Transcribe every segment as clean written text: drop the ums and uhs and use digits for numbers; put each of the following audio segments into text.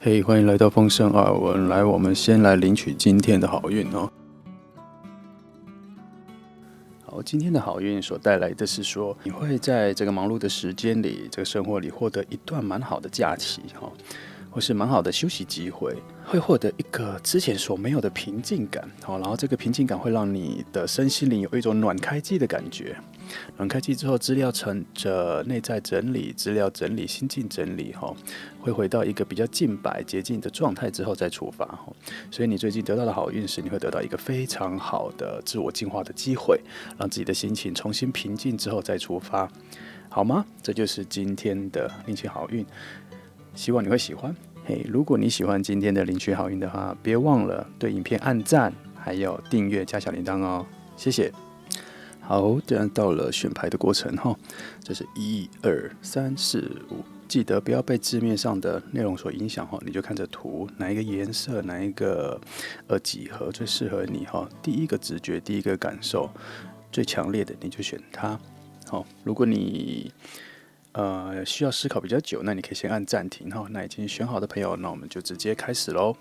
嘿，欢迎来到丰盛耳闻。来，我们先来领取今天的好运哦。好，今天的好运所带来的是说，你会在这个忙碌的时间里，这个生活里获得一段蛮好的假期哈，或是蛮好的休息机会，会获得一个之前所没有的平静感。好，然后这个平静感会让你的身心灵有一种暖开机的感觉。暖开机之后，资料乘着内在整理、资料整理、心境整理，会回到一个比较净白、洁净的状态之后再出发。所以你最近得到的好运是，你会得到一个非常好的自我进化的机会，让自己的心情重新平静之后再出发，好吗？这就是今天的领取好运，希望你会喜欢。嘿，如果你喜欢今天的领取好运的话，别忘了对影片按赞，还有订阅加小铃铛哦，谢谢。好，这样到了选牌的过程哈，这是1、2、3、4、5，记得不要被字面上的内容所影响哈，你就看着图，哪一个颜色，哪一个几何最适合你哈，第一个直觉，第一个感受最强烈的，你就选它。好，如果你需要思考比较久，那你可以先按暂停哈。那已经选好的朋友，那我们就直接开始喽。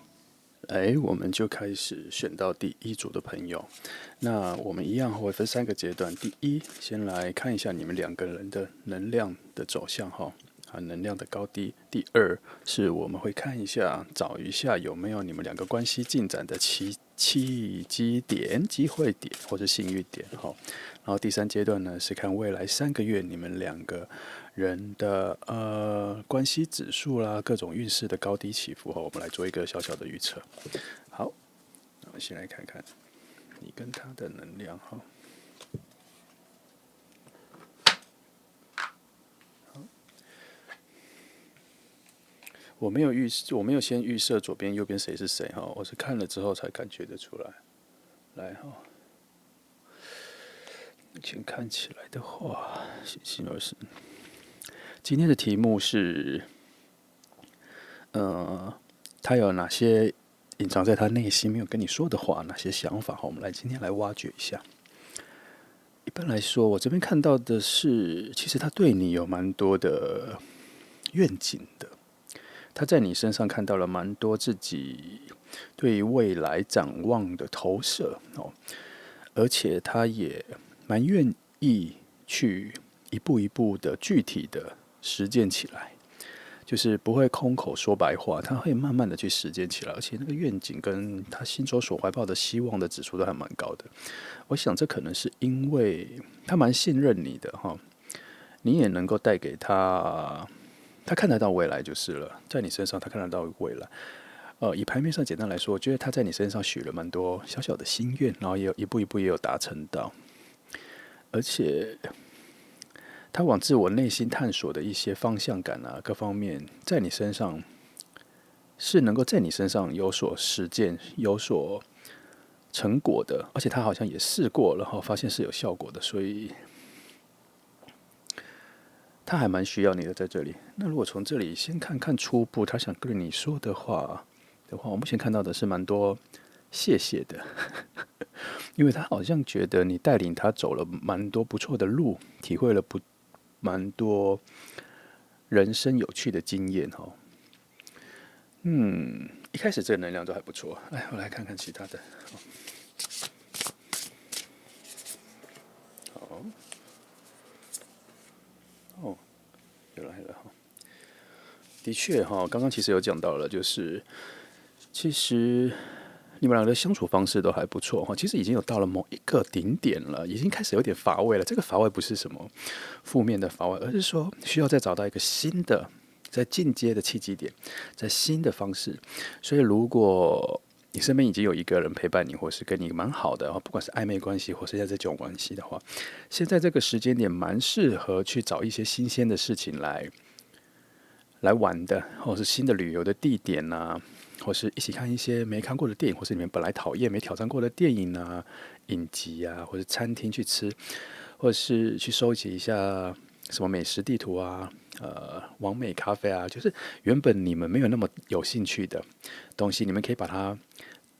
我们就开始选到第一组的朋友。那我们一样会分3个阶段。第一，先来看一下你们2个人的能量的走向哈，能量的高低。第二是我们会看一下，找一下有没有你们2个关系进展的契机点、机会点或者幸运点哈。然后第3阶段呢是看未来3个月你们2个人的关系指数啦，各种运势的高低起伏哈，我们来做一个小小的预测。好，那我们先来看看你跟他的能量哈。我没有先预设左边右边谁是谁哈，我是看了之后才感觉得出来。来哈，目前看起来的话，星20，今天的题目是，他有哪些隐藏在他内心没有跟你说的话，哪些想法？我们今天来挖掘一下。一般来说，我这边看到的是，其实他对你有蛮多的愿景的。他在你身上看到了蛮多自己对于未来展望的投射哦，而且他也蛮愿意去一步一步的具体的实践起来，就是不会空口说白话，他会慢慢的去实践起来，而且那个愿景跟他心中所怀抱的希望的指数都还蛮高的。我想这可能是因为他蛮信任你的哈，你也能够带给他。他看得到未来就是了，在你身上他看得到未来。以牌面上简单来说，我觉得他在你身上许了蛮多小小的心愿，然后也有一步一步也有达成到，而且他往自我内心探索的一些方向感啊，各方面在你身上是能够在你身上有所实践、有所成果的，而且他好像也试过了哈，发现是有效果的，所以他还蛮需要你的在这里。那如果从这里先看看初步他想跟你说的话，我目前看到的是蛮多谢谢的，因为他好像觉得你带领他走了蛮多不错的路，体会了蛮多人生有趣的经验哈。一开始这个能量都还不错。来，我来看看其他的。好，哦，又来了哈。的确哈，刚刚其实有讲到了，就是其实你们俩的相处方式都还不错哈，其实已经有到了某一个顶点了，已经开始有点乏味了。这个乏味不是什么负面的乏味，而是说需要再找到一个新的、在进阶的契机点，在新的方式。所以如果你身边已经有一个人陪伴你，或是跟你蛮好的，不管是暧昧关系或是在这种关系的话，现在这个时间点蛮适合去找一些新鲜的事情来玩的，或是新的旅游的地点啊，或是一起看一些没看过的电影，或是你们本来讨厌没挑战过的电影啊、影集啊，或者餐厅去吃，或者是去收集一下什么美食地图啊、完美咖啡啊，就是原本你们没有那么有兴趣的东西，你们可以把它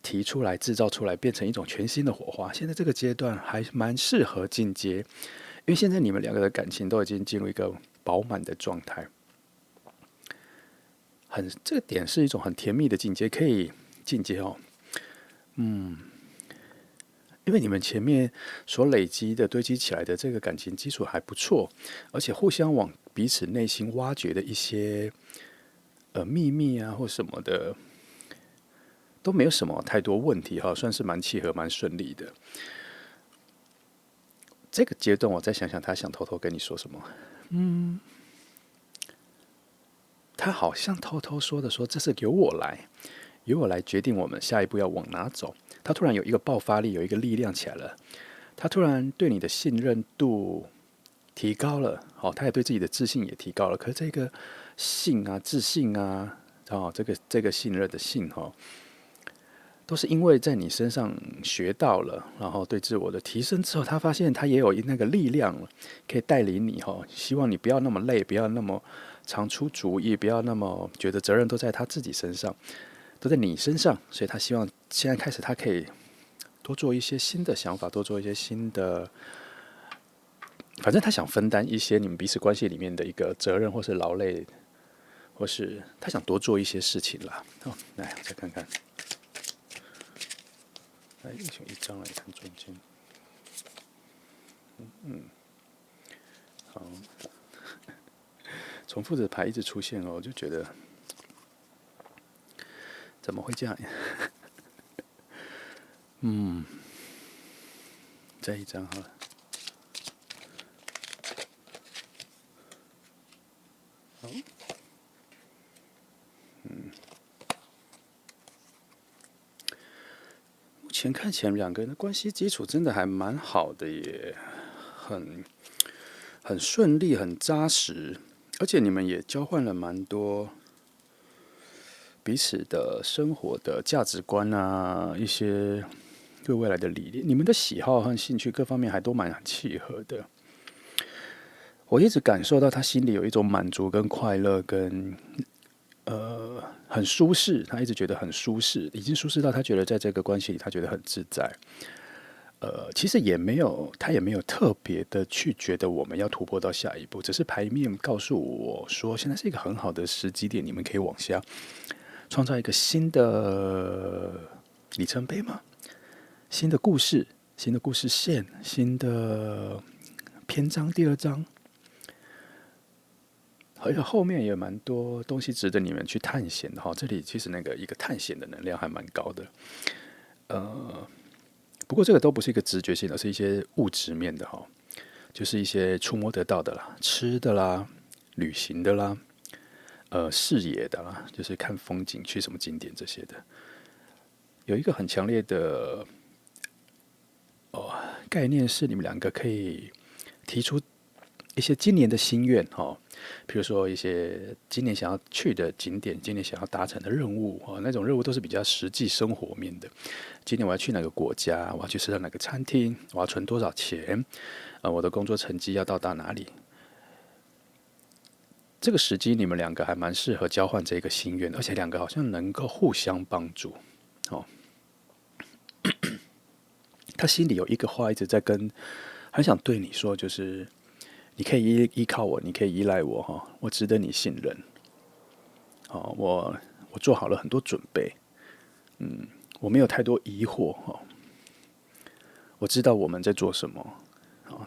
提出来、制造出来，变成一种全新的火花。现在这个阶段还蛮适合进阶，因为现在你们2个的感情都已经进入一个饱满的状态。这个点是一种很甜蜜的境界，可以进阶哦。因为你们前面所累积的、堆积起来的这个感情基础还不错，而且互相往彼此内心挖掘的一些秘密啊或什么的，都没有什么太多问题哈，算是蛮契合、蛮顺利的。这个阶段，我再想想，他想偷偷跟你说什么？他好像偷偷说的说，这是由我来，由我来决定我们下一步要往哪走。他突然有一个爆发力，有一个力量起来了。他突然对你的信任度提高了，他也对自己的自信也提高了。可是这个信啊、自信啊，这个信任的信都是因为在你身上学到了，然后对自我的提升之后，他发现他也有那个力量了，可以带领你希望你不要那么累，不要那么常出主意，不要那么觉得责任都在他自己身上，都在你身上。所以他希望现在开始，他可以多做一些新的想法，多做一些新的，反正他想分担一些你们彼此关系里面的一个责任，或是劳累，或是他想多做一些事情啦。来，我再看看。来，英雄一张来看中间。好，重复的牌一直出现我就觉得怎么会这样呀？再一张好了。好，目前看起来两个人的关系基础真的还蛮好的耶，很顺利，很扎实，而且你们也交换了蛮多彼此的生活的价值观啊，一些对未来的理念，你们的喜好和兴趣各方面还都蛮契合的。我一直感受到他心里有一种满足跟快乐跟很舒适，他一直觉得很舒适，已经舒适到他觉得在这个关系里他觉得很自在。其实他也没有特别的去觉得我们要突破到下一步，只是牌面告诉我说，现在是一个很好的时机点，你们可以往下创造一个新的里程碑吗？新的故事、新的故事线、新的篇章、第二章，而且后面也有蛮多东西值得你们去探险的这里其实那个一个探险的能量还蛮高的。不过这个都不是一个直觉性的，是一些物质面的就是一些触摸得到的啦，吃的啦，旅行的啦，视野的啦，就是看风景、去什么景点这些的。有一个很强烈的概念是，你们两个可以提出一些今年的心愿比如说一些今年想要去的景点，今年想要达成的任务那种任务都是比较实际生活面的。今年我要去哪个国家，我要去吃到哪个餐厅，我要存多少钱，我的工作成绩要到达哪里。这个时机你们两个还蛮适合交换这个心愿，而且两个好像能够互相帮助他心里有一个话一直在跟，很想对你说，就是你可以依靠我，你可以依赖我我值得你信任我做好了很多准备，我没有太多疑惑我知道我们在做什么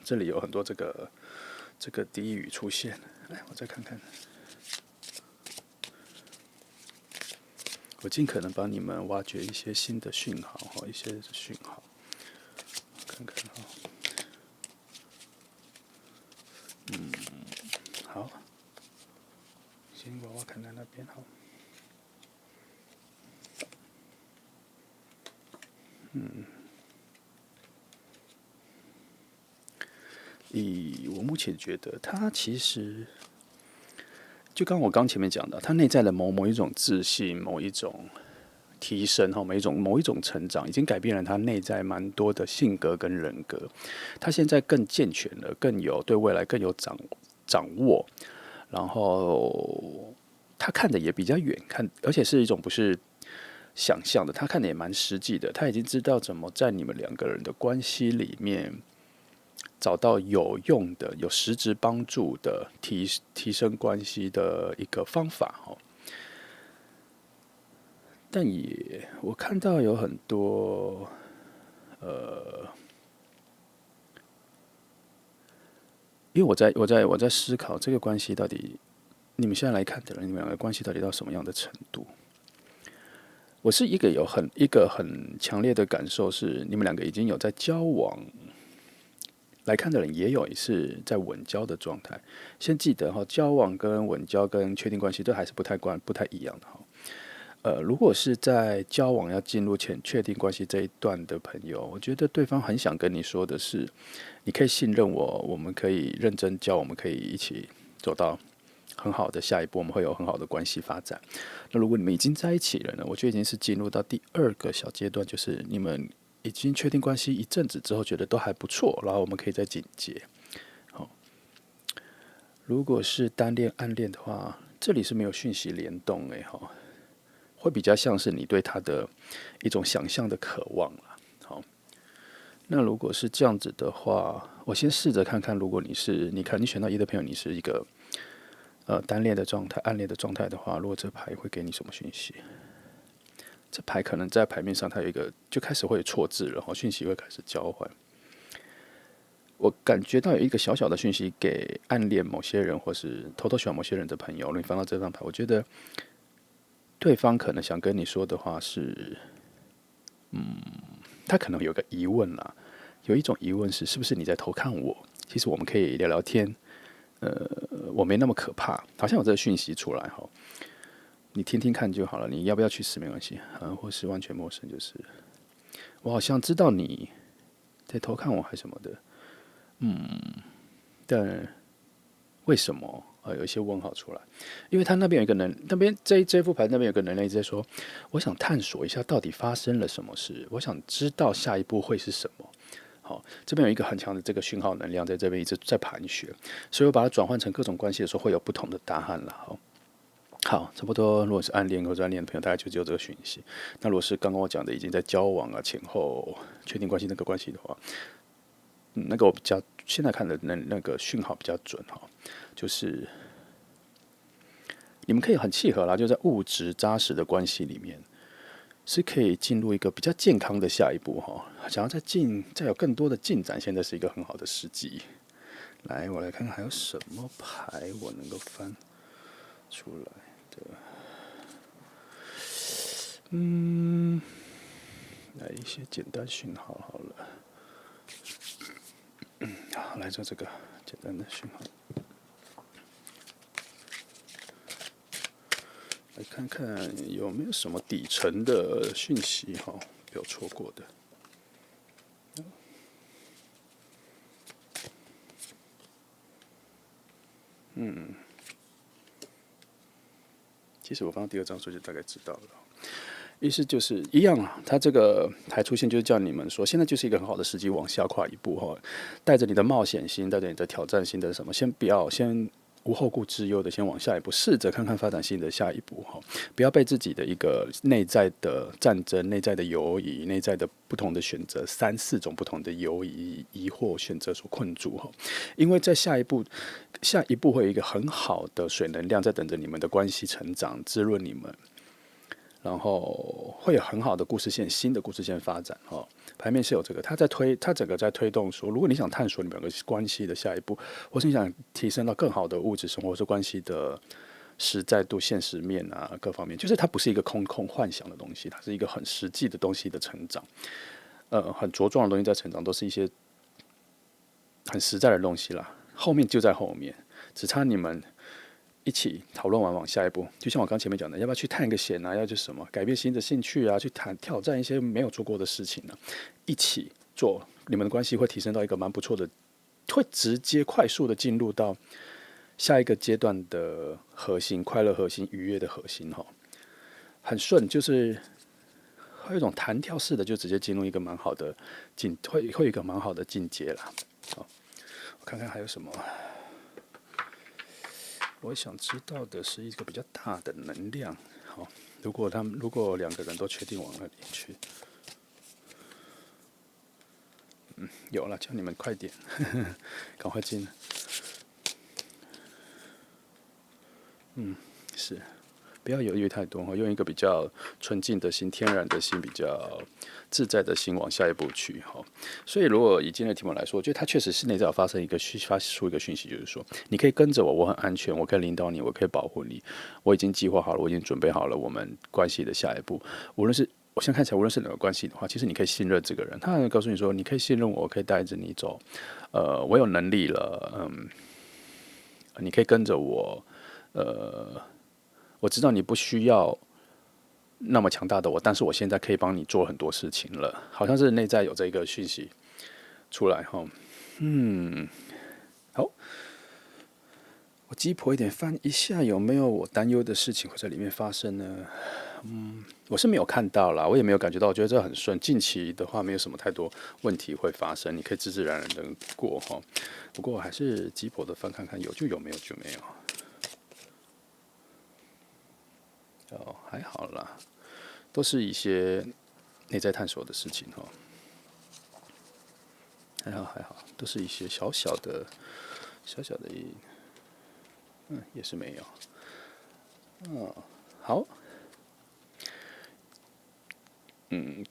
这里有很多这个低语出现，来我再看看，我尽可能帮你们挖掘一些新的讯号一些讯号，看看好，先娃娃看在那边以我目前觉得，他其实就刚我刚前面讲的，他内在的某一种自信，某一种提升某一种成长，已经改变了他内在蛮多的性格跟人格。他现在更健全了，更有对未来更有掌握，然后他看的也比较远，而且是一种不是想象的，他看的也蛮实际的。他已经知道怎么在你们两个人的关系里面找到有用的、有实质帮助的提升关系的一个方法但也我看到有很多因为我在思考这个关系到底，你们现在来看的人，你们两个关系到底到什么样的程度？我是一个很强烈的感受是，你们两个已经有在交往，来看的人也有是在稳交的状态。先记得哈，交往跟稳交跟确定关系都还是不太一样的哈。如果是在交往要进入确定关系这一段的朋友，我觉得对方很想跟你说的是，你可以信任我，我们可以认真交，我们可以一起走到很好的下一步，我们会有很好的关系发展。那如果你们已经在一起了呢？我觉得已经是进入到第二个小阶段，就是你们已经确定关系一阵子之后，觉得都还不错，然后我们可以再进阶。好，如果是单恋暗恋的话，这里是没有讯息联动哈。会比较像是你对他的一种想象的渴望啦。好，那如果是这样子的话，我先试着看看，如果你选到一的朋友，你是一个单恋的状态、暗恋的状态的话，如果这牌会给你什么讯息？这牌可能在牌面上它有一个就开始会有错字了，讯息会开始交换。我感觉到有一个小小的讯息给暗恋某些人或是偷偷喜欢某些人的朋友，你翻到这张牌，我觉得对方可能想跟你说的话是，他可能有个疑问啦，有一种疑问是不是你在偷看我？其实我们可以聊聊天，我没那么可怕，好像有这个讯息出来哈，你听听看就好了，你要不要去试没关系，或是完全陌生，就是我好像知道你在偷看我还什么的，但为什么？有一些问号出来，因为他那边有一个那边这副牌那边有个能量一直在说，我想探索一下到底发生了什么事，我想知道下一步会是什么。好，这边有一个很强的这个讯号能量在这边一直在盘旋，所以我把它转换成各种关系的时候，会有不同的答案了。好，差不多。如果是暗恋或者暗恋的朋友，大概就只有这个讯息。那如果是刚刚我讲的已经在交往啊前后确定关系那个关系的话，那个我比较现在看的那个讯号比较准哈，就是你们可以很契合啦，就在物质扎实的关系里面，是可以进入一个比较健康的下一步哈。想要再有更多的进展，现在是一个很好的时机。来，我来看看还有什么牌我能够翻出来的。来一些简单讯号好了。好，来做这个简单的讯号。来看看有没有什么底层的讯息哈，不要错过的。其实我放到第二张书就大概知道了。意思就是一样啊，它这个还出现就是叫你们说，现在就是一个很好的时机往下跨一步哈，带着你的冒险心，带着你的挑战心的什么，先无后顾之忧的先往下一步，试着看看发展性的下一步哈，不要被自己的一个内在的战争、内在的犹疑、内在的不同的选择3、4种不同的犹疑、疑惑选择所困住哈，因为在下一步会有一个很好的水能量在等着你们的关系成长，滋润你们。然后会有很好的故事线，新的故事线发展哈。牌面是有这个，它整个在推动说，如果你想探索你们两个关系的下一步，或是你想提升到更好的物质生活或是关系的实在度、现实面啊各方面，就是它不是一个空幻想的东西，它是一个很实际的东西的成长，很茁壮的东西在成长，都是一些很实在的东西啦。后面就在后面，只差你们一起讨论完往下一步，就像我刚前面讲的，要不要去探个险啊？要去什么改变新的兴趣啊？去挑战一些没有做过的事情呢、一起做，你们的关系会提升到一个蛮不错的，会直接快速的进入到下一个阶段的核心，快乐核心、愉悦的核心哈，很顺，就是会有一种弹跳式的，就直接进入一个蛮好的会有一个蛮好的进阶啦。好，我看看还有什么。我想知道的是一个比较大的能量。好，如果两个人都确定往那里去，有了，叫你们快点，赶快进。是不要犹豫太多哈，用一个比较纯净的心、天然的心、比较自在的心往下一步去哈。所以，如果以今天的题目来说，我觉得它确实是内在有发生发出一个讯息，就是说，你可以跟着我，我很安全，我可以领导你，我可以保护你，我已经计划好了，我已经准备好了我们关系的下一步。无论是我现在看起来，无论是哪个关系的话，其实你可以信任这个人，他会告诉你说，你可以信任我，我可以带着你走，我有能力了，你可以跟着我，我知道你不需要那么强大的我，但是我现在可以帮你做很多事情了，好像是内在有这个讯息出来哈。好，我鸡婆一点翻一下，有没有我担忧的事情会在里面发生呢？我是没有看到啦，我也没有感觉到，我觉得这很顺。近期的话，没有什么太多问题会发生，你可以自自然然的过哈。不过我还是鸡婆的翻看看，有就有，没有就没有。哦，还好啦，都是一些内在探索的事情哈。还好还好，都是一些小小的也是没有。好，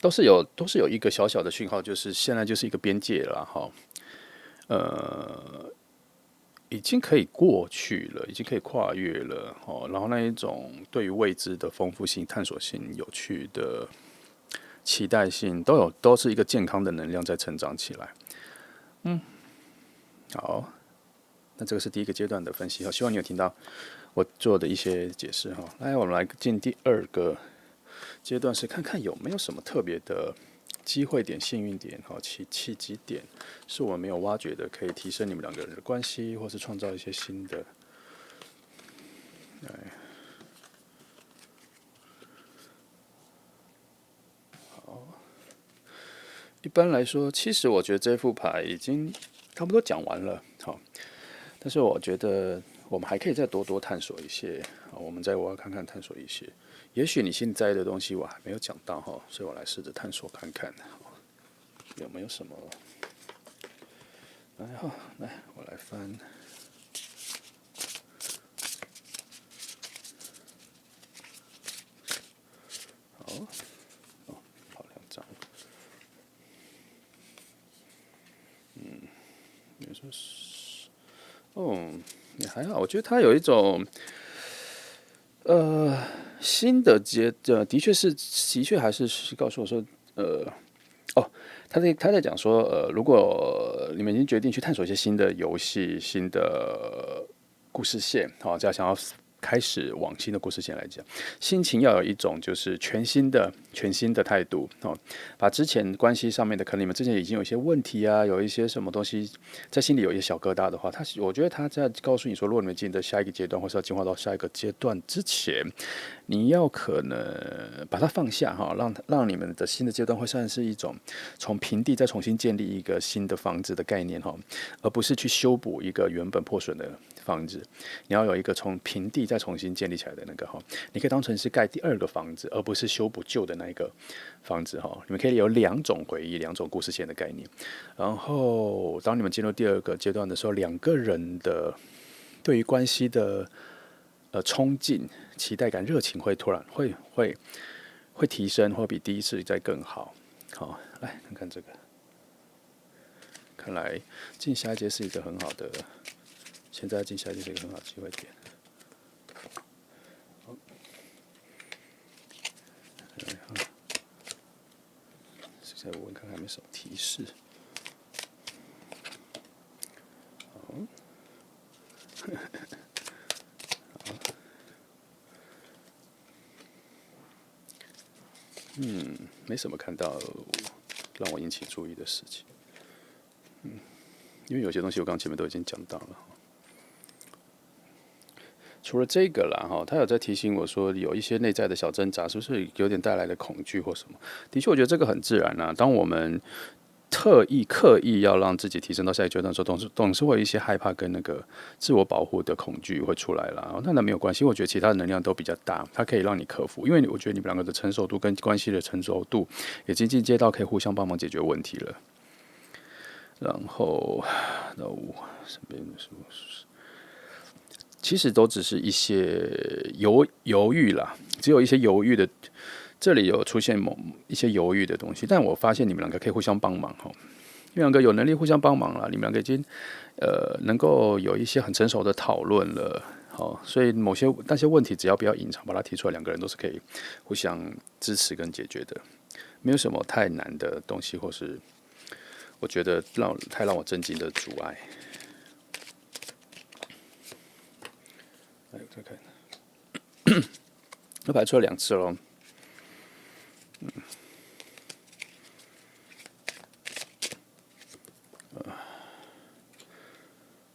都是有一个小小的讯号，就是现在就是一个边界了哈。已经可以过去了，已经可以跨越了哦。然后那一种对于未知的丰富性、探索性、有趣的期待性，都是一个健康的能量在成长起来。好，那这个是第一个阶段的分析哈，希望你有听到我做的一些解释哈。来，我们来进第二个阶段，是看看有没有什么特别的机会点、幸运点哈、契机点，是我们没有挖掘的，可以提升你们两个人的关系，或是创造一些新的。一般来说，其实我觉得这副牌已经差不多讲完了，好，但是我觉得我们还可以再多多探索一些，我们再挖看看探索一些，也许你现在的东西我还没有讲到哈，所以我来试着探索看看，有没有什么。来哈，来我来翻。好，跑两张。你说是，也还好，我觉得它有一种，新的的确是，的确还是告诉我说，他在讲说，如果你们已经决定去探索一些新的游戏、新的故事线，好，这样想要开始往新的故事线来讲，心情要有一种就是全新的态度哦，把之前关系上面的，可能你们之前已经有一些问题啊，有一些什么东西在心里有一些小疙瘩的话，我觉得他在告诉你说，如果你们进的下一个阶段，或是要进化到下一个阶段之前，你要可能把它放下哈，让你们的新的阶段会算是一种从平地再重新建立一个新的房子的概念哈，而不是去修补一个原本破损的房子。你要有一个从平地再重新建立起来的那个哈，你可以当成是盖第二个房子，而不是修补旧的那一个房子哈。你们可以有两种回忆、两种故事线的概念。然后，当你们进入第二个阶段的时候，两个人的对于关系的冲劲、期待感、热情会突然会提升，会比第一次再更好。好，来看看这个，看来进下一阶是一个很好的，现在进下一阶是一个很好的机会点。好，现在我问看看有没有什么提示。好。没什么看到让我引起注意的事情。因为有些东西我刚前面都已经讲到了。除了这个啦，哈，他有在提醒我说，有一些内在的小挣扎，是不是有点带来的恐惧或什么？的确，我觉得这个很自然啊。当我们刻意要让自己提升到下一阶段的时候，总是会有一些害怕跟那个自我保护的恐惧会出来了。那没有关系，我觉得其他的能量都比较大，它可以让你克服。因为我觉得你们两个的成熟度跟关系的成熟度已经进阶到可以互相帮忙解决问题了。然后，身边其实都只是一些犹豫啦，只有一些犹豫的，这里有出现一些犹豫的东西，但我发现你们两个可以互相帮忙哈，你们两个有能力互相帮忙了，你们两个已经能够有一些很成熟的讨论了。好，所以那些问题只要不要隐藏，把它提出来，两个人都是可以互相支持跟解决的，没有什么太难的东西，或是我觉得太让我震惊的阻碍。哎，我再看，我排出了2次喽。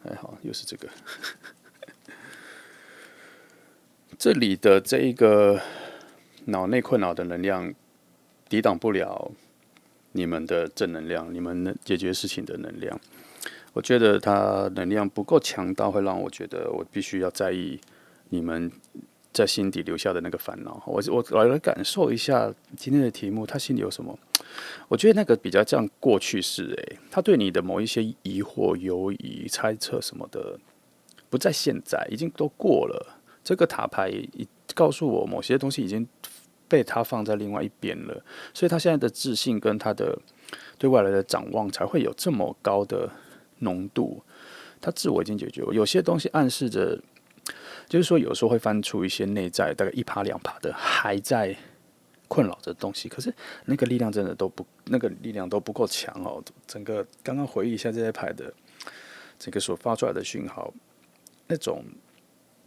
还好，又是这个。这里的这一个脑内困扰的能量，抵挡不了你们的正能量，你们能解决事情的能量。我觉得它能量不够强到会让我觉得我必须要在意你们在心底留下的那个烦恼。我来感受一下今天的题目，他心里有什么？我觉得那个比较像过去式，他对你的某一些疑惑、犹疑、猜测什么的，不在现在，已经都过了。这个塔牌告诉我，某些东西已经被他放在另外一边了，所以他现在的自信跟他的对未来的展望才会有这么高的浓度。他自我已经解决，有些东西暗示着，就是说有时候会翻出一些内在大概1%2%的还在困扰着的东西，可是那个力量真的都不够强哦。整个刚刚回忆一下这些牌的整个所发出来的讯号，那种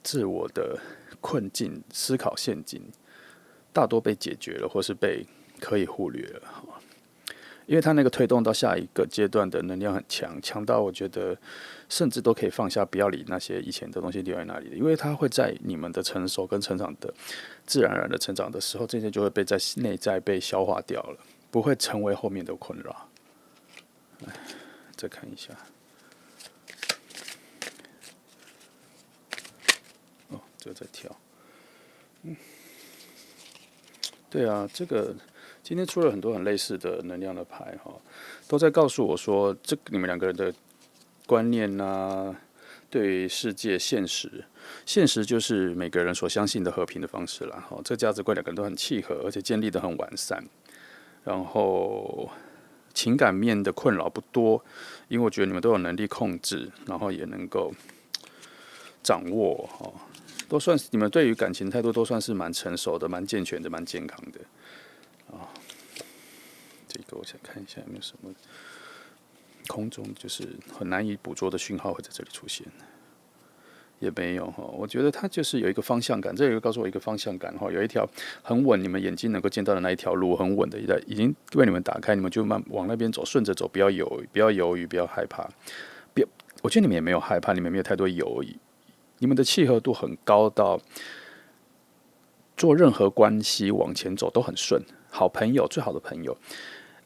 自我的困境、思考陷阱，大多被解决了，或是被可以忽略了。因为他那个推动到下一个阶段的能量很强，强到我觉得甚至都可以放下，不要理那些以前的东西留在那里的，因为它会在你们的成熟跟成长的自然而然的成长的时候，这些就会被在内在被消化掉了，不会成为后面的困扰。再看一下，哦，这个在跳，对啊，这个今天出了很多很类似的能量的牌哈，都在告诉我说，你们两个人的观念啊，对于世界现实就是每个人所相信的和平的方式啦。哈，这价值观两个人都很契合，而且建立的很完善。然后情感面的困扰不多，因为我觉得你们都有能力控制，然后也能够掌握哈。都算是你们对于感情态度都算是蛮成熟的、蛮健全的、蛮健康的啊。这个我想看一下有没有什么空中就是很难以捕捉的讯号会在这里出现，也没有哈。我觉得它就是有一个方向感，这个告诉我一个方向感哈，有一条很稳，你们眼睛能够见到的那一条路很稳的，已经为你们打开，你们就往那边走，顺着走，不要犹豫，不要害怕。我觉得你们也没有害怕，你们没有太多犹豫。你们的契合度很高到做任何关系往前走都很顺，好朋友、最好的朋友、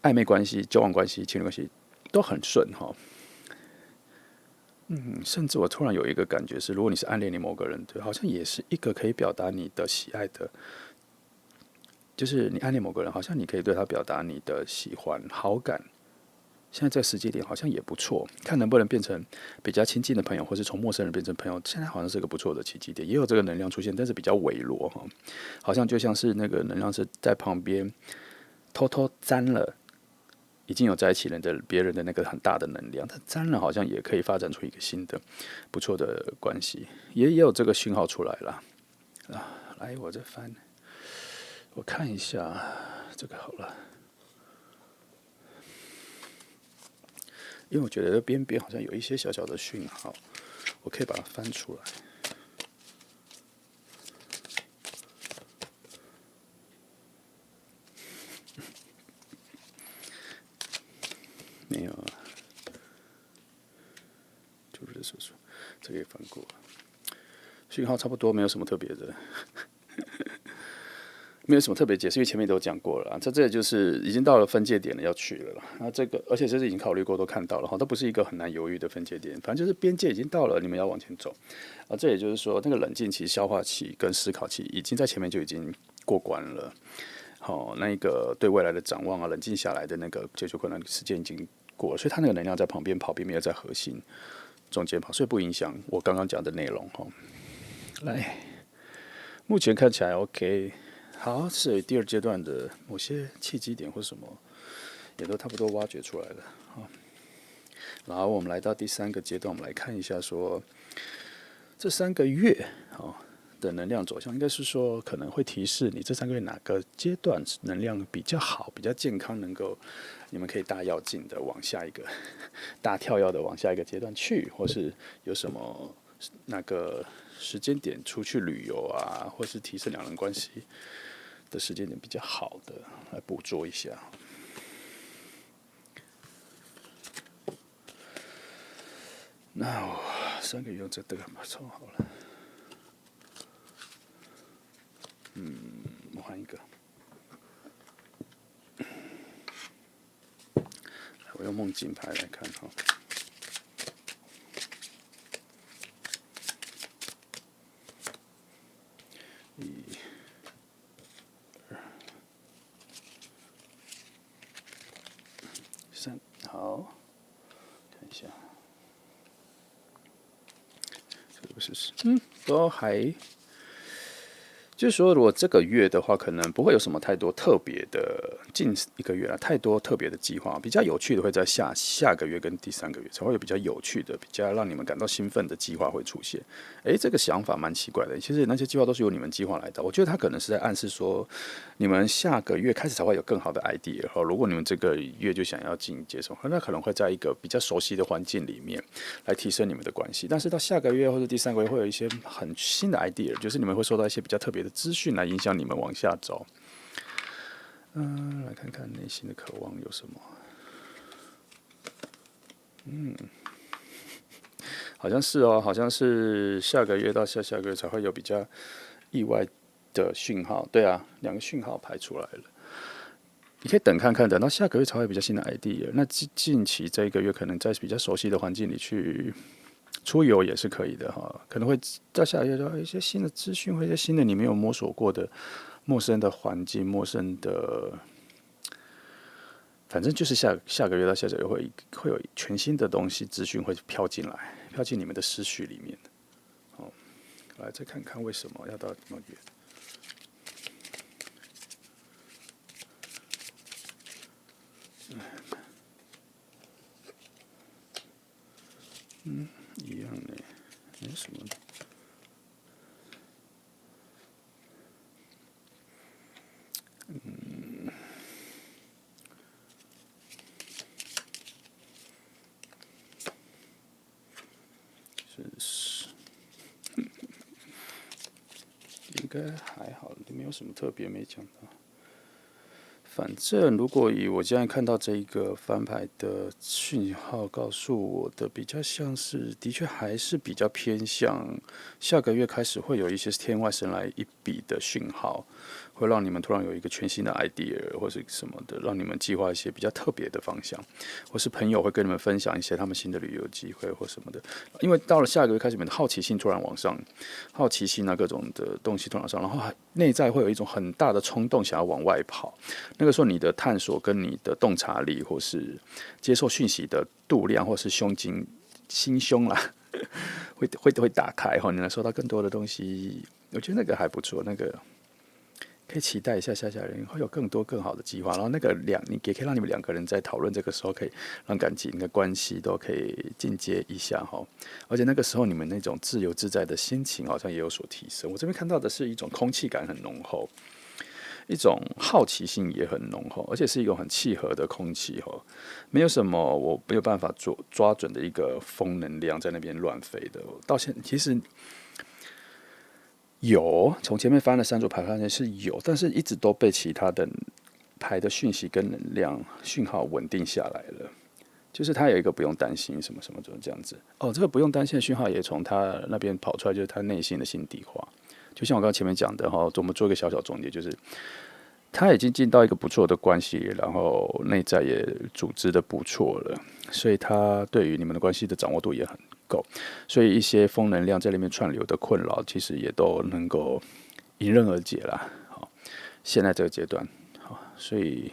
暧昧关系、交往关系、情侣关系都很顺哈。甚至我突然有一个感觉是，如果你是暗恋你某个人，对，好像也是一个可以表达你的喜爱的，就是你暗恋某个人，好像你可以对他表达你的喜欢、好感。现在这个时间点好像也不错，看能不能变成比较亲近的朋友，或是从陌生人变成朋友。现在好像是个不错的契机点，也有这个能量出现，但是比较微弱哈，好像就像是那个能量是在旁边偷偷沾了已经有在一起人的别人的那个很大的能量，它沾了好像也可以发展出一个新的不错的关系，也有这个讯号出来了啊。来，我再翻，我看一下这个好了。因为我觉得边边好像有一些小小的讯号，我可以把它翻出来。没有啊，就是说，这个也翻过了，讯号差不多，没有什么特别的。没有什么特别解释，因为前面都讲过了。这就是已经到了分界点了，要去了啦。那这个，而且这是已经考虑过，都看到了哈，它不是一个很难犹豫的分界点。反正就是边界已经到了，你们要往前走。这也就是说，那个冷静期、消化期跟思考期已经在前面就已经过关了。好，那个对未来的展望啊，冷静下来的那个解决困难时间已经过了，所以它那个能量在旁边跑，并没有在核心中间跑，所以不影响我刚刚讲的内容哈。来，目前看起来 OK。好，所以第二阶段的某些契机点或什么，也都差不多挖掘出来了。好，然后我们来到第三个阶段，我们来看一下说这3个月的能量走向，应该是说可能会提示你这3个月哪个阶段能量比较好、比较健康，能够你们可以大跃进的往下一个大跳跃的往下一个阶段去，或是有什么那个时间点出去旅游啊，或是提升两人关系的时间点比较好的，来捕捉一下。那我3个月这个把抽好了，我换一个，我用梦境牌来看哈。1、2、3，好，看一下，这个不是，都还。就是说，如果这个月的话，可能不会有什么太多特别的，近1个月啊，太多特别的计划。比较有趣的会在下个月跟第3个月才会有比较有趣的、比较让你们感到兴奋的计划会出现。这个想法蛮奇怪的。其实那些计划都是由你们计划来的。我觉得他可能是在暗示说，你们下个月开始才会有更好的 idea。如果你们这个月就想要进接受，那可能会在一个比较熟悉的环境里面来提升你们的关系。但是到下个月或者第3个月会有一些很新的 idea，就是你们会收到一些比较特别的资讯来影响你们往下走。来看看内心的渴望有什么。好像是哦，好像是下个月到下个月才会有比较意外的讯号。对啊，2个讯号排出来了。你可以等看看，等到下个月才会比较新的 idea。那近期这一个月可能在比较熟悉的环境里去出游也是可以的哈，可能会到下个月有一些新的资讯，或一些新的你没有摸索过的陌生的环境、陌生的，反正就是下个月到下个月会有全新的东西资讯会飘进来，飘进你们的思绪里面。来再看看为什么要到那么远。一样的，没什么。应该还好，没有什么特别没讲到。反正如果以我现在看到这一个翻牌的讯号告诉我的，比较像是，的确还是比较偏向下个月开始会有一些天外神来一笔的讯号，会让你们突然有一个全新的 idea 或是什么的，让你们计划一些比较特别的方向，或是朋友会跟你们分享一些他们新的旅游机会或什么的。因为到了下个月开始，你们的好奇心突然往上，好奇心啊各种的东西突然往上，然后内在会有一种很大的冲动想要往外跑。那个时候，你的探索跟你的洞察力，或是接受讯息的度量，或是心胸啦，会打开哈，你能收到更多的东西。我觉得那个还不错，那个可以期待一下下人会有更多更好的计划。然后那个你也可以让你们2个人在讨论这个时候，可以让感情的关系都可以进阶一下哈。而且那个时候你们那种自由自在的心情好像也有所提升。我这边看到的是一种空气感很浓厚。一种好奇心也很浓厚，而且是一种很契合的空气没有什么我没有办法抓准的一个风能量在那边乱飞的。到现在其实有，从前面翻了3组牌发现是有，但是一直都被其他的牌的讯息跟能量讯号稳定下来了。就是他有一个不用担心什么什么这样子这个不用担心的讯号也从他那边跑出来，就是他内心的心底话。就像我刚刚前面讲的我们做一个小小总结，就是他已经进到一个不错的关系，然后内在也组织的不错了，所以他对于你们的关系的掌握度也很够，所以一些风能量在里面串流的困扰，其实也都能够迎刃而解啦。现在这个阶段，所以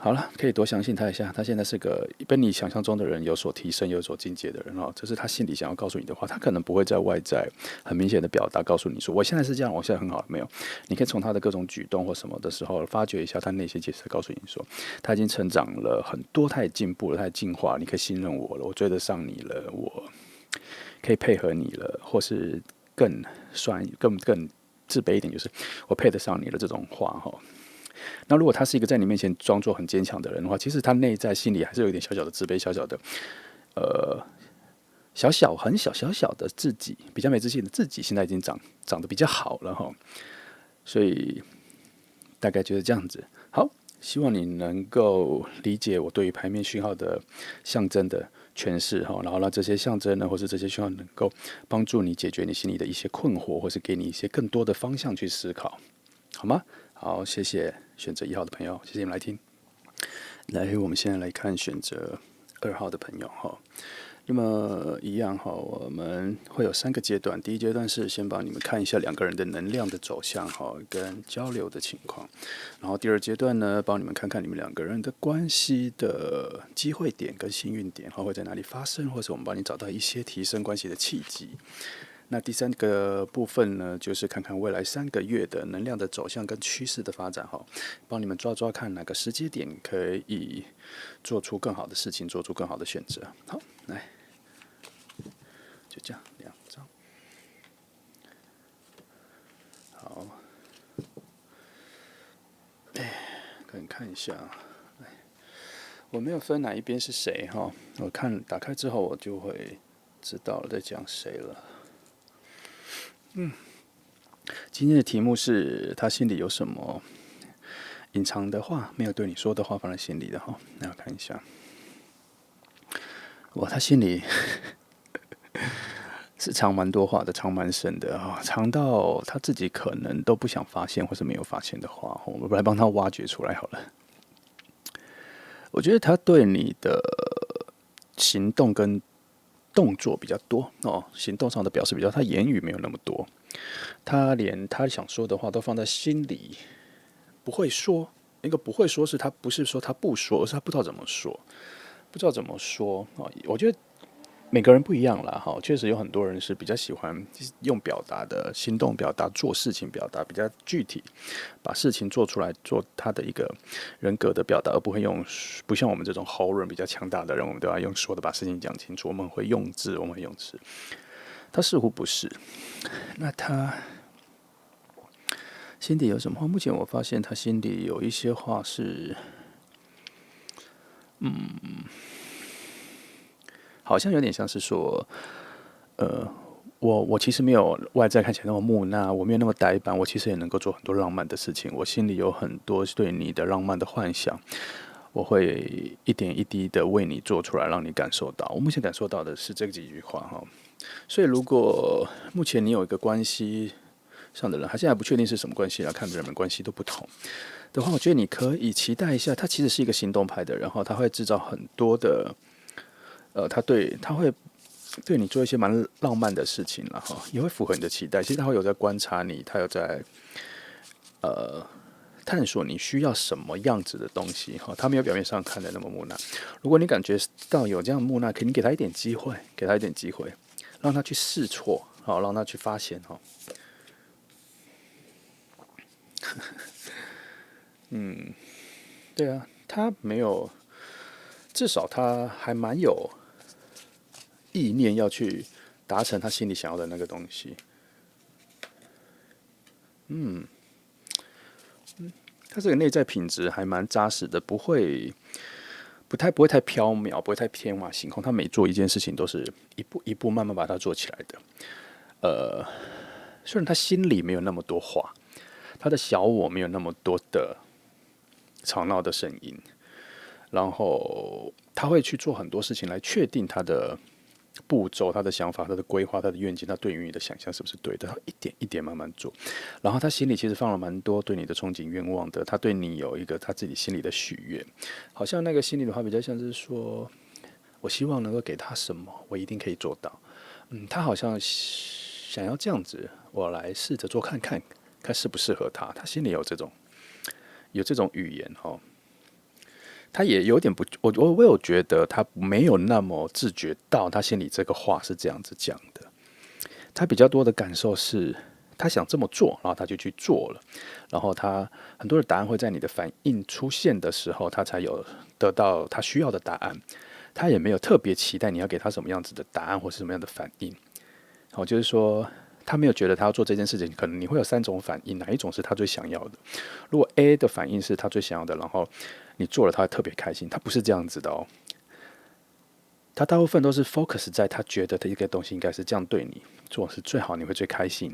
好了，可以多相信他一下。他现在是个跟你想象中的人有所提升、有所境界的人哦，这是他心里想要告诉你的话。他可能不会在外在很明显的表达，告诉你说我现在是这样，我现在很好了没有？你可以从他的各种举动或什么的时候，发掘一下他内心其实告诉你说，他已经成长了很多，他也进步了，他也进化了，你可以信任我了，我追得上你了，我可以配合你了，或是更更自卑一点，就是我配得上你的这种话哈。那如果他是一个在你面前装作很坚强的人的话，其实他内在心里还是有一点小小的自卑，小小的很小的自己，比较没自信的自己，现在已经长得比较好了哈。所以大概就是这样子。好，希望你能够理解我对于牌面讯号的象征的诠释哈，然后让这些象征呢，或是这些讯号能够帮助你解决你心里的一些困惑，或是给你一些更多的方向去思考，好吗？好，谢谢选择1号的朋友，谢谢你们来听。来，我们现在来看选择2号的朋友哈。那么一样哈，我们会有3个阶段。第一阶段是先帮你们看一下2个人的能量的走向哈，跟交流的情况。然后第2阶段呢，帮你们看看你们2个人的关系的机会点跟幸运点，会在哪里发生，或者我们帮你找到一些提升关系的契机。那第3个部分呢，就是看看未来3个月的能量的走向跟趋势的发展哈，帮你们抓抓看哪个时间点可以做出更好的事情，做出更好的选择。好，来，就这样2张。好，可以看一下，我没有分哪一边是谁哈，我打开之后我就会知道在讲谁了。今天的题目是他心里有什么隐藏的话，没有对你说的话放在心里的哈。那我看一下，哇，他心里是藏蛮多话的，藏蛮深的啊，藏到他自己可能都不想发现或是没有发现的话，我们来帮他挖掘出来好了。我觉得他对你的行动跟动作比较多哦，行动上的表示比较，他言语没有那么多，他连他想说的话都放在心里，不会说。那个不会说是他不是说他不说，而是他不知道怎么说，不知道怎么说啊。我觉得每个人不一样啦，哈，确实有很多人是比较喜欢用表达的行动表达，做事情表达比较具体，把事情做出来，做他的一个人格的表达，而不会不像我们这种喉咙比较强大的人，我们都要用说的把事情讲清楚，我们会用字，我们会用词。他似乎不是，那他心底有什么话？目前我发现他心里有一些话是，好像有点像是说，我其实没有外在看起来那么木讷，我没有那么呆板，我其实也能够做很多浪漫的事情。我心里有很多对你的浪漫的幻想，我会一点一滴的为你做出来，让你感受到。我目前感受到的是这几句话哈。所以，如果目前你有一个关系上的人，他现在不确定是什么关系啦，看的人们关系都不同的话，我觉得你可以期待一下，他其实是一个行动派的人哈，他会制造很多的，他会对你做一些蛮浪漫的事情了哈，也会符合你的期待。其实他会有在观察你，他有在探索你需要什么样子的东西哈，他没有表面上看的那么木讷。如果你感觉到有这样木讷，你给他一点机会，给他一点机会，让他去试错，好，让他去发现哈。对啊，他没有，至少他还蛮有意念要去达成他心里想要的那个东西。他这个内在品质还蛮扎实的，不会太缥缈，不会太天马行空。他每做一件事情都是一步一步慢慢把它做起来的。虽然他心里没有那么多话，他的小我没有那么多的吵闹的声音，然后他会去做很多事情来确定他的步骤、他的想法、他的规划、他的愿景、他对于你的想象是不是对的，他一点一点慢慢做。然后他心里其实放了蛮多对你的憧憬、愿望的，他对你有一个他自己心里的许愿，好像那个心里的话比较像是说，我希望能够给他什么，我一定可以做到。他好像想要这样子，我来试着做看看，看适不适合他。他心里有这种语言哈。他也有点不，我有觉得他没有那么自觉到他心里这个话是这样子讲的。他比较多的感受是，他想这么做，然后他就去做了，然后他很多的答案会在你的反应出现的时候，他才有得到他需要的答案。他也没有特别期待你要给他什么样子的答案或是什么样的反应。好，就是说他没有觉得他要做这件事情，可能你会有3种反应，哪一种是他最想要的？如果 A 的反应是他最想要的，然后你做了他会特别开心，他不是这样子的哦。他大部分都是 focus 在他觉得的一个东西应该是这样对你做是最好，你会最开心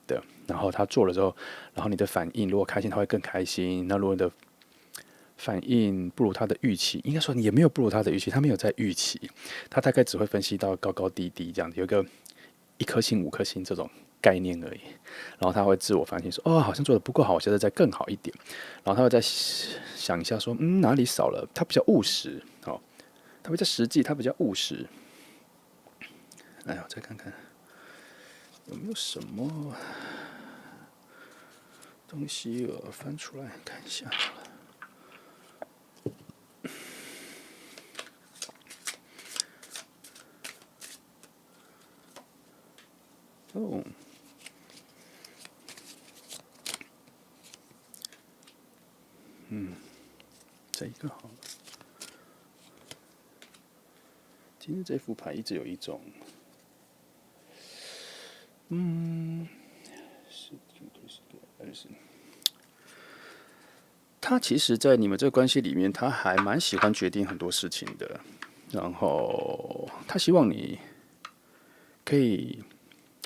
的。然后他做了之后，然后你的反应如果开心，他会更开心。那如果你的反应不如他的预期，应该说你也没有不如他的预期，他没有在预期，他大概只会分析到高高低低这样，有一个1颗星、5颗星这种概念而已。然后他会自我反省说：“哦，好像做的不够好，我现在再更好一点。”然后他会再想一下说：“哪里少了？”他比较务实，哦，他比较实际，他比较务实。哎呀，再看看有没有什么东西我翻出来看一下好了。哦，这一个好了。今天这副牌一直有一种，他其实，在你们这个关系里面，他还蛮喜欢决定很多事情的。然后他希望你可以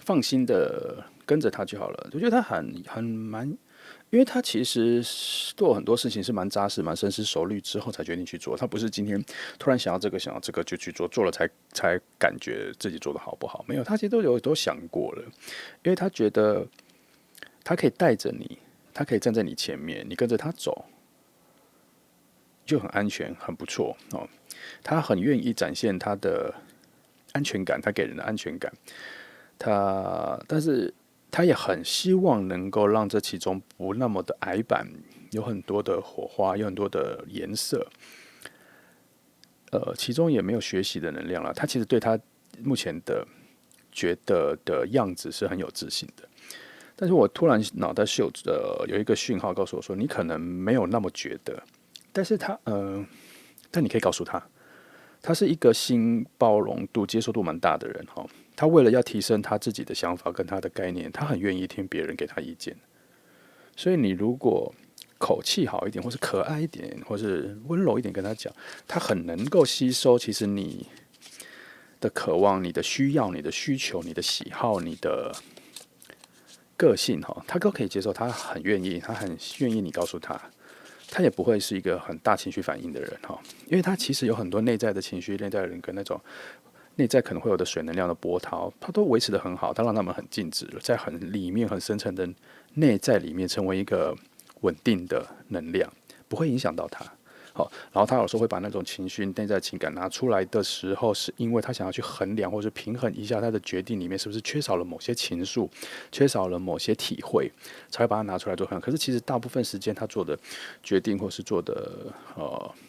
放心的跟着他就好了。我觉得他很蛮，因为他其实做很多事情是蛮扎实、蛮深思熟虑之后才决定去做。他不是今天突然想要这个想要这个就去做，做了才感觉自己做的好不好。没有，他其实都想过了，因为他觉得他可以带着你，他可以站在你前面，你跟着他走。就很安全，很不错哦。他很愿意展现他的安全感，他给人的安全感。但是他也很希望能够让这其中不那么的矮板，有很多的火花，有很多的颜色。其中也没有学习的能量了。他其实对他目前的觉得的样子是很有自信的。但是我突然脑袋有一个讯号告诉我说，你可能没有那么觉得。但是但你可以告诉他，他是一个心包容度、接受度蛮大的人哈。他为了要提升他自己的想法跟他的概念，他很愿意听别人给他意见。所以你如果口气好一点，或是可爱一点，或是温柔一点跟他讲，他很能够吸收。其实你的渴望、你的需要、你的需求、你的喜好、你的个性哈，他都可以接受。他很愿意，他很愿意你告诉他。他也不会是一个很大情绪反应的人哈，因为他其实有很多内在的情绪、内在的人跟那种内在可能会有的水能量的波涛，他都维持得很好，他让他们很静止，在很里面很深层的内在里面成为一个稳定的能量，不会影响到他。好，然后他有时候会把那种情绪、内在情感拿出来的时候，是因为他想要去衡量或者平衡一下他的决定里面是不是缺少了某些情愫，缺少了某些体会，才会把它拿出来做衡量。可是其实大部分时间他做的决定或是做的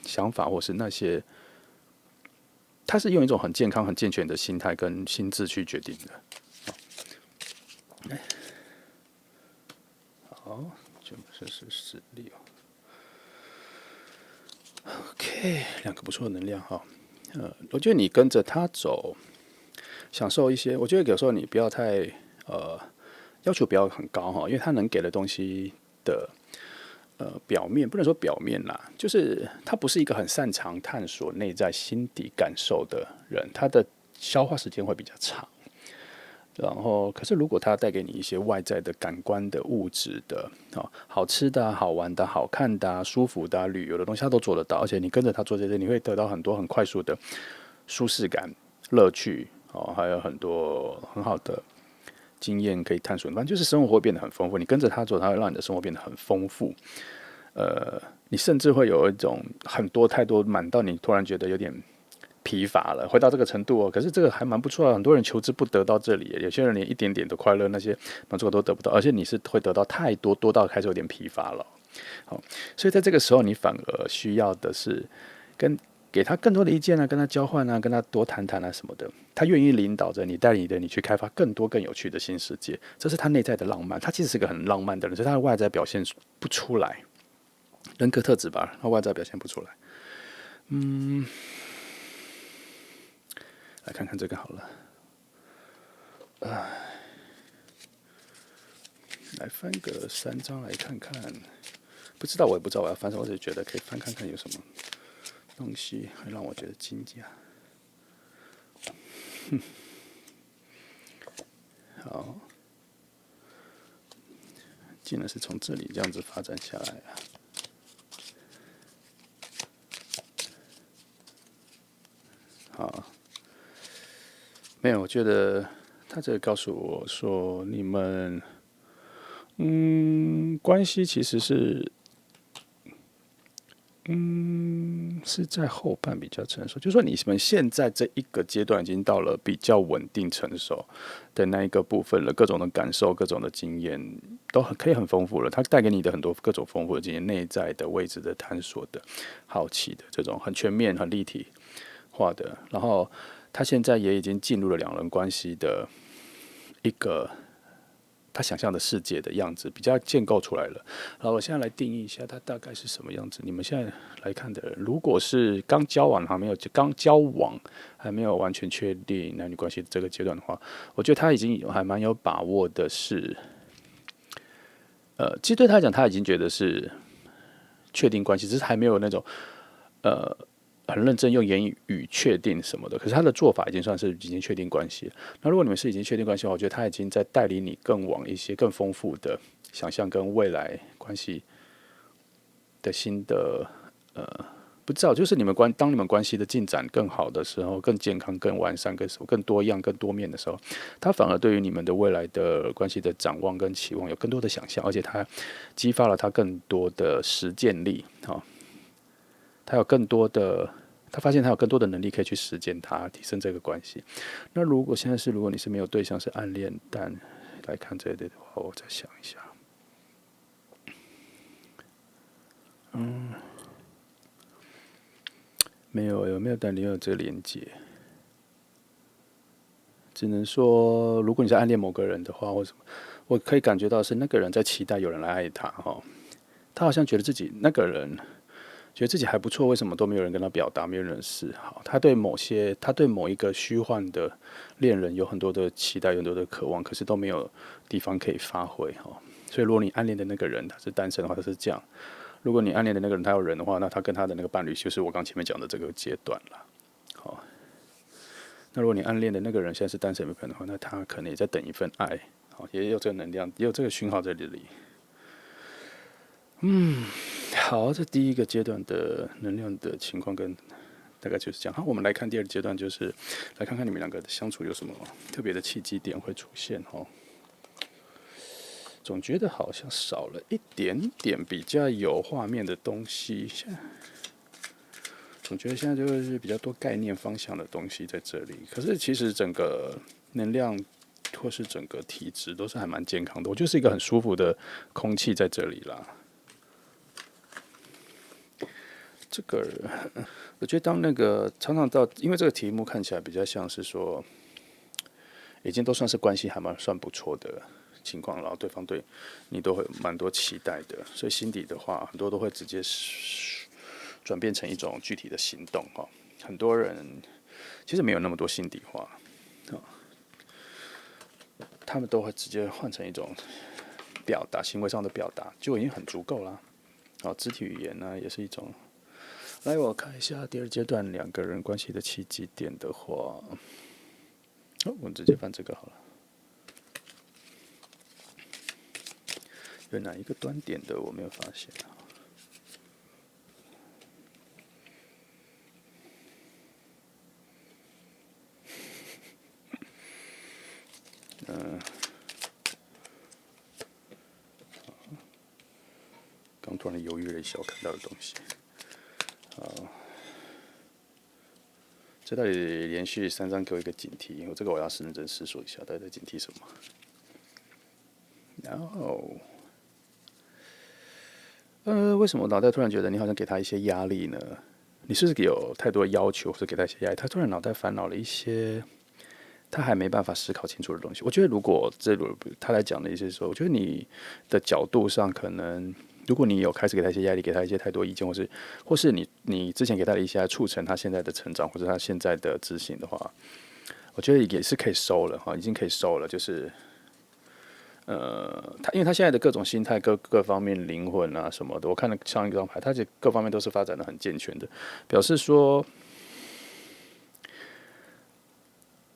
想法或是那些，他是用一种很健康、很健全的心态跟心智去决定的。好，这是16。OK， 2个不错的能量哈。我觉得你跟着他走，享受一些。我觉得有时候你不要太要求不要很高哈，因为他能给的东西的表面不能说表面啦，就是他不是一个很擅长探索内在心底感受的人，他的消化时间会比较长。然后，可是如果他带给你一些外在的感官的物质的，好吃的、好玩的、好看的、舒服的、旅游的东西，他都做得到。而且你跟着他做这些，你会得到很多很快速的舒适感、乐趣，还有很多很好的经验可以探索。反正就是生活会变得很丰富。你跟着他做，他会让你的生活变得很丰富。你甚至会有一种很多太多满到你突然觉得有点疲乏了，会到这个程度哦。可是这个还蛮不错的，很多人求之不得到这里，有些人连一点点的快乐那些满足都得不到，而且你是会得到太多，多到开始有点疲乏了。好，所以在这个时候，你反而需要的是给他更多的意见啊，跟他交换啊，跟他多谈谈啊什么的。他愿意领导着你，带领着你去开发更多更有趣的新世界，这是他内在的浪漫。他其实是个很浪漫的人，所以他的外在表现不出来，人格特质吧，他外在表现不出来。来看看这个好了。来翻个3张来看看，不知道我也不知道我要翻什么，我只是觉得可以翻看看有什么东西会让我觉得惊讶。好，竟然是从这里这样子发展下来啊！好，没有，我觉得他这个告诉我说，你们关系其实是在后半比较成熟，就是说你们现在这一个阶段已经到了比较稳定成熟的那一个部分了，各种的感受、各种的经验都可以很丰富了。它带给你的很多各种丰富的经验，内在的位置的探索的、好奇的这种很全面、很立体化的。然后他现在也已经进入了两人关系的一个他想象的世界的样子比较建构出来了。好，我现在来定义一下它大概是什么样子。你们现在来看的人，如果是刚交往还没有完全确定男女关系的这个阶段的话，我觉得他已经还蛮有把握的是，其实对他来讲，他已经觉得是确定关系，只是还没有那种很认真用言语确定什么的，可是他的做法已经算是已经确定关系了。那如果你们是已经确定关系的话，我觉得他已经在带领你更往一些更丰富的想象跟未来关系的新的不知道，就是当你们关系的进展更好的时候，更健康、更完善、更多样、更多面的时候，他反而对于你们的未来的关系的展望跟期望有更多的想象，而且他激发了他更多的实践力，他有更多的，他发现他有更多的能力可以去实践它，提升这个关系。那如果你是没有对象是暗恋，但来看这一类的话，我再想一下。有没有但你有这个连接？只能说，如果你是暗恋某个人的话，或什么，我可以感觉到是那个人在期待有人来爱他他好像觉得自己那个人觉得自己还不错，为什么都没有人跟他表达，没有人示好？他对某一个虚幻的恋人有很多的期待，有很多的渴望，可是都没有地方可以发挥所以，如果你暗恋的那个人他是单身的话，他是这样；如果你暗恋的那个人他有人的话，那他跟他的那个伴侣就是我刚前面讲的这个阶段了。那如果你暗恋的那个人现在是单身没朋友的话，那他可能也在等一份爱，也有这个能量，也有这个讯号在这里。好，这第一个阶段的能量的情况跟大概就是这样。好，我们来看第二个阶段，就是来看看你们两个的相处有什么特别的契机点会出现总觉得好像少了一点点比较有画面的东西，总觉得现在就是比较多概念方向的东西在这里。可是其实整个能量或是整个体质都是还蛮健康的，我就是一个很舒服的空气在这里啦。这个，我觉得当那个常常到，因为这个题目看起来比较像是说，已经都算是关系还算不错的情况，然后对方对你都会蛮多期待的，所以心底的话，很多都会直接转变成一种具体的行动很多人其实没有那么多心底话他们都会直接换成一种表达，行为上的表达就已经很足够了。肢体语言呢也是一种。来，我看一下第二阶段两个人关系的契机点的话，我直接翻这个好了。有哪一个端点的我没有发现刚突然犹豫了一下，我看到的东西。这到底连续3张给我一个警惕，这个我要认真思索一下，到底在警惕什么？然后，为什么脑袋突然觉得你好像给他一些压力呢？你是不是有太多要求，或者给他一些压力？他突然脑袋烦恼了一些他还没办法思考清楚的东西。我觉得，如果他来讲的一些时候，我觉得你的角度上可能，如果你有开始给他一些压力，给他一些太多意见，或是你之前给他的一些促成他现在的成长，或者他现在的执行的话，我觉得也是可以收了哈，已经可以收了。就是因为他现在的各种心态、各方面灵魂啊什么的，我看了上一张牌，他各方面都是发展的很健全的，表示说。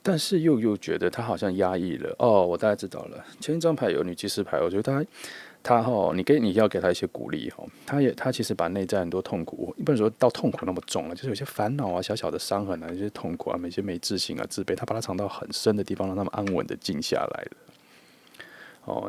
但是又觉得他好像压抑了哦，我大概知道了。前一张牌有女祭司牌，我觉得你要给他一些鼓励哈。他其实把内在很多痛苦，不能说到痛苦那么重了，就是有些烦恼啊、小小的伤痕啊、一些痛苦啊、一些没自信啊、自卑，他把它藏到很深的地方，让他们安稳的静下来了。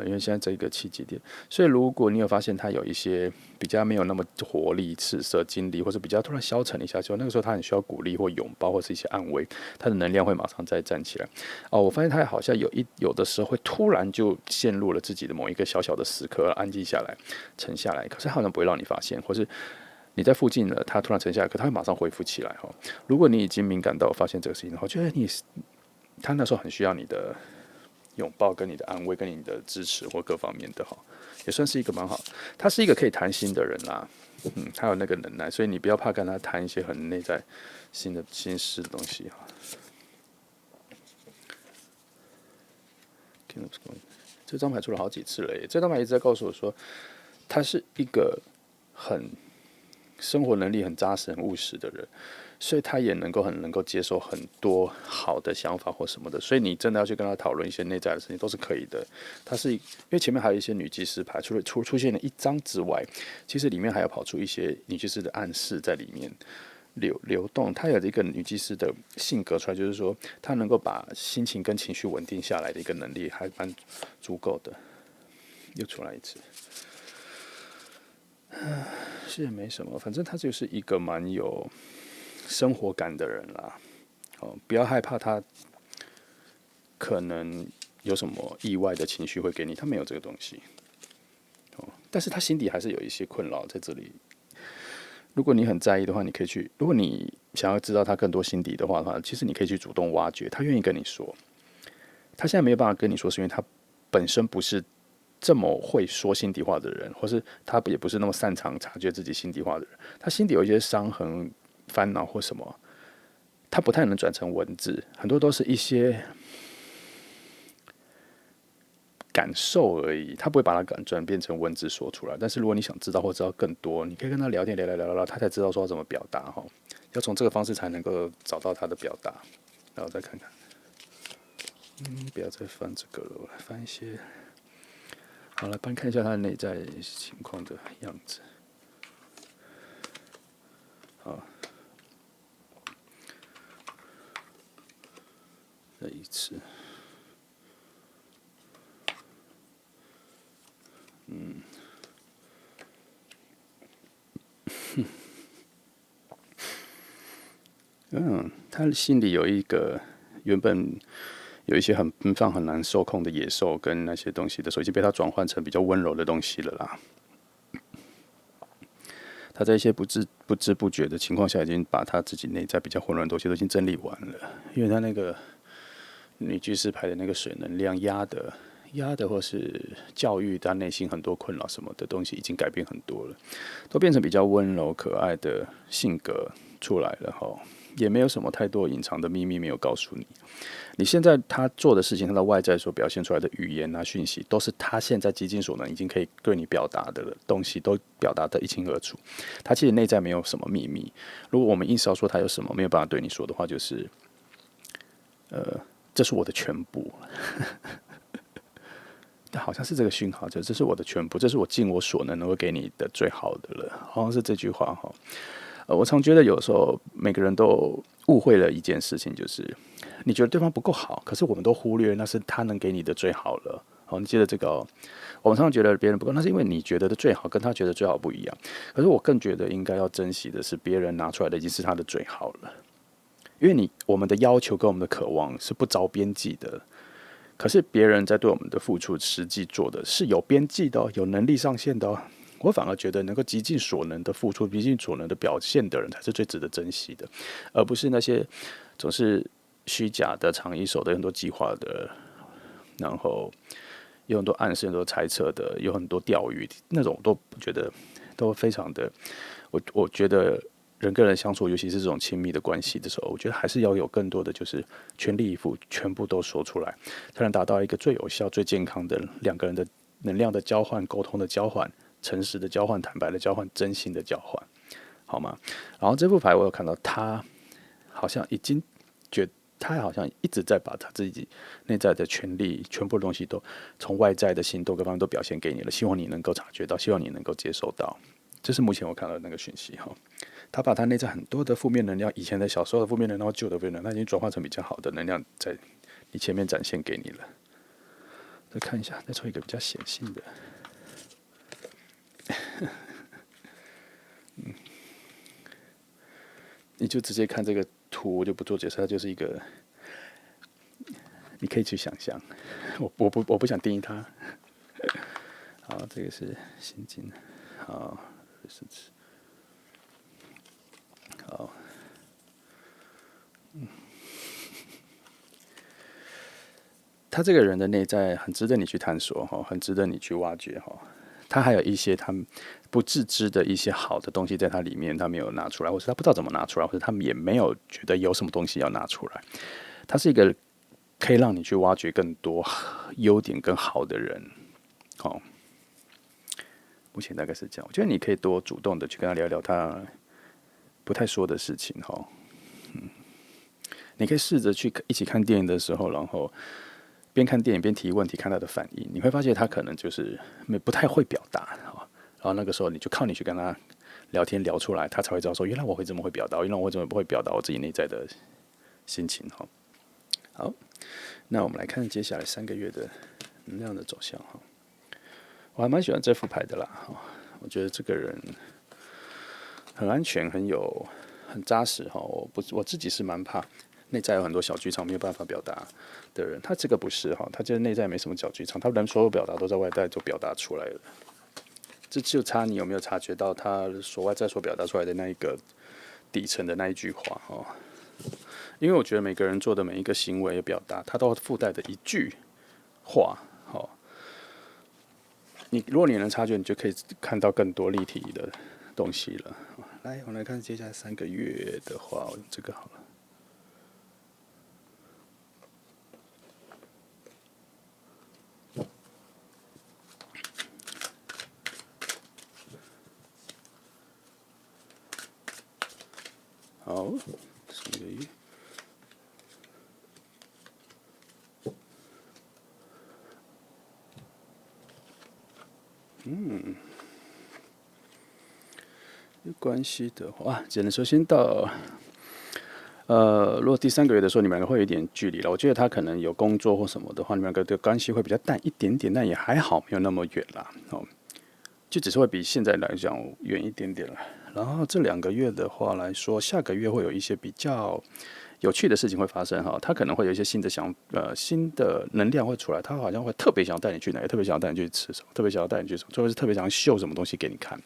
因为现在这个契机点，所以如果你有发现他有一些比较没有那么活力、赤色、精力，或者比较突然消沉一下，就那个时候他很需要鼓励或拥抱，或是一些安慰，他的能量会马上再站起来。我发现他好像有的时候会突然就陷入了自己的某一个小小的时刻，安静下来、沉下来，可是他好像不会让你发现，或是你在附近了，他突然沉下来，可他会马上恢复起来。如果你已经敏感到发现这个事情的话，我觉得他那时候很需要你的拥抱跟你的安慰跟你的支持或各方面的也算是一个蛮好。他是一个可以谈心的人啦，他有那个能耐，所以你不要怕跟他谈一些很内在心事的东西哈。这张牌出了好几次了耶，这张牌一直在告诉我说，他是一个很生活能力很扎实、很务实的人。所以他也很能够接受很多好的想法或什么的，所以你真的要去跟他讨论一些内在的事情都是可以的。因为前面还有一些女祭司牌，除了出现了一张之外，其实里面还要跑出一些女祭司的暗示在里面流动。她有一个女祭司的性格出来，就是说她能够把心情跟情绪稳定下来的一个能力还蛮足够的。又出来一次。是也没什么，反正她就是一个蛮有生活感的人啦。不要害怕他可能有什么意外的情绪会给你，他没有这个东西。但是他心底还是有一些困扰在这里。如果你很在意的话，你可以去；如果你想要知道他更多心底的话，其实你可以去主动挖掘。他愿意跟你说，他现在没有办法跟你说，是因为他本身不是这么会说心底话的人，或是他也不是那么擅长察觉自己心底话的人。他心底有一些伤痕、烦恼或什么，他不太能转成文字，很多都是一些感受而已，他不会把它转变成文字说出来。但是如果你想知道或知道更多，你可以跟他聊天，聊，他才知道说要怎么表达哈。要从这个方式才能够找到他的表达。然后再看看，不要再翻这个了，我来翻一些。好，来帮看一下他的内在情况的样子。好，再一次。他心里有一个原本有一些很难受控的野兽跟那些东西的时候，已经被他转换成比较温柔的东西了啦。他在一些不知不觉的情况下，已经把他自己内在比较混乱的东西都已经整理完了。因为他那个女居士牌的那个水能量压的，或是教育他内心很多困扰什么的东西，已经改变很多了，都变成比较温柔可爱的性格出来了哈。也没有什么太多隐藏的秘密没有告诉你。你现在他做的事情，他的外在所表现出来的语言啊、讯息，都是他现在极尽所能已经可以对你表达的东西，都表达得一清二楚。他其实内在没有什么秘密。如果我们硬是要说他有什么没有办法对你说的话，就是这是我的全部。但好像是这个讯号，这是我的全部，这是我尽我所能够给你的最好的了，好像是这句话哈。我常觉得有时候每个人都误会了一件事情，就是你觉得对方不够好，可是我们都忽略那是他能给你的最好了。好，你记得这个我们常常觉得别人不够，那是因为你觉得的最好跟他觉得最好不一样。可是我更觉得应该要珍惜的是别人拿出来的已经是他的最好了，因为我们的要求跟我们的渴望是不着边际的。可是别人在对我们的付出，实际做的是有边际的有能力上限的我反而觉得能够极尽所能的付出、极尽所能的表现的人，才是最值得珍惜的，而不是那些总是虚假的、藏一手的、有很多计划的，然后有很多暗示、很多猜测的，有很多钓鱼那种，都觉得都非常的。我觉得人跟人相处，尤其是这种亲密的关系的时候，我觉得还是要有更多的就是全力以赴，全部都说出来，才能达到一个最有效、最健康的两个人的能量的交换、沟通的交换、诚实的交换、坦白的交换、真心的交换，好吗？然后这副牌我有看到他好像已经觉他好像一直在把他自己内在的权利、全部的东西都从外在的行动各方面都表现给你了，希望你能够察觉到，希望你能够接受到。这是目前我看到的那个讯息哈。他把他内在很多的负面能量，以前的小时候的负面能量、旧的负面能量，他已经转化成比较好的能量，在你前面展现给你了。再看一下，再抽一个比较显性的。你就直接看这个图，我就不做解释，它就是一个，你可以去想象。我不想定义它。好，这个是心经。好，是好，他这个人的内在很值得你去探索哈，很值得你去挖掘哈。他还有一些他不自知的一些好的东西在他里面，他没有拿出来，或是他不知道怎么拿出来，或者他们也没有觉得有什么东西要拿出来。他是一个可以让你去挖掘更多优点更好的人，哦。目前大概是这样，我觉得你可以多主动的去跟他聊聊他不太说的事情哈。你可以试着去一起看电影的时候，然后边看电影边提问题，看他的反应，你会发现他可能就是不太会表达，然后那个时候你就靠你去跟他聊天聊出来，他才会知道说，原来我会这么会表达，原来我怎么不会表达我自己内在的心情哈。好，那我们来看接下来3个月的能量的走向哈。我还蛮喜欢这副牌的啦，我觉得这个人很安全，很扎实哈。我自己是蛮怕内在有很多小剧场没有办法表达的人，他这个不是哈，他就是内在没什么小剧场，他人所有表达都在外在就表达出来了。这就差你有没有察觉到他所外在所表达出来的那一个底层的那一句话哈。因为我觉得每个人做的每一个行为的表达，他都附带的一句话，如果你能察觉，你就可以看到更多立体的东西了。来，我们来看接下来3个月的话，我用这个好了。好，3个月。有关系的话，只能说先到如果第3个月的时候，你们两个会有一点距离了。我觉得他可能有工作或什么的话，你们两个的关系会比较淡一点点，但也还好，没有那么远啦。就只是会比现在来讲远一点点了。然后这2个月的话来说，下个月会有一些比较有趣的事情会发生哈。他可能会有一些新的能量会出来，他好像会特别想要带你去哪里，特别想要带你去吃什么，特别想要带你去什么，或者是特别想要秀什么东西给你看。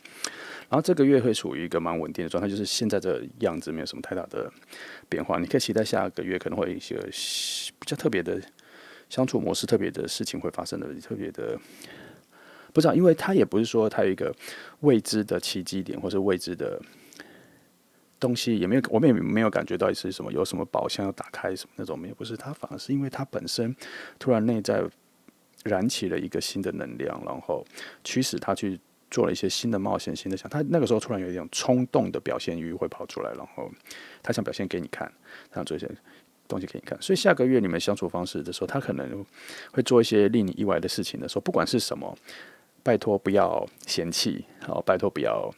然后这个月会处于一个蛮稳定的状态，就是现在这样子，没有什么太大的变化。你可以期待下个月可能会有一些比较特别的相处模式，特别的事情会发生的，特别的不知道，因为它也不是说它有一个未知的奇迹点，或是未知的东西，我们也没有感觉到是什么有什么宝箱要打开什么那种，也不是。它反而是因为它本身突然内在燃起了一个新的能量，然后驱使他去做了一些新的冒险、新的想。他那个时候突然有一种冲动的表现欲会跑出来，然后他想表现给你看，他想做一些东西给你看。所以下个月你们相处方式的时候，他可能会做一些令你意外的事情的时候，不管是什么，拜托不要嫌弃，拜托不要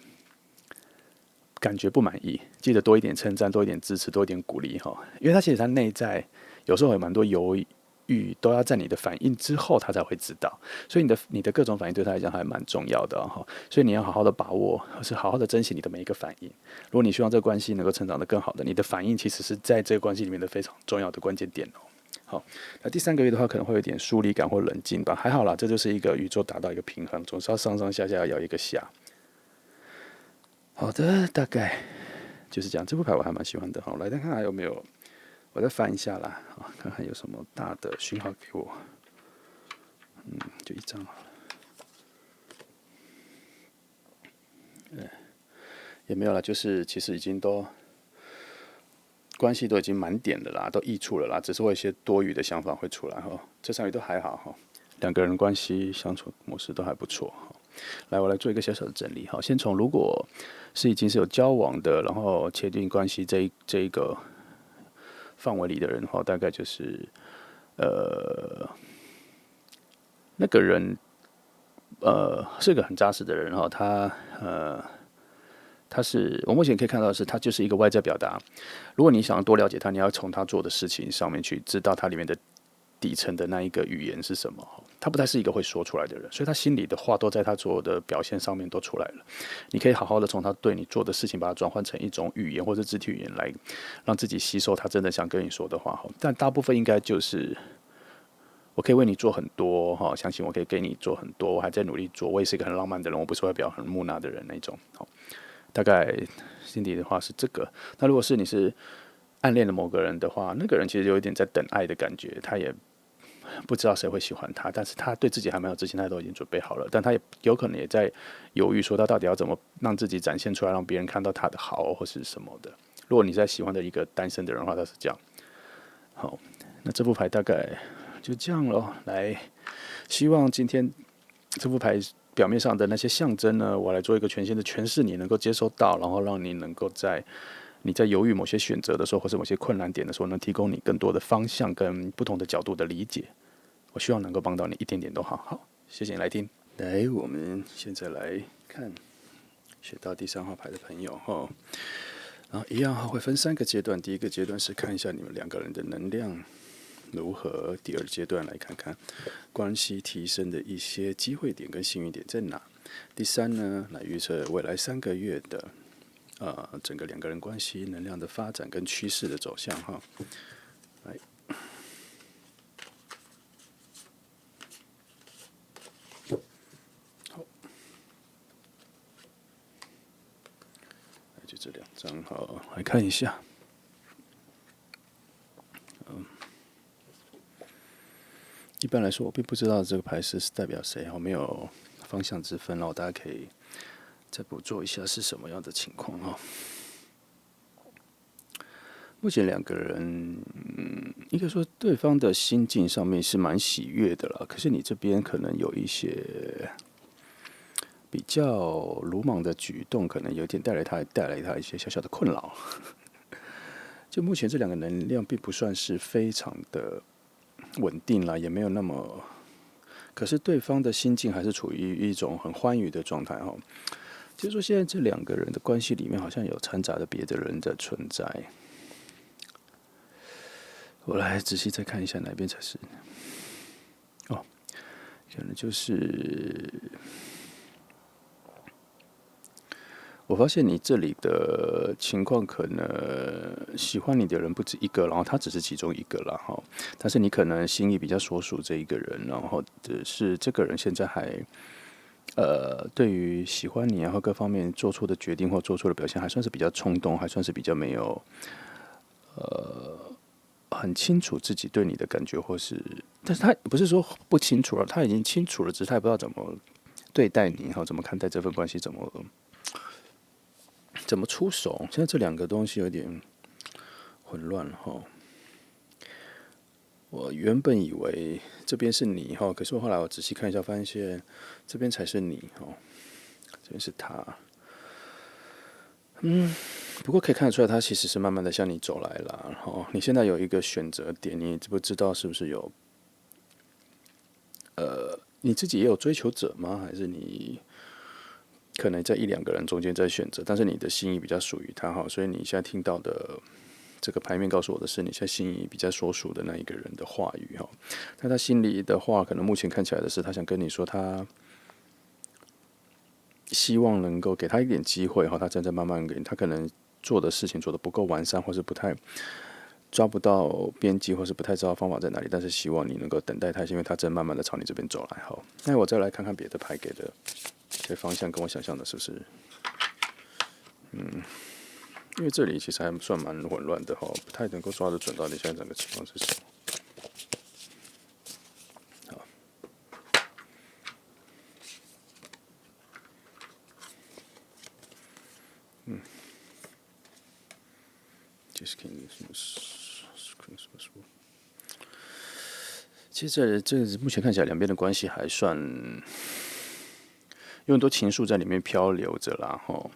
感觉不满意，记得多一点称赞，多一点支持，多一点鼓励哈。因为他其实他内在有时候有蛮多犹豫，都要在你的反应之后，他才会知道。所以你的各种反应对他来讲还蛮重要的哈。所以你要好好的把握，或是好好的珍惜你的每一个反应。如果你希望这个关系能够成长得更好的，你的反应其实是在这个关系里面的非常重要的关键点哦。好，那第3个月的话，可能会有点疏离感或冷静吧，还好啦，这就是一个宇宙达到一个平衡，总是要上上下下要一个下。好的，大概就是这样。这副牌我还蛮喜欢的。好，来看看还有没有，我再翻一下啦，看看有什么大的讯号给我。就一张好了。也没有啦，就是其实已经都关系都已经满点了啦，都溢出了啦，只是会有一些多余的想法会出来哈。这场也都还好哈，两个人关系相处模式都还不错哈。来，我来做一个小小的整理哈。先从如果是已经是有交往的，然后确定关系这一个范围里的人哈，大概就是那个人是个很扎实的人哈，他是我目前可以看到的是，他就是一个外在表达。如果你想要多了解他，你要从他做的事情上面去知道他里面的底层的那一个语言是什么。他不太是一个会说出来的人，所以他心里的话都在他所有的表现上面都出来了。你可以好好的从他对你做的事情，把它转换成一种语言或者肢体语言来让自己吸收他真的想跟你说的话。但大部分应该就是我可以为你做很多哈，相信我可以给你做很多，我还在努力做。我也是一个很浪漫的人，我不是会表很木讷的人那种。大概心底的话是这个。那如果是你是暗恋的某个人的话，那个人其实有一点在等爱的感觉，他也不知道谁会喜欢他，但是他对自己还蛮有自信，他都已经准备好了，但他也有可能也在犹豫，说他到底要怎么让自己展现出来，让别人看到他的好或是什么的。如果你在喜欢的一个单身的人的话，他是这样。好，那这副牌大概就这样咯。来，希望今天这副牌表面上的那些象征呢，我来做一个全新的诠释，你能够接收到，然后让你能够在你在犹豫某些选择的时候，或是某些困难点的时候，能提供你更多的方向跟不同的角度的理解。我希望能够帮到你一点点都好。好，谢谢你来听。来，我们现在来看选到第3号牌的朋友哈，然后一样会分3个阶段。第一个阶段是看一下你们2个人的能量如何，第2阶段来看看关系提升的一些机会点跟幸运点在哪。第3呢，来预测未来3个月的整个2个人关系能量的发展跟趋势的走向哈。来，好，就这2张好，来看一下。一般来说，我并不知道这个牌是代表谁，我没有方向之分，然后大家可以再捕捉一下是什么样的情况哈。目前2个人，应该说对方的心境上面是蛮喜悦的啦，可是你这边可能有一些比较鲁莽的举动，可能有点带来他一些小小的困扰。就目前这2个能量并不算是非常的稳定啦，也没有那么，可是对方的心境还是处于一种很欢愉的状态哈。就是说，现在这2个人的关系里面好像有掺杂着别的人的存在。我来仔细再看一下哪边才是。可能就是我发现你这里的情况，可能喜欢你的人不止一个，然后他只是其中一个啦哈。但是你可能心意比较所属这一个人，然后是这个人现在还对于喜欢你然后各方面做出的决定或做出的表现，还算是比较冲动，还算是比较没有很清楚自己对你的感觉，或是，但是他不是说不清楚了，他已经清楚了，只是他也不知道怎么对待你，哈，怎么看待这份关系，怎么出手。现在这2个东西有点混乱哈。我原本以为这边是你哈，可是我后来我仔细看一下，发现这边才是你哈，这边是他。不过可以看得出来，他其实是慢慢的向你走来了。然后你现在有一个选择点，你知不知道是不是有？你自己也有追求者吗？还是你可能在1-2个人中间在选择？但是你的心意比较属于他哈，所以你现在听到的这个牌面告诉我的是，你现在心意比较所属的那一个人的话语哈。但他心里的话，可能目前看起来的是，他想跟你说他。希望能够给他一点机会哈，他正在慢慢给他可能做的事情做得不够完善，或是不太抓不到边际，或是不太知道方法在哪里，但是希望你能够等待他，因为他正慢慢的朝你这边走来。好，那我再来看看别的牌给的方向，跟我想象的是不是因为这里其实还算蛮混乱的哈，不太能够抓得准到底现在整个情况是什么。其实这目前看起来两边的关系还算有很多情愫在里面漂流着啦，哈，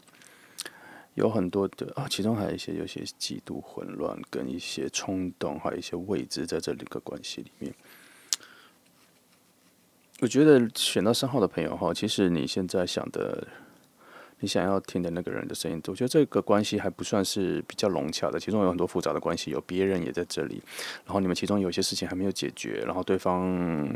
有很多的其中还有有些极度混乱，跟一些冲动，还有一些未知在这个关系里面。我觉得选到3号的朋友哈，其实你现在想的，你想要听的那个人的声音，我觉得这个关系还不算是比较融洽的，其中有很多复杂的关系，有别人也在这里，然后你们其中有些事情还没有解决，然后对方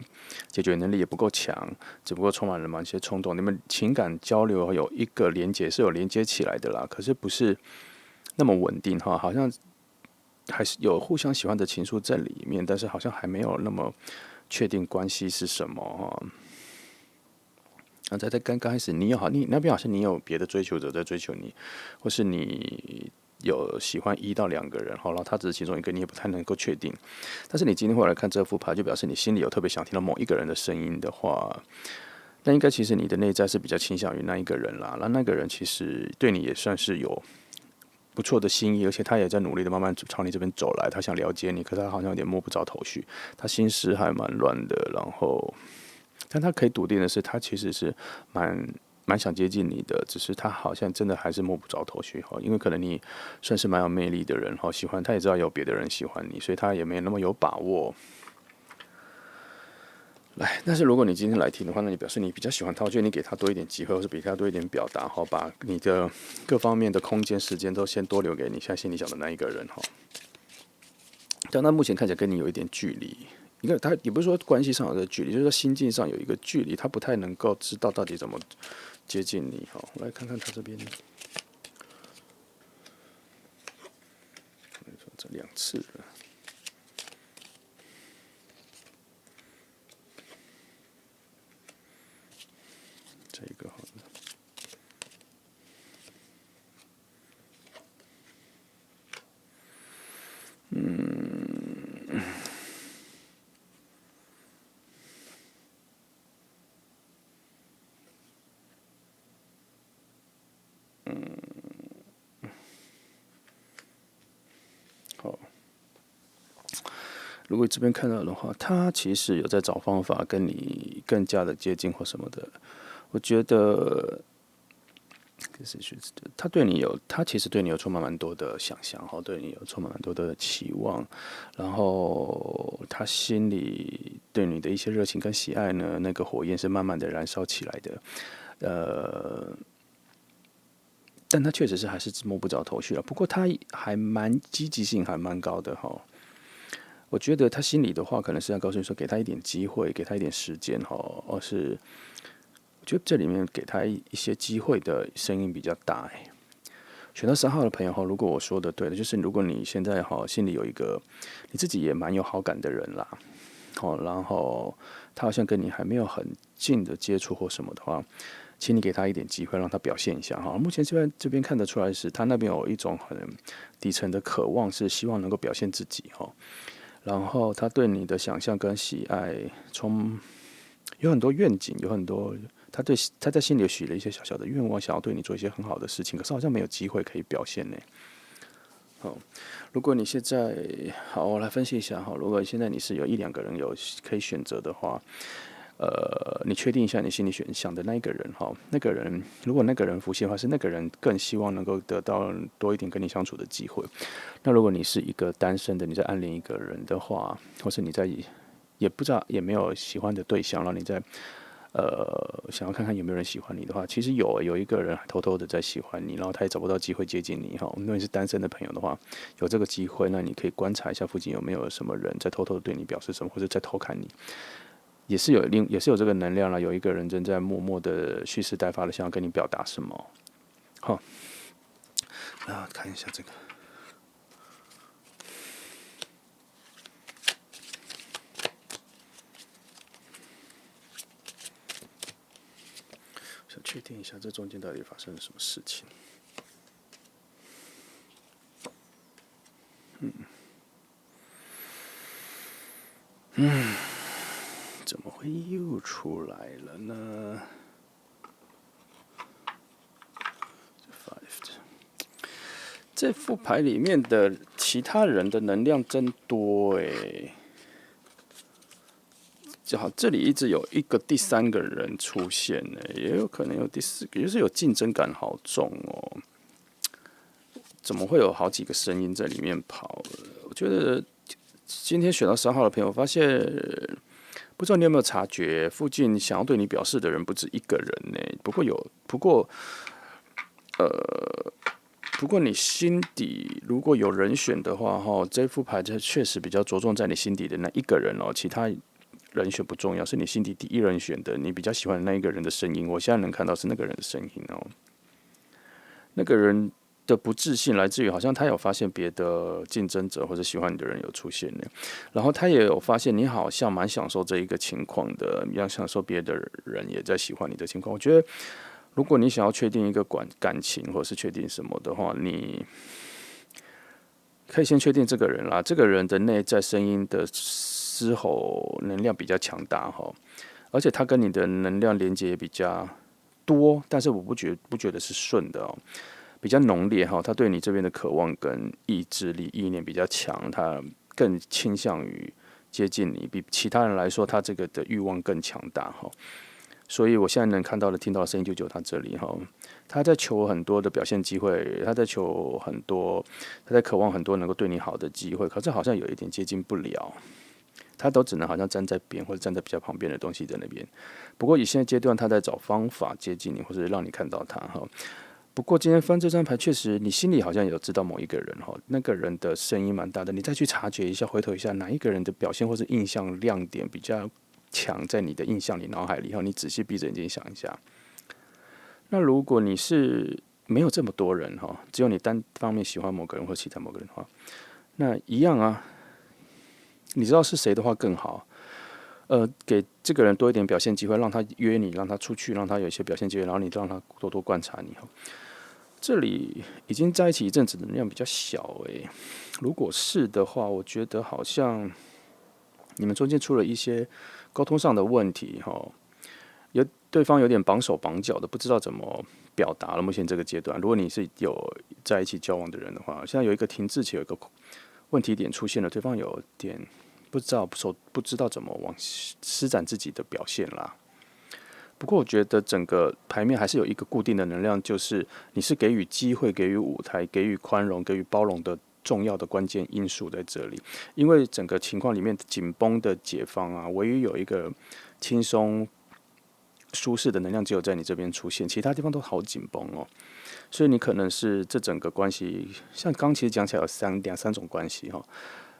解决能力也不够强，只不过充满了某些冲动，你们情感交流有一个连接是有连接起来的啦，可是不是那么稳定哈，好像还是有互相喜欢的情愫在里面，但是好像还没有那么确定关系是什么哈。在刚开始，你那边好像你有别的追求者在追求你，或是你有喜欢1到2个人，然后他只是其中一个，你也不太能够确定。但是你今天回来看这副牌，就表示你心里有特别想听到某一个人的声音的话，那应该其实你的内在是比较倾向于那一个人啦。那个人其实对你也算是有不错的心意，而且他也在努力的慢慢朝你这边走来，他想了解你，可是他好像有点摸不着头绪，他心思还蛮乱的，然后。但他可以笃定的是，他其实是蛮想接近你的，只是他好像真的还是摸不着头绪哈。因为可能你算是蛮有魅力的人哈，喜欢他也知道有别的人喜欢你，所以他也没那么有把握。来，但是如果你今天来听的话，那你表示你比较喜欢他，我觉得你给他多一点机会，或是比他多一点表达哈，把你的各方面的空间、时间都先多留给你现在心里想的那一个人哈。但他目前看起来跟你有一点距离。你看，他也不是说关系上有个距离，就是说心境上有一个距离，他不太能够知道到底怎么接近你。好，来看看他这边，这2次了，这一个好了。好，如果这边看到的话，他其实有在找方法跟你更加的接近或什么的。我觉得，他其实对你有充满蛮多的想象，哈，对你有充满蛮多的期望，然后他心里对你的一些热情跟喜爱呢，那个火焰是慢慢的燃烧起来的，但他确实是还是摸不着头绪了。不过他还蛮积极性还蛮高的哈。我觉得他心里的话，可能是要告诉你说，给他一点机会，给他一点时间哈。我觉得这里面给他一些机会的声音比较大哎。选到3号的朋友哈，如果我说的对了，就是如果你现在哈心里有一个你自己也蛮有好感的人啦，然后他好像跟你还没有很近的接触或什么的话，请你给他一点机会，让他表现一下哈。目前这边看得出来是，他那边有一种很底层的渴望，是希望能够表现自己哈。然后他对你的想象跟喜爱，有很多愿景，有很多他在心里许了一些小小的愿望，想要对你做一些很好的事情，可是好像没有机会可以表现呢。好，如果你现在好，我来分析一下哈。如果现在你是有1、2个人有可以选择的话，你确定一下你心里想的那一个人哈，那个人如果那个人浮现的话，是那个人更希望能够得到多一点跟你相处的机会。那如果你是一个单身的，你在暗恋一个人的话，或是你在也不知道也没有喜欢的对象，然后你在想要看看有没有人喜欢你的话，其实有一个人偷偷的在喜欢你，然后他也找不到机会接近你哈。如果你是单身的朋友的话，有这个机会，那你可以观察一下附近有没有什么人在偷偷的对你表示什么，或者在偷看你。也是有这个能量了，有一个人正在默默的蓄势待发的想要跟你表达什么。好，那看一下这个。想确定一下这中间到底发生了什么事情。怎么会又出来了呢这副牌里面的其他人的能量真多诶。好，这里一直有一个第三个人出现呢，也有可能有第四个，就是有竞争感好重哦。怎么会有好几个声音在里面跑？我觉得今天选到3号的朋友，发现不知道你有没有察觉，附近想要对你表示的人不止一个人呢。不过你心底如果有人选的话，这副牌确实比较着重在你心底的那一个人哦，其他人选不重要，是你心底第一人选的，你比较喜欢的那一个人的声音。我现在能看到是那个人的声音哦，那个人的不自信来自于好像他有发现别的竞争者或者喜欢你的人有出现呢，然后他也有发现你好像蛮享受这一个情况的，比较享受别的人也在喜欢你的情况。我觉得如果你想要确定一个感情或者是确定什么的话，你可以先确定这个人啦，这个人的内在声音的嘶吼能量比较强大哈，而且他跟你的能量连接也比较多，但是我不觉得是顺的哦，比较浓烈哈，他对你这边的渴望跟意志力、意念比较强，他更倾向于接近你，比其他人来说，他这个的欲望更强大哈。所以我现在能看到的、听到的声音就他这里哈，他在求很多的表现机会，他在求很多，他在渴望很多能够对你好的机会，可是好像有一点接近不了，他都只能好像站在边或者站在比较旁边的东西在那边。不过以现在阶段，他在找方法接近你，或者让你看到他哈。不过今天翻这张牌，确实你心里好像有知道某一个人哈，那个人的声音蛮大的，你再去察觉一下，回头一下哪一个人的表现或是印象亮点比较强，在你的印象里、脑海里哈，你仔细闭着眼睛想一下。那如果你是没有这么多人哈，只有你单方面喜欢某个人或其他某个人的话，那一样啊，你知道是谁的话更好。给这个人多一点表现机会，让他约你，让他出去，让他有一些表现机会，然后你让他多多观察你哈。这里已经在一起一阵子的能量比较小诶，如果是的话，我觉得好像你们中间出了一些沟通上的问题哈，对方有点绑手绑脚的，不知道怎么表达了。目前这个阶段，如果你是有在一起交往的人的话，现在有一个停滞期，有一个问题点出现了，对方有点不知道怎么往施展自己的表现啦。不过我觉得整个牌面还是有一个固定的能量，就是你是给予机会、给予舞台、给予宽容、给予包容的重要的关键因素在这里。因为整个情况里面紧绷的解放啊，唯一有一个轻松舒适的能量只有在你这边出现，其他地方都好紧绷哦。所以你可能是这整个关系，像刚其实讲起来有两三种关系哈。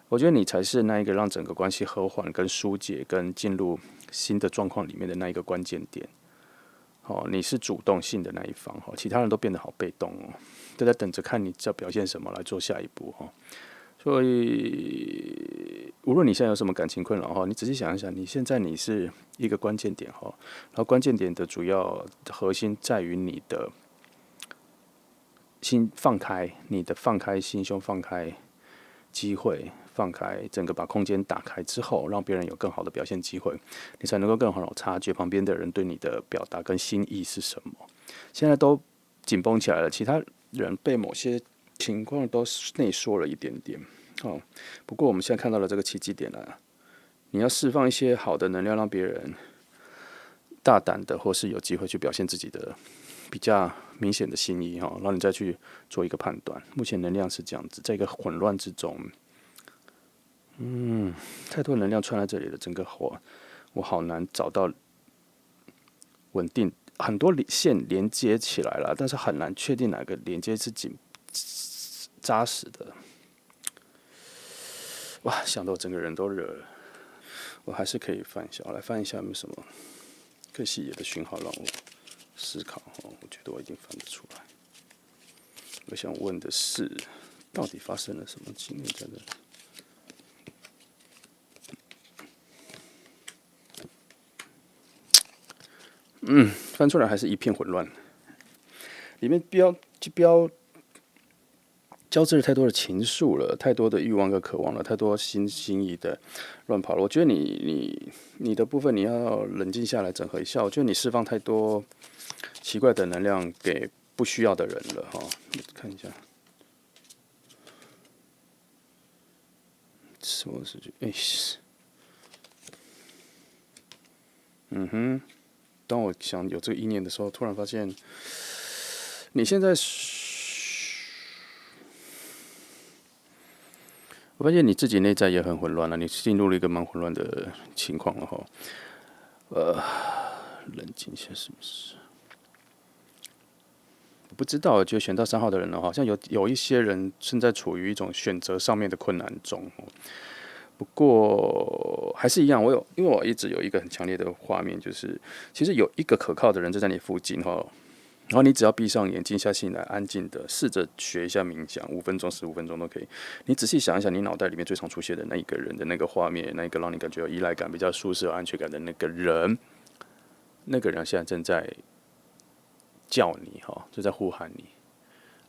我觉得你才是那一个让整个关系和缓、跟疏解、跟进入新的状况里面的那一个关键点。哦，你是主动性的那一方，其他人都变得好被动哦，都在等着看你要表现什么来做下一步哈。所以，无论你现在有什么感情困扰哈，你仔细想一想，你是一个关键点哈，然后关键点的主要核心在于你的心放开，你的放开心胸，放开机会，放开整个把空间打开之后，让别人有更好的表现机会，你才能够更好的察觉旁边的人对你的表达跟心意是什么。现在都紧绷起来了，其他人被某些情况都内缩了一点点。不过我们现在看到了这个奇迹点了，你要释放一些好的能量，让别人大胆的或是有机会去表现自己的比较明显的心意然后你再去做一个判断。目前能量是这样子，在一个混乱之中，太多能量串在这里了，整个我好难找到稳定，很多线连接起来了，但是很难确定哪个连接是扎实的。哇，想到我整个人都热了，我还是可以翻一下，我来翻一下有没有什么更细节的讯号让我思考我觉得我一定翻得出来。我想问的是，到底发生了什么经验在这里？翻出来还是一片混乱，里面标交织了太多的情愫了，太多的欲望跟渴望了，太多心意的乱跑了。我觉得你的部分你要冷静下来，整合一下。我觉得你释放太多奇怪的能量给不需要的人了哈。看一下，什么事情？当我想有这个意念的时候，突然发现你现在。我发现你自己内在也很混乱了，你进入了一个蛮混乱的情况了哈。冷静一下是不是？我不知道，就选到3号的人呢，好像有一些人正在处于一种选择上面的困难中。不过还是一样，因为我一直有一个很强烈的画面，就是其实有一个可靠的人就在你附近哈。然后你只要闭上眼，静下心来，安静的试着学一下冥想，5分钟、15分钟都可以。你仔细想一想，你脑袋里面最常出现的那一个人的那个画面，那一个让你感觉有依赖感、比较舒适、有安全感的那个人，那个人现在正在叫你哈，就在呼喊你。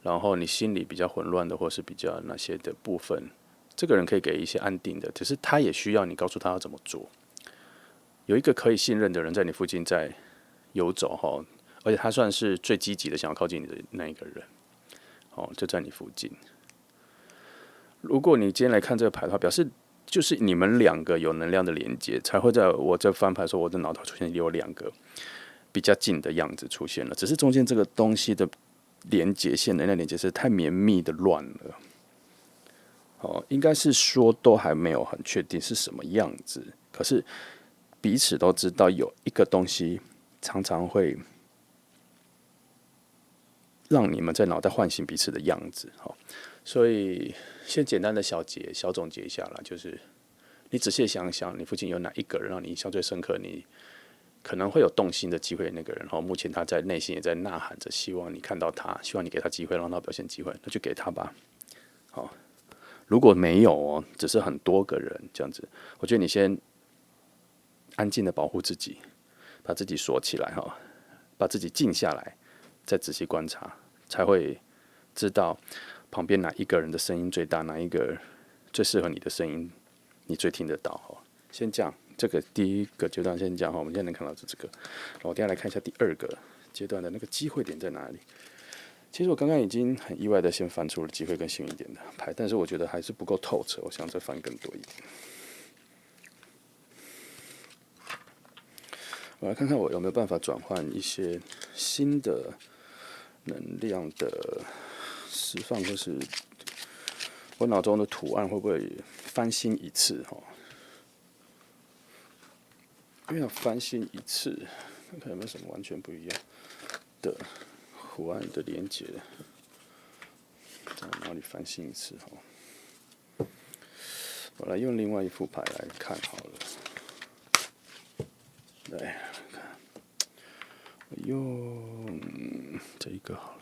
然后你心里比较混乱的，或是比较那些的部分，这个人可以给一些安定的，只是他也需要你告诉他要怎么做。有一个可以信任的人在你附近在游走哈。而且他算是最积极的想要靠近你的那一个人，就在你附近。如果你今天来看这个牌的话，表示就是你们2个有能量的连接，才会在我这翻牌的时候，我的脑袋出现有2个比较近的样子出现了。只是中间这个东西的连接线，能量连接是太绵密的乱了。应该是说都还没有很确定是什么样子，可是彼此都知道有一个东西常常会让你们在脑袋唤醒彼此的样子，所以先简单的小总结一下啦，就是你仔细想想，你附近有哪一个人让你印象最深刻，你可能会有动心的机会的那个人，目前他在内心也在呐喊着，希望你看到他，希望你给他机会，让他表现机会，那就给他吧。好，如果没有只是很多个人这样子，我觉得你先安静的保护自己，把自己锁起来把自己静下来，再仔细观察。才会知道旁边哪一个人的声音最大，哪一个最适合你的声音，你最听得到。先讲这个第一个阶段，先讲我们现在能看到这个，然后我等一下来看一下第2个阶段的那个机会点在哪里。其实我刚刚已经很意外的先翻出了机会跟幸运点的牌，但是我觉得还是不够透彻，我想再翻更多一点。我来看看我有没有办法转换一些新的能量的释放，或是我脑中的图案会不会翻新一次因为要翻新一次，看看有没有什么完全不一样的图案的连接，在哪里翻新一次我来用另外一副牌来看好了。来看，我用这一个好了。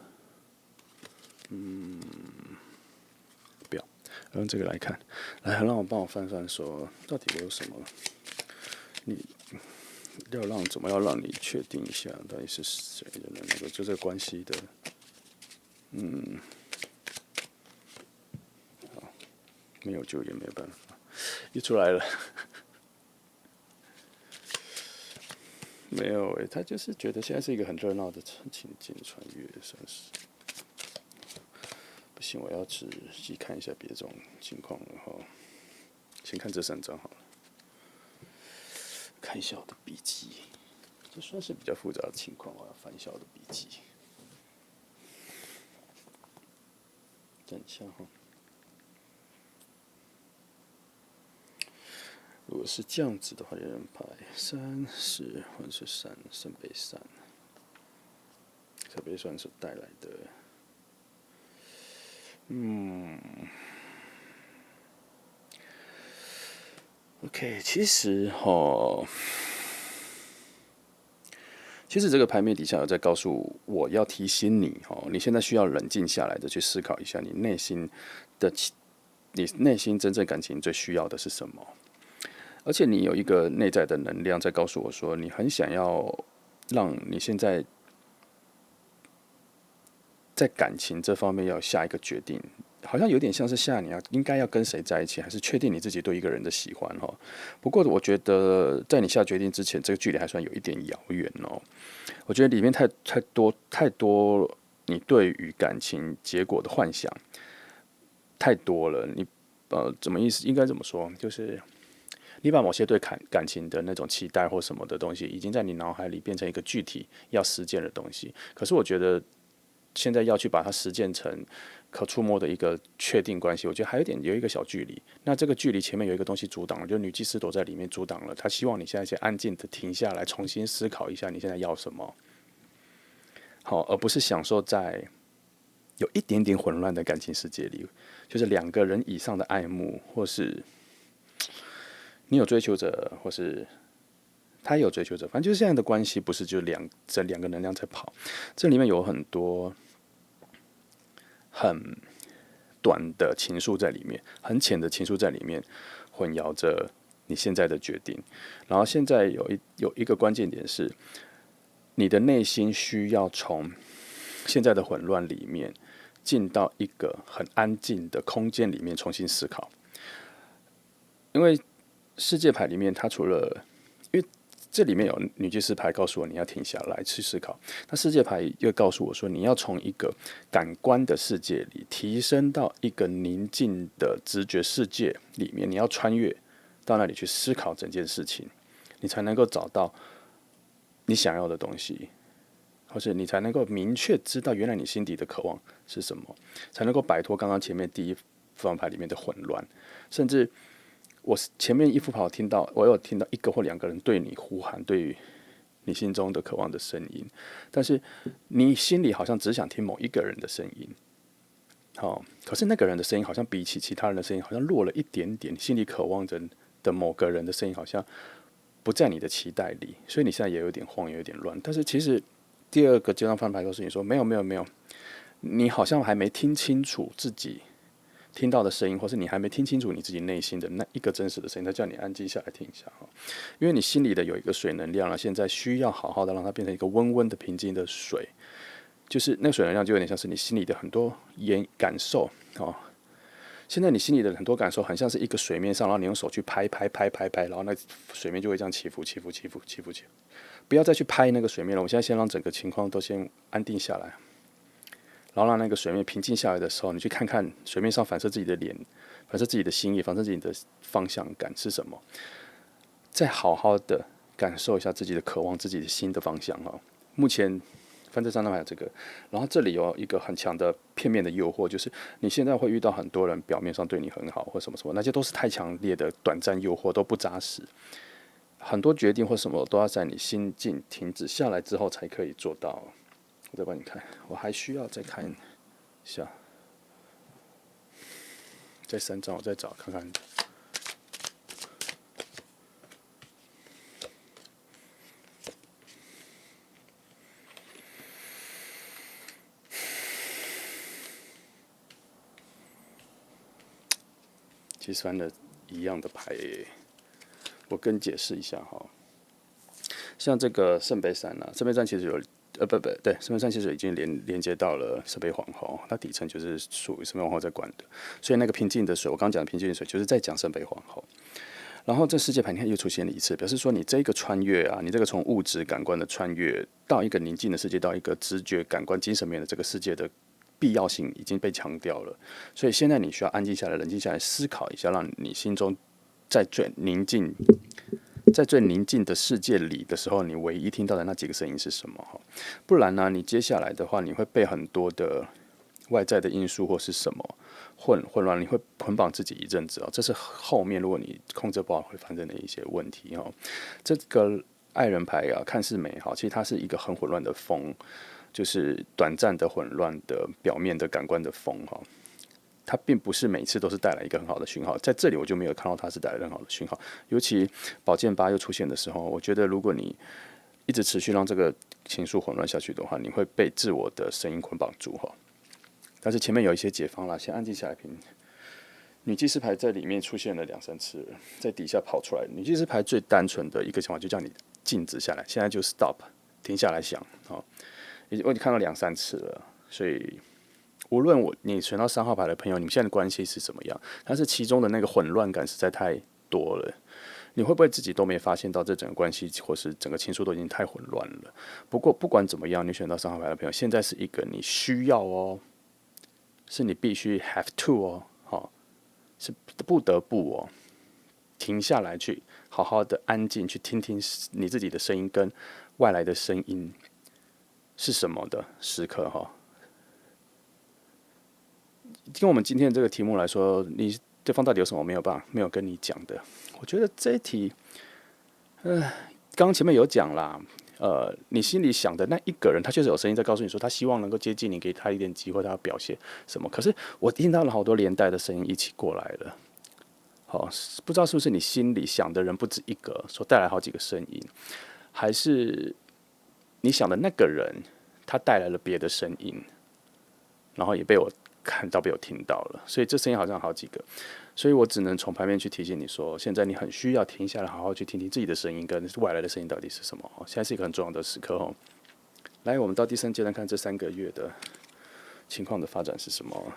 不要，用这个来看。来，让我帮我翻翻，说到底有什么？你怎么要让你确定一下，到底是谁的那个就这个关系的？好，没有就也没有办法，又出来了。没有他就是觉得现在是一个很热闹的情境穿越，算是。不行，我要仔细看一下别种情况了先看这3张好了，看一下我的笔记。这算是比较复杂的情况，我要翻一下我的笔记。等一下如果是这样子的话，有人牌3、10或者是圣杯3，圣杯3所带来的，OK， 其实这个牌面底下有在告诉我要提醒你你现在需要冷静下来的去思考一下，你内心真正感情最需要的是什么。而且你有一个内在的能量在告诉我说，你很想要让你现在在感情这方面要下一个决定，好像有点像是下你应该要跟谁在一起，还是确定你自己对一个人的喜欢哈。不过我觉得在你下决定之前，这个距离还算有一点遥远哦。我觉得里面太多你对于感情结果的幻想太多了。你怎么意思？应该怎么说？就是你把某些对感情的那种期待或什么的东西，已经在你脑海里变成一个具体要实践的东西。可是我觉得现在要去把它实践成可触摸的一个确定关系，我觉得还有一个小距离。那这个距离前面有一个东西阻挡了，就是女祭司躲在里面阻挡了。她希望你现在先安静的停下来，重新思考一下你现在要什么，好，而不是享受在有一点点混乱的感情世界里，就是两个人以上的爱慕，或是你有追求者，或是他也有追求者，反正就是现在的关系不是就这两个能量在跑，这里面有很多很短的情愫在里面，很浅的情愫在里面，混淆着你现在的决定。然后现在有一个关键点是，你的内心需要从现在的混乱里面进到一个很安静的空间里面重新思考。因为世界牌里面，它除了因为这里面有女祭司牌告诉我你要停下来去思考，那世界牌又告诉我说你要从一个感官的世界里提升到一个宁静的直觉世界里面，你要穿越到那里去思考整件事情，你才能够找到你想要的东西，或是你才能够明确知道原来你心底的渴望是什么，才能够摆脱刚刚前面第一副牌里面的混乱，甚至我前面一副牌我有听到一个或两个人对你呼喊，对于你心中的渴望的声音，但是你心里好像只想听某一个人的声音，可是那个人的声音好像比起其他人的声音好像弱了一点点，你心里渴望着的某个人的声音好像不在你的期待里，所以你现在也有点慌，也有点乱。但是其实第二个阶段翻牌告诉你说，没有，你好像还没听清楚自己听到的声音，或是你还没听清楚你自己内心的那一个真实的声音，他叫你安静下来听一下，因为你心里的有一个水能量了，现在需要好好的让它变成一个温温的平静的水，就是那个水能量就有点像是你心里的很多感受现在你心里的很多感受很像是一个水面上，然后你用手去拍，然后那水面就会这样起伏。不要再去拍那个水面了，我现在先让整个情况都先安定下来，然后让那个水面平静下来的时候，你去看看水面上反射自己的脸，反射自己的心意，反射自己的方向感是什么，再好好的感受一下自己的渴望，自己的心的方向目前翻这张牌有这个，然后这里有一个很强的片面的诱惑，就是你现在会遇到很多人表面上对你很好或什么什么，那些都是太强烈的短暂诱惑，都不扎实。很多决定或什么都要在你心境停止下来之后才可以做到。我再帮你看，我还需要再看一下，这3张我再找看看。其实翻了一样的牌我跟你解释一下哈。像这个圣杯三圣杯三其实有对，圣杯三其实已经连接到了圣杯皇后，它底层就是属于圣杯皇后在管的，所以那个平静的水，我刚讲的平静的水，就是在讲圣杯皇后。然后这世界牌你看又出现了一次，表示说你这个穿越你这个从物质感官的穿越到一个宁静的世界，到一个直觉感官精神面的这个世界的必要性已经被强调了，所以现在你需要安静下来，冷静下来思考一下，让你心中在最宁静的世界里的时候，你唯一听到的那几个声音是什么？不然呢，你接下来的话，你会被很多的外在的因素或是什么混乱，你会捆绑自己一阵子这是后面如果你控制不好会发生的一些问题这个爱人牌看似美好，其实它是一个很混乱的风。就是短暂的混乱的表面的感官的风它并不是每次都是带来一个很好的讯号，在这里我就没有看到它是带来很好的讯号。尤其宝剑8又出现的时候，我觉得如果你一直持续让这个情绪混乱下去的话，你会被自我的声音捆绑住但是前面有一些解放啦，先安静下来评。女祭司牌在里面出现了2-3次了，在底下跑出来。女祭司牌最单纯的一个想法就叫你静止下来，现在就 stop 停下来想我已经看到2-3次了，所以无论你选到3号牌的朋友，你们现在的关系是怎么样？但是其中的那个混乱感实在太多了，你会不会自己都没发现到这整个关系或是整个情愫都已经太混乱了？不过不管怎么样，你选到3号牌的朋友，现在是一个你需要哦，是你必须 have to 哦，是不得不哦，停下来去好好的安静去听听你自己的声音跟外来的声音是什么的时刻哈。跟我们今天的这个题目来说，你对方到底有什么没有跟你讲的？我觉得这一题，刚刚前面有讲啦，你心里想的那一个人，他确实有声音在告诉你说，他希望能够接近你，给他一点机会，他要表现什么。可是我听到了好多连带的声音一起过来了，好，不知道是不是你心里想的人不止一个，所带来好几个声音，还是你想的那个人，他带来了别的声音，然后也被我看到，被我听到了，所以这声音好像好几个。所以我只能从牌面去提醒你说，现在你很需要停下来，好好去听听自己的声音跟外来的声音到底是什么。现在是一个很重要的时刻哦。来，我们到第3阶段看这3个月的情况的发展是什么。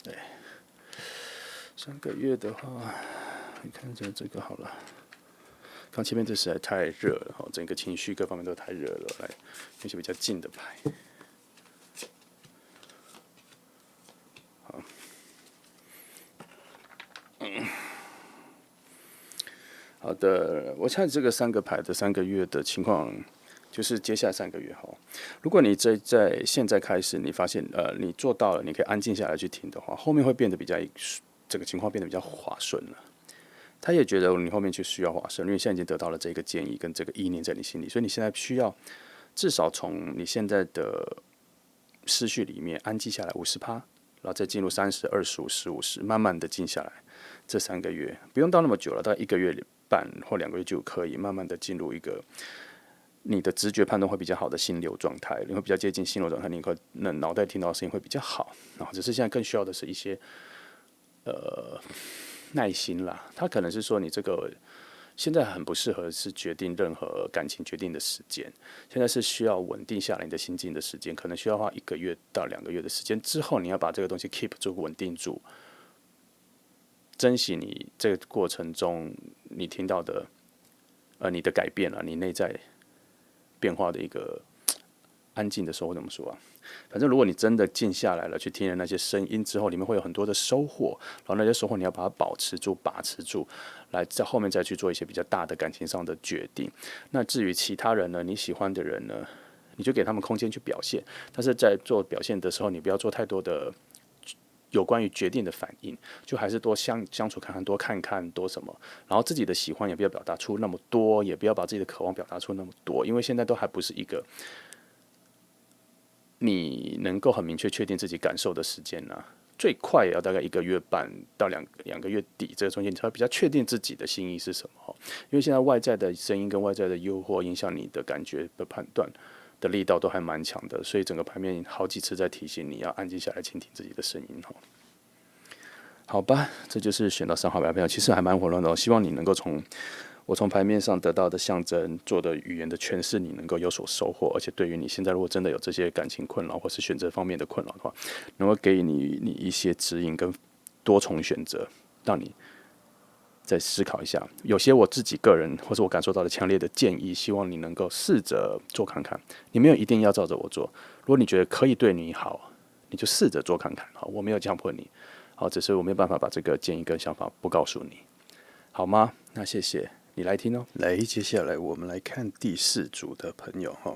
对，3个月的话，你看这个好了。刚前面这实在太热了，整个情绪各方面都太热了。来，用一些比较近的牌。好的，我猜这个3个牌的3个月的情况，就是接下来3个月哈。如果你在现在开始，你发现你做到了，你可以安静下来去听的话，后面会变得比较这个情况变得比较滑顺了。他也觉得你后面就需要滑顺，因为现在已经得到了这个建议跟这个意念在你心里，所以你现在需要至少从你现在的思绪里面安静下来50%，然后再进入30、25、15、10，慢慢的静下来。这3个月不用到那么久了，大概1个月半或2个月就可以慢慢的进入一个你的直觉判断会比较好的心流状态，你会比较接近心流状态，你会脑袋听到的声音会比较好。然后只是现在更需要的是一些耐心啦。他可能是说你这个现在很不适合是决定任何感情决定的时间，现在是需要稳定下来你的心境的时间，可能需要花1个月到2个月的时间之后，你要把这个东西 keep 住稳定住。珍惜你这个过程中你听到的，你的改变了，你内在变化的一个安静的收获，怎么说啊？反正如果你真的静下来了，去听了那些声音之后，里面会有很多的收获，然后那些收获你要把它保持住、把持住，来在后面再去做一些比较大的感情上的决定。那至于其他人呢，你喜欢的人呢，你就给他们空间去表现，但是在做表现的时候，你不要做太多的有关于决定的反应，就还是多相处看看，多看看，多什么，然后自己的喜欢也不要表达出那么多，也不要把自己的渴望表达出那么多，因为现在都还不是一个你能够很明确确定自己感受的时间呢、最快也要大概1个月半到两个月底，这个中间你才会比较确定自己的心意是什么。因为现在外在的声音跟外在的诱惑影响你的感觉的判断的力道都还蛮强的，所以整个牌面好几次在提醒你要安静下来倾听自己的声音。好吧，这就是选到3号牌的朋友，其实还蛮混乱的希望你能够我从牌面上得到的象征做的语言的诠释，你能够有所收获，而且对于你现在如果真的有这些感情困扰或是选择方面的困扰的话，能够给你一些指引跟多重选择，让你再思考一下。有些我自己个人或是我感受到的强烈的建议，希望你能够试着做看看。你没有一定要照着我做，如果你觉得可以对你好，你就试着做看看。好，我没有强迫你，好，只是我没有办法把这个建议跟想法不告诉你，好吗？那谢谢。你来听哦。来，接下来我们来看第4组的朋友哈，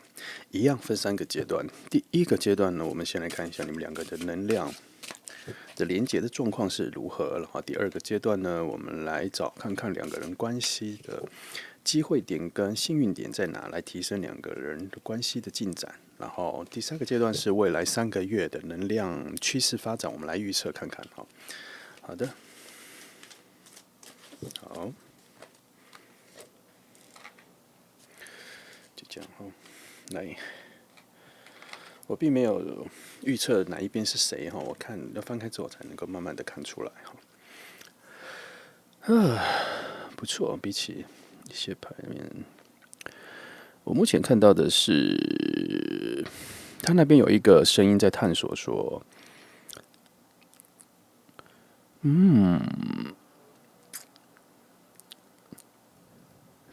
一样分3个阶段。第1个阶段呢，我们先来看一下你们2个的能量的连结的状况是如何。然后第2个阶段呢，我们来看看2个人关系的机会点跟幸运点在哪，来提升2个人的关系的进展。然后第3个阶段是未来3个月的能量趋势发展，我们来预测看看哈。好的，好。这样哈，来，我并没有预测哪一边是谁哈，我看要翻开之后才能够慢慢的看出来哈。不错，比起一些牌面，我目前看到的是，他那边有一个声音在探索说，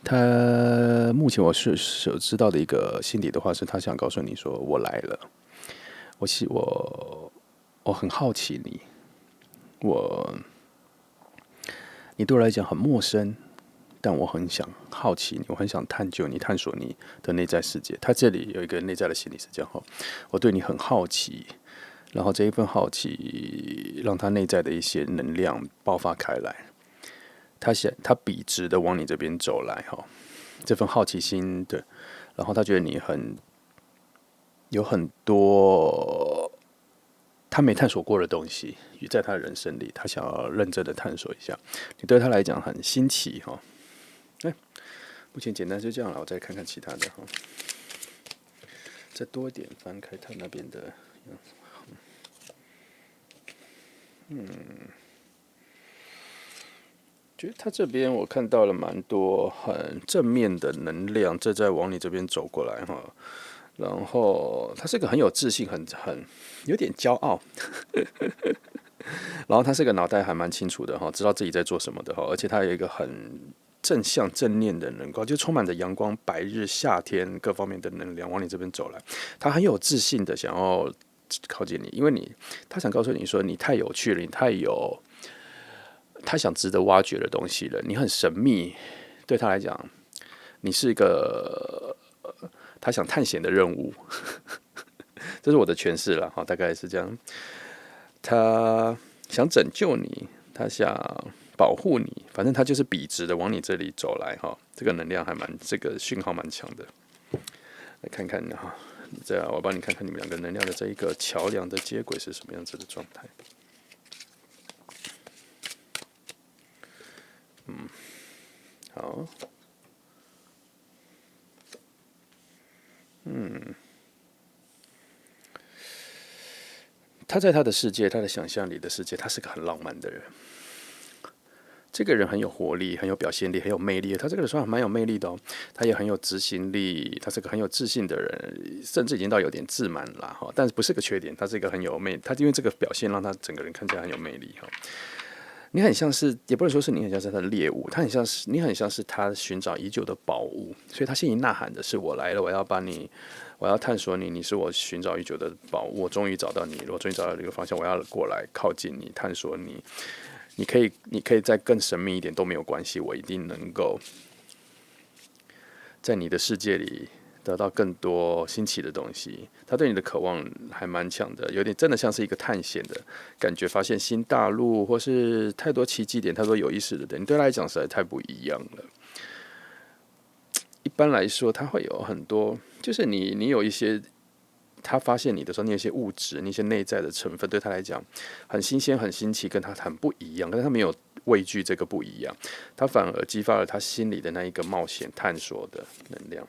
他目前我所知道的一个心底的话是，他想告诉你说，我来了，我很好奇你，我你对我来讲很陌生，但我很想好奇你，我很想探究你，探索你的内在世界。他这里有一个内在的心理是这样哈，我对你很好奇，然后这一份好奇让他内在的一些能量爆发开来，他笔直的往你这边走来哈，这份好奇心的，然后他觉得你有很多他没探索过的东西，在他的人生里，他想要认真的探索一下。你对他来讲很新奇哈。目前简单就这样了，我再看看其他的哈。再多一点，翻开他那边的。觉得他这边我看到了蛮多很正面的能量，正在往你这边走过来哈。然后他是个很有自信、很有点骄傲，然后他是个脑袋还蛮清楚的哈，知道自己在做什么的哈，而且他有一个很正向正念的能够，就充满着阳光、白日、夏天各方面的能量往你这边走来。他很有自信的想要靠近你，因为他想告诉你说你太有趣了，你太有他想值得挖掘的东西了，你很神秘，对他来讲，你是一个他想探险的任务，这是我的诠释了哈，大概是这样。他想拯救你，他想保护你，反正他就是笔直的往你这里走来哈。这个能量这个讯号蛮强的。来看看哈，这样我帮你看看你们两个能量的这一个桥梁的接轨是什么样子的状态。好，他在他的世界，他的想象里的世界，他是个很浪漫的人。这个人很有活力，很有表现力，很有魅力。他这个人算蛮有魅力的哦，他也很有执行力，他是个很有自信的人，甚至已经到有点自满了哈。但是不是个缺点，他是一个很有魅，他因为这个表现让他整个人看起来很有魅力哈。你很像是，也不能说是你很像是他的猎物，你很像是他寻找已久的宝物，所以他心里呐喊的是：我来了，我要探索你，你是我寻找已久的宝物，我终于找到你了，我终于找到这个方向，我要过来靠近你，探索你。你可以再更神秘一点都没有关系，我一定能够在你的世界里得到更多新奇的东西。他对你的渴望还蛮强的，有点真的像是一个探险的感觉，发现新大陆或是太多奇迹点、太多有意思的点，对他来讲实在太不一样了。一般来说，他会有很多，就是你有一些。他发现你的时候，你有些物质、那些内在的成分，对他来讲很新鲜、很新奇，跟他很不一样。但是他没有畏惧这个不一样，他反而激发了他心里的那一个冒险、探索的能量。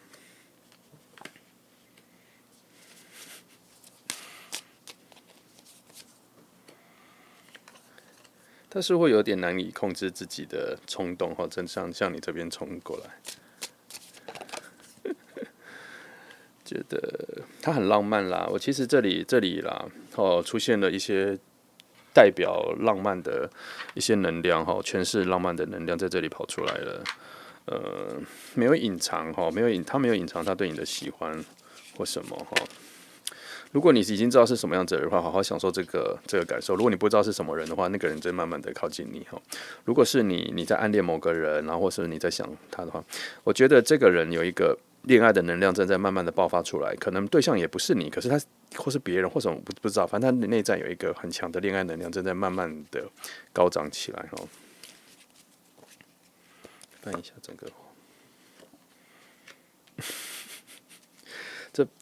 他是会有点难以控制自己的冲动，或真像你这边冲过来。觉得他很浪漫啦，我其实这里啦，出现了一些代表浪漫的一些能量哈，诠释浪漫的能量在这里跑出来了。没有隐藏哈，他没有隐藏他对你的喜欢或什么哈。如果你已经知道是什么样子的人的话，好好享受这个感受。如果你不知道是什么人的话，那个人在慢慢的靠近你哈。如果是你在暗恋某个人，然后或是你在想他的话，我觉得这个人有一个恋爱的能量正在慢慢的爆发出来，可能对象也不是你，可是他或是别人或什么不知道，反正他内在有一个很强的恋爱能量正在慢慢的高涨起来哈。翻一下整个。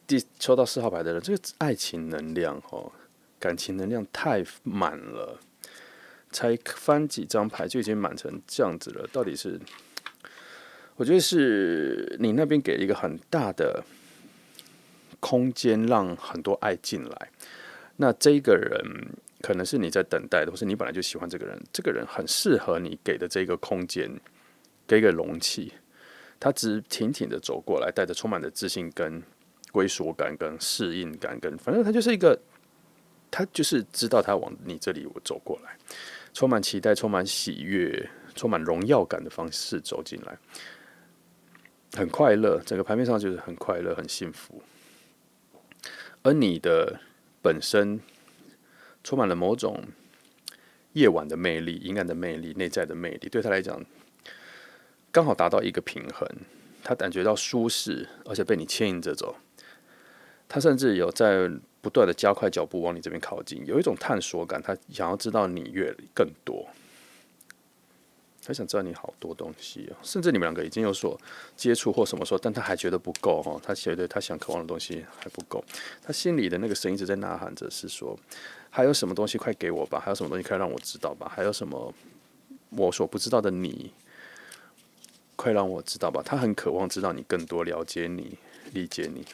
这抽到4号牌的人，这个爱情能量感情能量太满了，才翻几张牌就已经满成这样子了。到底是，我觉得是你那边给了一个很大的空间，让很多爱进来。那这一个人可能是你在等待的，或是你本来就喜欢这个人，这个人很适合你给的这个空间，给一个容器。他直挺挺的走过来，带着充满的自信跟归属感跟适应感跟，反正他就是一个，他就是知道他往你这里走过来，充满期待、充满喜悦、充满荣耀感的方式走进来，很快乐，整个牌面上就是很快乐、很幸福。而你的本身充满了某种夜晚的魅力、阴暗的魅力、内在的魅力，对他来讲刚好达到一个平衡，他感觉到舒适，而且被你牵引着走。他甚至有在不断的加快脚步往你这边靠近，有一种探索感，他想要知道你更多，他想知道你好多东西，甚至你们两个已经有所接触或什么时候，但他还觉得不够，他觉得他想渴望的东西还不够，他心里的那个声音一直在呐喊着，是说还有什么东西快给我吧，还有什么东西快让我知道吧，还有什么我所不知道的你，快让我知道吧。他很渴望知道你更多，了解你，理解你。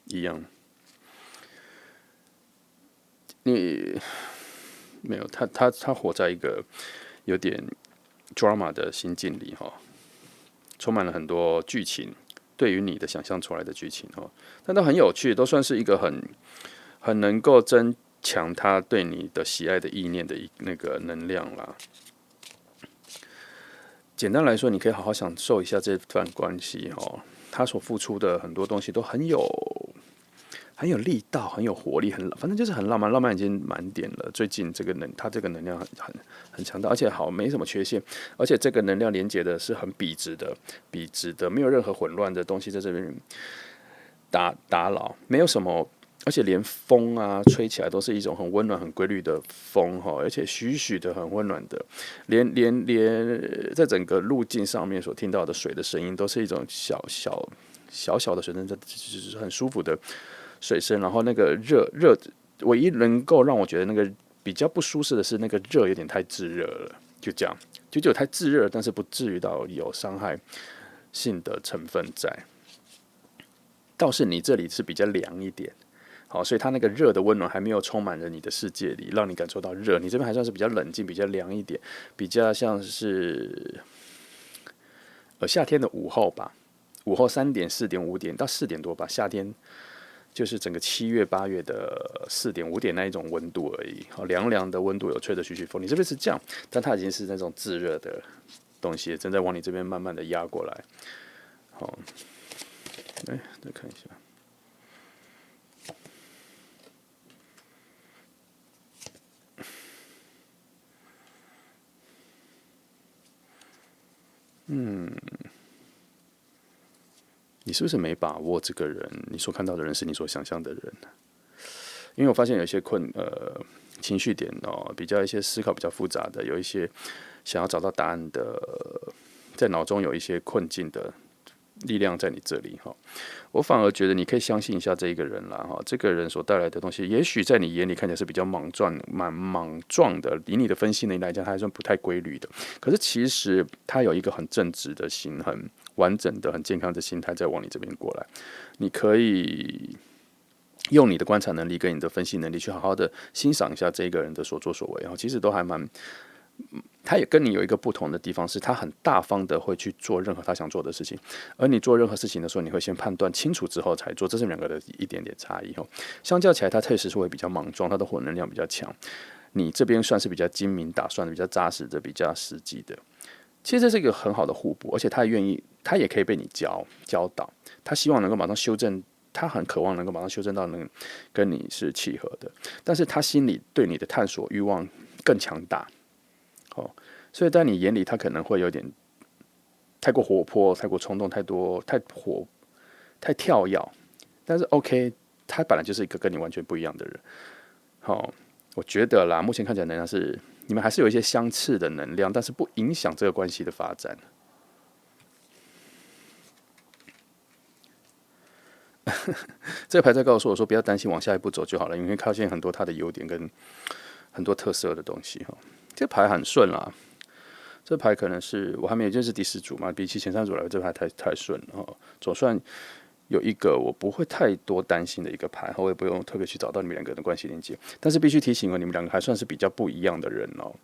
一样，你没有他活在一个有点 drama 的心境里充满了很多剧情，对于你的想象出来的剧情但都很有趣，都算是一个很能够增强他对你的喜爱的意念的那个能量啦。简单来说，你可以好好享受一下这段关系他所付出的很多东西都很有力道，很有活力，反正就是很浪漫，浪漫已经满点了。最近他这个能量很强大，而且好没什么缺陷，而且这个能量连接的是很笔直的，没有任何混乱的东西在这边打扰，没有什么，而且连风啊吹起来都是一种很温暖、很规律的风而且许许的很温暖的，连在整个路径上面所听到的水的声音，都是一种小的水声，就是很舒服的水声，然后那个热，唯一能够让我觉得那个比较不舒适的是那个热有点太炙热了，就这样，就有太炙热，但是不至于到有伤害性的成分在。倒是你这里是比较凉一点，好，所以它那个热的温暖还没有充满了你的世界里，让你感受到热。你这边还算是比较冷静、比较凉一点，比较像是夏天的午后吧，午后3点、4点、5点到4点多吧，夏天。就是整个7月、8月的4点、5点那一种温度而已，凉凉的温度，有吹着徐徐风。你这边是这样，但它已经是那种炙热的东西，正在往你这边慢慢的压过来。好，再看一下。你是不是没把握这个人？你所看到的人是你所想象的人？因为我发现有一些情绪点比较一些思考比较复杂的，有一些想要找到答案的，在脑中有一些困境的力量在你这里我反而觉得你可以相信一下这一个人啦这个人所带来的东西，也许在你眼里看起来是比较莽撞的，以你的分析能力来讲，他还算不太规律的。可是其实他有一个很正直的心，很完整的、很健康的心态在往你这边过来。你可以用你的观察能力跟你的分析能力去好好的欣赏一下这个人的所作所为，其实都还蛮。他也跟你有一个不同的地方，是他很大方的会去做任何他想做的事情，而你做任何事情的时候，你会先判断清楚之后才做，这是两个的一点点差异相较起来，他确实是会比较莽撞，他的火能量比较强。你这边算是比较精明打算的、比较扎实的、比较实际的。其实这是一个很好的互补，而且他也愿意，他也可以被你教导，他希望能够马上修正。他很渴望能够马上修正到能跟你是契合的，但是他心里对你的探索欲望更强大。所以在你眼里，他可能会有点太过活泼、太过冲动、太跳跃。但是 OK， 他本来就是一个跟你完全不一样的人。我觉得啦，目前看起来能量是你们还是有一些相似的能量，但是不影响这个关系的发展。这个牌在告诉我说，不要担心，往下一步走就好了，因为会发现很多他的优点跟很多特色的东西这牌很顺啦，这牌可能是我还没有认识第4组嘛，比起前3组来，这牌太顺了总算有一个我不会太多担心的一个牌，我也不用特别去找到你们两个人的关系连接。但是必须提醒你们两个还算是比较不一样的人哦。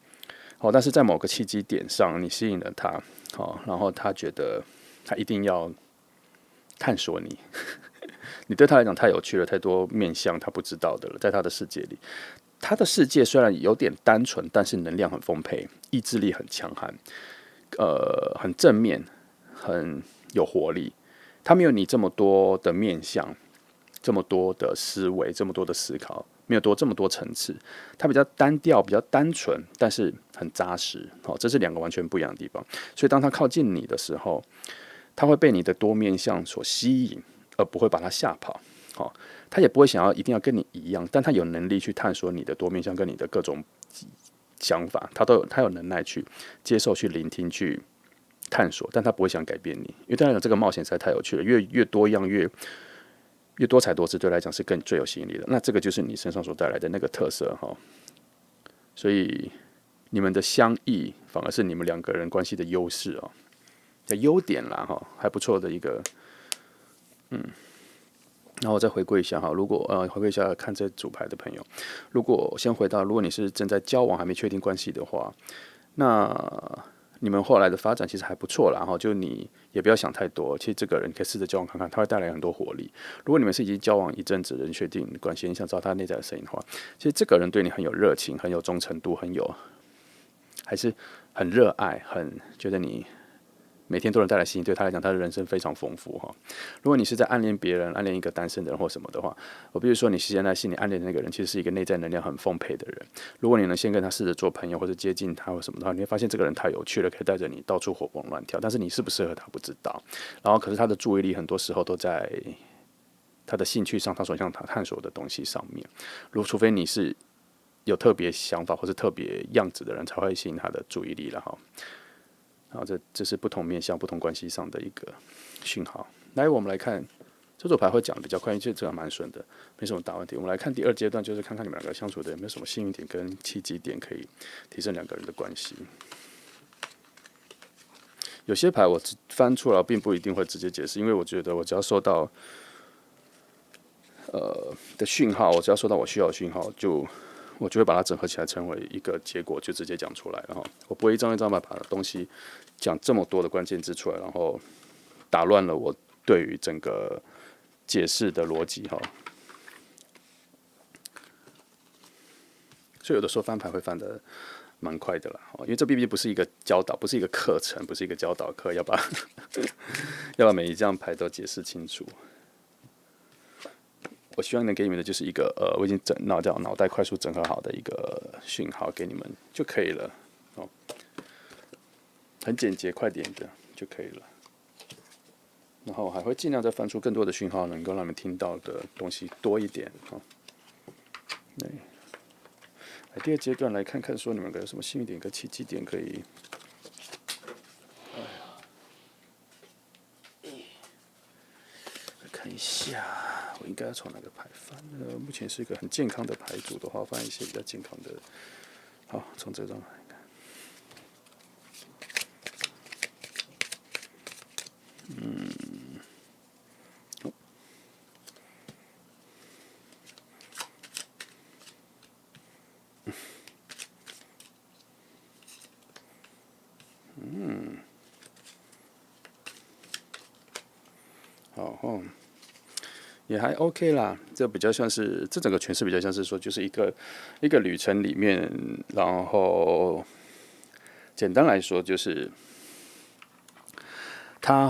好，但是在某个契机点上，你吸引了他，好，然后他觉得他一定要探索你，你对他来讲太有趣了，太多面向他不知道的了，在他的世界里。他的世界虽然有点单纯，但是能量很丰沛，意志力很强悍，很正面，很有活力。他没有你这么多的面向，这么多的思维，这么多的思考，没有这么多层次。他比较单调，比较单纯，但是很扎实。这是两个完全不一样的地方。所以当他靠近你的时候，他会被你的多面向所吸引，而不会把他吓跑。他也不会想要一定要跟你一样，但他有能力去探索你的多面向跟你的各种想法，他有能耐去接受、去聆听、去探索，但他不会想改变你，因为对他来讲这个冒险实在太有趣了，越多样越多彩多姿，对他来讲是最有吸引力的。那这个就是你身上所带来的那个特色哈。所以你们的相异反而是你们两个人关系的优势哦，的优点啦哈，还不错的一个然后我再回归一下哈，如果回归一下看这组牌的朋友，如果先回到，如果你是正在交往还没确定关系的话，那你们后来的发展其实还不错啦哈，就你也不要想太多，其实这个人可以试着交往看看，他会带来很多活力。如果你们是已经交往一阵子的人确定关系，你想知道他内在的声音的话，其实这个人对你很有热情，很有忠诚度，还是很热爱，很觉得你每天都能带来吸引，对他来讲，他的人生非常丰富哈。如果你是在暗恋别人、暗恋一个单身的人或什么的话，我必须说，你现在心里暗恋的那个人，其实是一个内在能量很丰沛的人。如果你能先跟他试着做朋友，或者接近他或什么的话，你会发现这个人太有趣了，可以带着你到处活蹦乱跳。但是你适不适合他不知道。然后，可是他的注意力很多时候都在他的兴趣上，他所想探索的东西上面。除非你是有特别想法或是特别样子的人，才会吸引他的注意力了哈。然后这是不同面向、不同关系上的一个讯号。来，我们来看这组牌会讲的比较快，因为这个蛮顺的，没什么大问题。我们来看第二阶段，就是看看你们两个相处的有没有什么幸运点跟契机点，可以提升两个人的关系。有些牌我翻出来，并不一定会直接解释，因为我觉得我只要收到的讯号，我只要收到我需要的讯号，我就会把它整合起来，成为一个结果，就直接讲出来了哈。我不会一张一张把东西讲这么多的关键字出来，然后打乱了我对于整个解释的逻辑哈。所以有的时候翻牌会翻得蛮快的啦，因为这毕竟不是一个教导，不是一个课程，不是一个教导课，要把每一张牌都解释清楚。我希望能给你们的就是一个我已经脑袋快速整合好的一个讯号给你们就可以了哦，很简洁，快点的就可以了。然后还会尽量再翻出更多的讯号，能够让你们听到的东西多一点哦。对，来第二阶段来看看说你们有什么幸运点跟契机点可以。看一下，我应该要从哪个牌翻呢？目前是一个很健康的牌组的话，翻一些比较健康的。好，从这张来看。好，也还 OK 啦。这比较像是这整个诠释比较像是说，就是一个旅程里面，然后简单来说就是他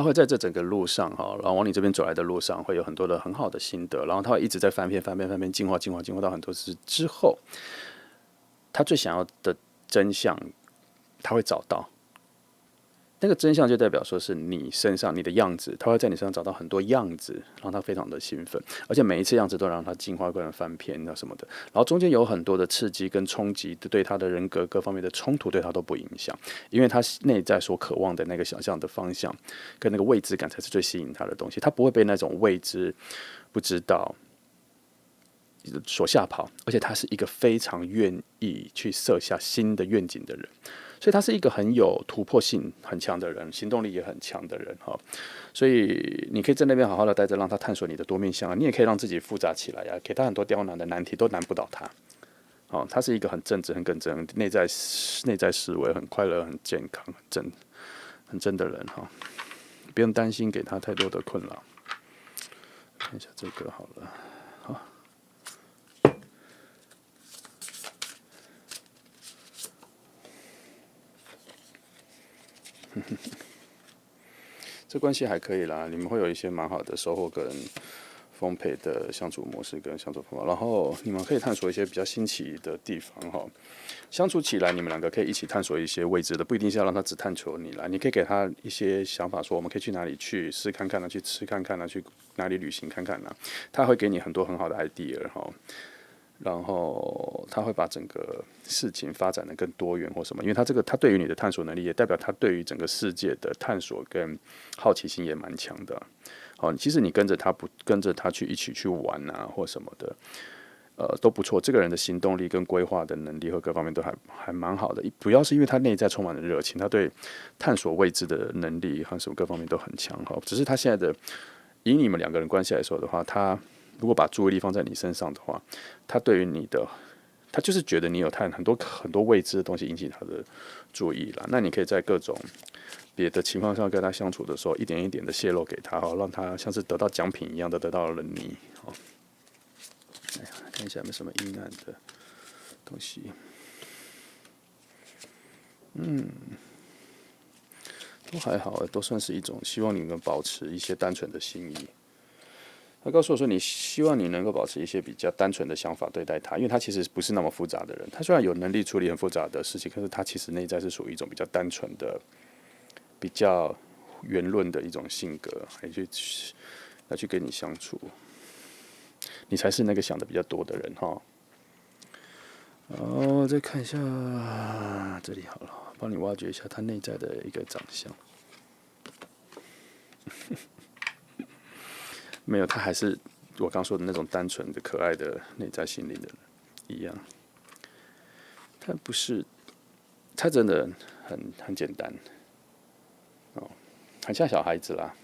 会在这整个路上然后往你这边走来的路上，会有很多的很好的心得，然后他会一直在翻篇，进化到很多次之后，他最想要的真相，他会找到。那个真相就代表说是你身上你的样子，他会在你身上找到很多样子，让他非常的兴奋，而且每一次样子都让他进化、个人翻篇啊什么的。然后中间有很多的刺激跟冲击，对他的人格各方面的冲突对他都不影响，因为他内在所渴望的那个想象的方向跟那个未知感才是最吸引他的东西。他不会被那种未知、不知道、所下跑，而且他是一个非常愿意去设下新的愿景的人，所以他是一个很有突破性很强的人，行动力也很强的人哈。所以你可以在那边好好的待着，让他探索你的多面向啊，你也可以让自己复杂起来呀，给他很多刁难的难题都难不倒他。哦，他是一个很正直、很耿直、内在思维很快乐、很健康、很真的人哈。不用担心给他太多的困扰。看一下这个好了，好。这关系还可以啦，你们会有一些蛮好的收获跟丰沛的相处模式跟相处方法，然后你们可以探索一些比较新奇的地方哈。相处起来，你们两个可以一起探索一些未知的，不一定是要让他只探索你来，你可以给他一些想法，说我们可以去哪里去试看看啊，去吃看看啊，去哪里旅行看看啊，他会给你很多很好的 idea 哈。然后他会把整个事情发展的更多元或什么，因为他对于你的探索能力，也代表他对于整个世界的探索跟好奇心也蛮强的。好，其实你跟着他不跟着他去一起去玩啊或什么的，都不错。这个人的行动力跟规划的能力和各方面都还蛮好的。主要是因为他内在充满了热情，他对探索未知的能力和什么各方面都很强哈。只是他现在的以你们两个人关系来说的话，他如果把注意力放在你身上的话，他对于你的，他就是觉得你有很多未知的东西引起他的注意了。那你可以在各种别的情况下跟他相处的时候，一点一点的泄露给他，让他像是得到奖品一样的得到了你。哎呀，看一下有没有什么阴暗的东西。都还好，都算是一种希望你能保持一些单纯的心意。他告诉我说，你希望你能够保持一些比较单纯的想法对待他，因为他其实不是那么复杂的人。他虽然有能力处理很复杂的事情，可是他其实内在是属于一种比较单纯的、比较圆润的一种性格，来去跟你相处。你才是那个想的比较多的人哈。哦，再看一下这里好了，帮你挖掘一下他内在的一个长相。没有，他还是我刚说的那种单纯的、可爱的内在心灵的人一样。他不是，他真的很简单，哦，很像小孩子啦。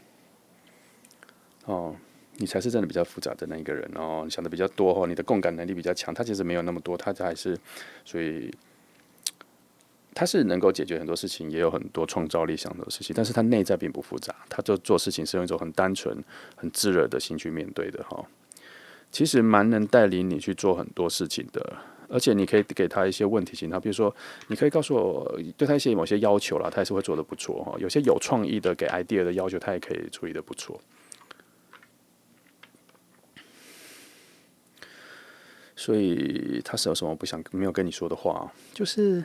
哦，你才是真的比较复杂的那一个人哦，你想的比较多哦，你的共感能力比较强。他其实没有那么多，他还是所以他是能够解决很多事情，也有很多创造力想的事情，但是他内在并不复杂，他就做事情是用一种很单纯、很炙热的心去面对的哈。其实蛮能带领你去做很多事情的，而且你可以给他一些问题型，他比如说你可以告诉我对他一些某些要求啦，他也是会做得不错哈。有些有创意的给 idea 的要求，他也可以处理得不错。所以他是有什么没有跟你说的话，就是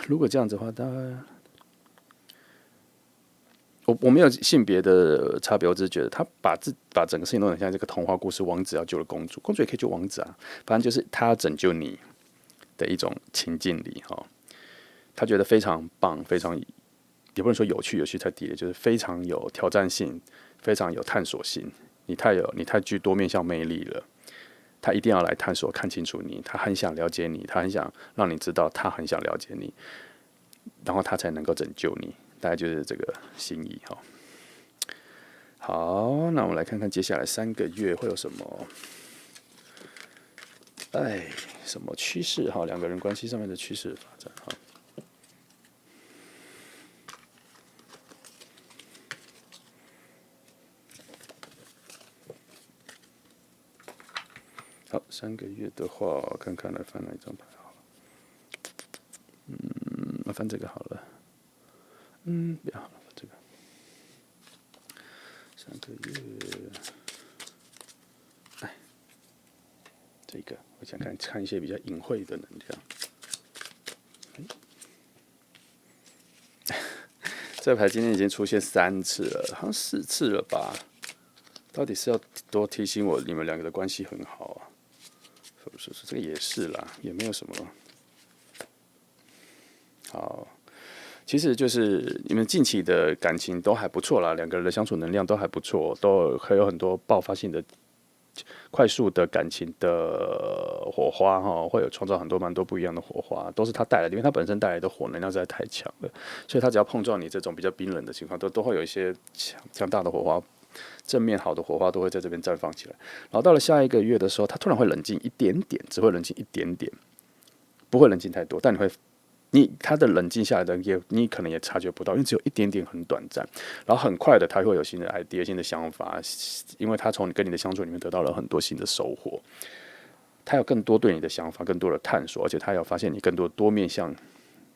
如果这样子的话，我没有性别的差别，我只是觉得他把整个事情弄得像这个童话故事，王子要救了公主，公主也可以救王子啊，反正就是他要拯救你的一种情境里哈，他觉得非常棒，非常也不能说有趣太低了，就是非常有挑战性，非常有探索性。你太具多面向魅力了，他一定要来探索，看清楚你，他很想了解你，他很想让你知道他很想了解你，然后他才能够拯救你，大概就是这个心意哈。好，那我们来看看接下来3个月会有什么，什么趋势哈，两个人关系上面的趋势发展哈。好，3个月的话，看看来翻哪一张牌好了。翻这个好了。不要好了，翻这个。3个月，这个我想看一些比较隐晦的能量。这牌今天已经出现3次了，好像4次了吧？到底是要多提醒我你们两个的关系很好啊？是这个也是啦，也没有什么。好，其实就是你们近期的感情都还不错啦，两个人的相处能量都还不错，都还有很多爆发性的快速的感情的火花哈，会有创造蛮多不一样的火花，都是他带来的，因为他本身带来的火能量实在太强了，所以他只要碰撞你这种比较冰冷的情况，都会有一些强大的火花，正面好的火花都会在这边绽放起来。然后到了下一个月的时候，他突然会冷静一点点，只会冷静一点点，不会冷静太多，但他的冷静下来的你可能也察觉不到，因为只有一点点很短暂，然后很快的他会有新的 idea、新的想法，因为他从跟你的相处里面得到了很多新的收获，他有更多对你的想法、更多的探索，而且他有发现你更多面向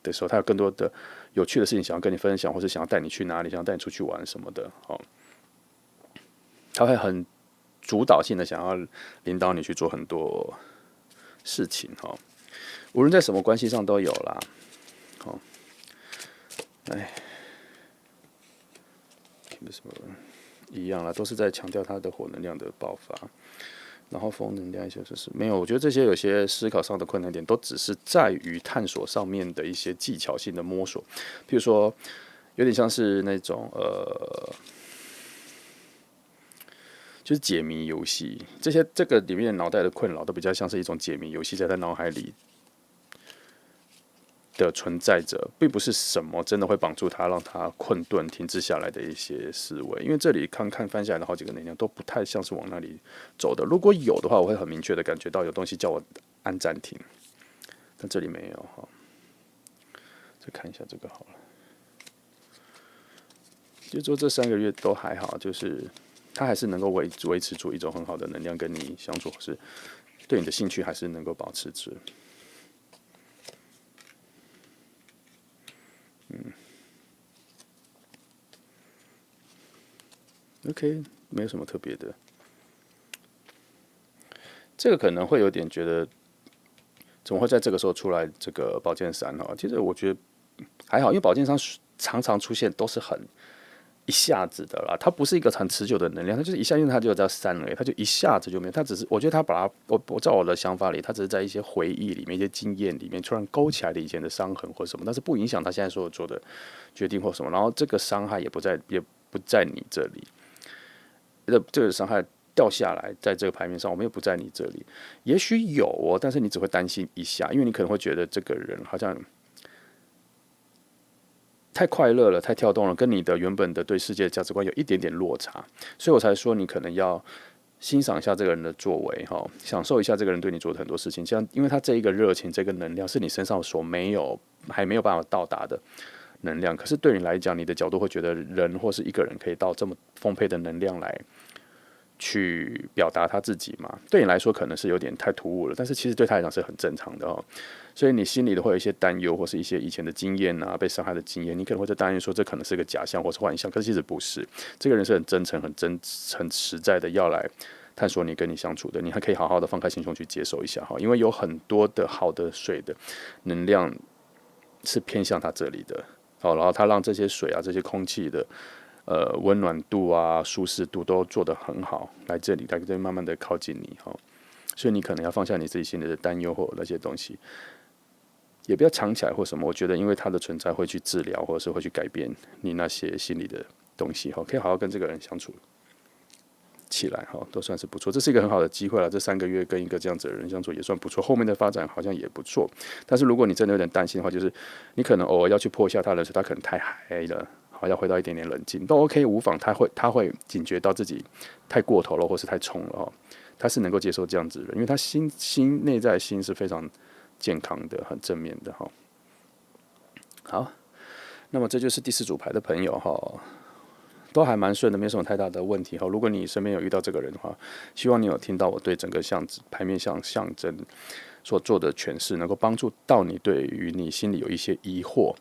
的时候，他有更多的有趣的事情想要跟你分享，或是想要带你去哪里，想要带你出去玩什么的，他会很主导性的想要领导你去做很多事情，无论在什么关系上都有啦。什么一样啦，都是在强调他的火能量的爆发，然后风能量一些就是没有。我觉得这些有些思考上的困难点，都只是在于探索上面的一些技巧性的摸索，譬如说，有点像是那种就是解谜游戏，这个里面脑袋的困扰都比较像是一种解谜游戏，在他脑海里的存在着，并不是什么真的会绑住他，让他困顿、停滞下来的一些思维。因为这里看翻下来的好几个能量都不太像是往那里走的。如果有的话，我会很明确的感觉到有东西叫我按暂停，但这里没有哈。再看一下这个好了，就说这3个月都还好，就是他还是能够维持住一种很好的能量跟你相处，是对你的兴趣还是能够保持着。OK， 没有什么特别的。这个可能会有点觉得，怎么会在这个时候出来这个宝剑3哈？其实我觉得还好，因为宝剑3常常出现都是很一下子的啦，它不是一个很持久的能量，它就是一下，因为它就叫3而已，它就一下子就没有。它只是我觉得它把它，我在我的想法里，它只是在一些回忆里面、一些经验里面，突然勾起来的以前的伤痕或什么，但是不影响他现在所有做的决定或什么。然后这个伤害也不在你这里。这个伤害掉下来，在这个牌面上，我们又不在你这里。也许有哦，但是你只会担心一下，因为你可能会觉得这个人好像太快乐了，太跳动了，跟你的原本的对世界的价值观有一点点落差，所以我才说你可能要欣赏一下这个人的作为，享受一下这个人对你做的很多事情。这样，因为他这一个热情、这个能量是你身上还没有办法到达的能量，可是对你来讲，你的角度会觉得人或是一个人可以到这么丰沛的能量来去表达他自己嘛？对你来说可能是有点太突兀了，但是其实对他来讲是很正常的哦。所以你心里会有一些担忧，或是一些以前的经验啊，被伤害的经验，你可能会在担忧说这可能是个假象或是幻象，可是其实不是。这个人是很真诚、很实在的要来探索你跟你相处的，你还可以好好的放开心胸去接受一下哈，因为有很多的好的水的能量是偏向他这里的。好，然后他让这些水啊、这些空气的温暖度啊、舒适度都做得很好，来这里慢慢的靠近你哈。所以你可能要放下你自己心里的担忧或那些东西，也不要藏起来或什么。我觉得，因为它的存在会去治疗，或者是会去改变你那些心里的东西哈。可以好好跟这个人相处起来哈，都算是不错。这是一个很好的机会了。这3个月跟一个这样子的人相处也算不错，后面的发展好像也不错。但是如果你真的有点担心的话，就是你可能偶尔要去破一下他的时候，他可能太嗨了。好，要回到一点点冷静都 OK， 无妨。他会警觉到自己太过头了，或是太冲了哦。他是能够接受这样子的人，因为他内在心是非常健康的、很正面的哈。好，那么这就是第4组牌的朋友哈，都还蛮顺的，没什么太大的问题哈。如果你身边有遇到这个人的话，希望你有听到我对整个牌面象征所做的诠释，能够帮助到你对于你心里有一些疑惑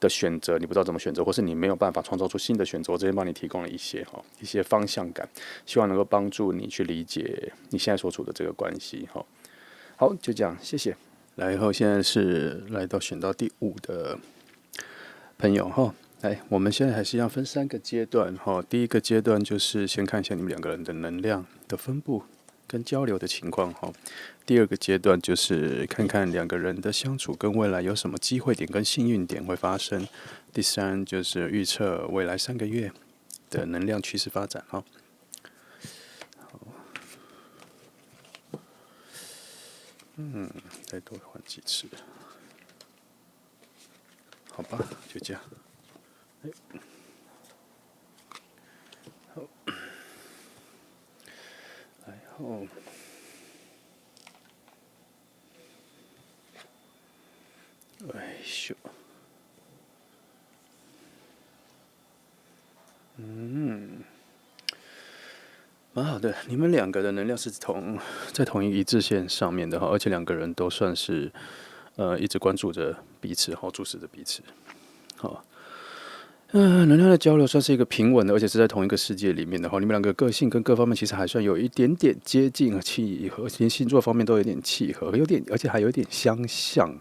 的选择，你不知道怎么选择，或是你没有办法创造出新的选择，我这边帮你提供了一些方向感，希望能够帮助你去理解你现在所处的这个关系哈。好，就这样，谢谢。来后现在是选到第5的朋友哈。来，我们现在还是要分3个阶段哈。第一个阶段就是先看一下你们2个人的能量的分布跟交流的情况哈。第2个阶段就是看看2个人的相处跟未来有什么机会点跟幸运点会发生。第3就是预测未来3个月的能量趋势发展哈。再多换几次，好吧，就这样。好，然后，咻，蛮好的。你们两个的能量是在同一致线上面的哈，而且两个人都算是一直关注着彼此，好，注视着彼此，好。能量的交流算是一个平稳的，而且是在同一个世界里面的话，你们两个个性跟各方面其实还算有一点点接近和契合，连星座方面都有点契合，而且还有点相像。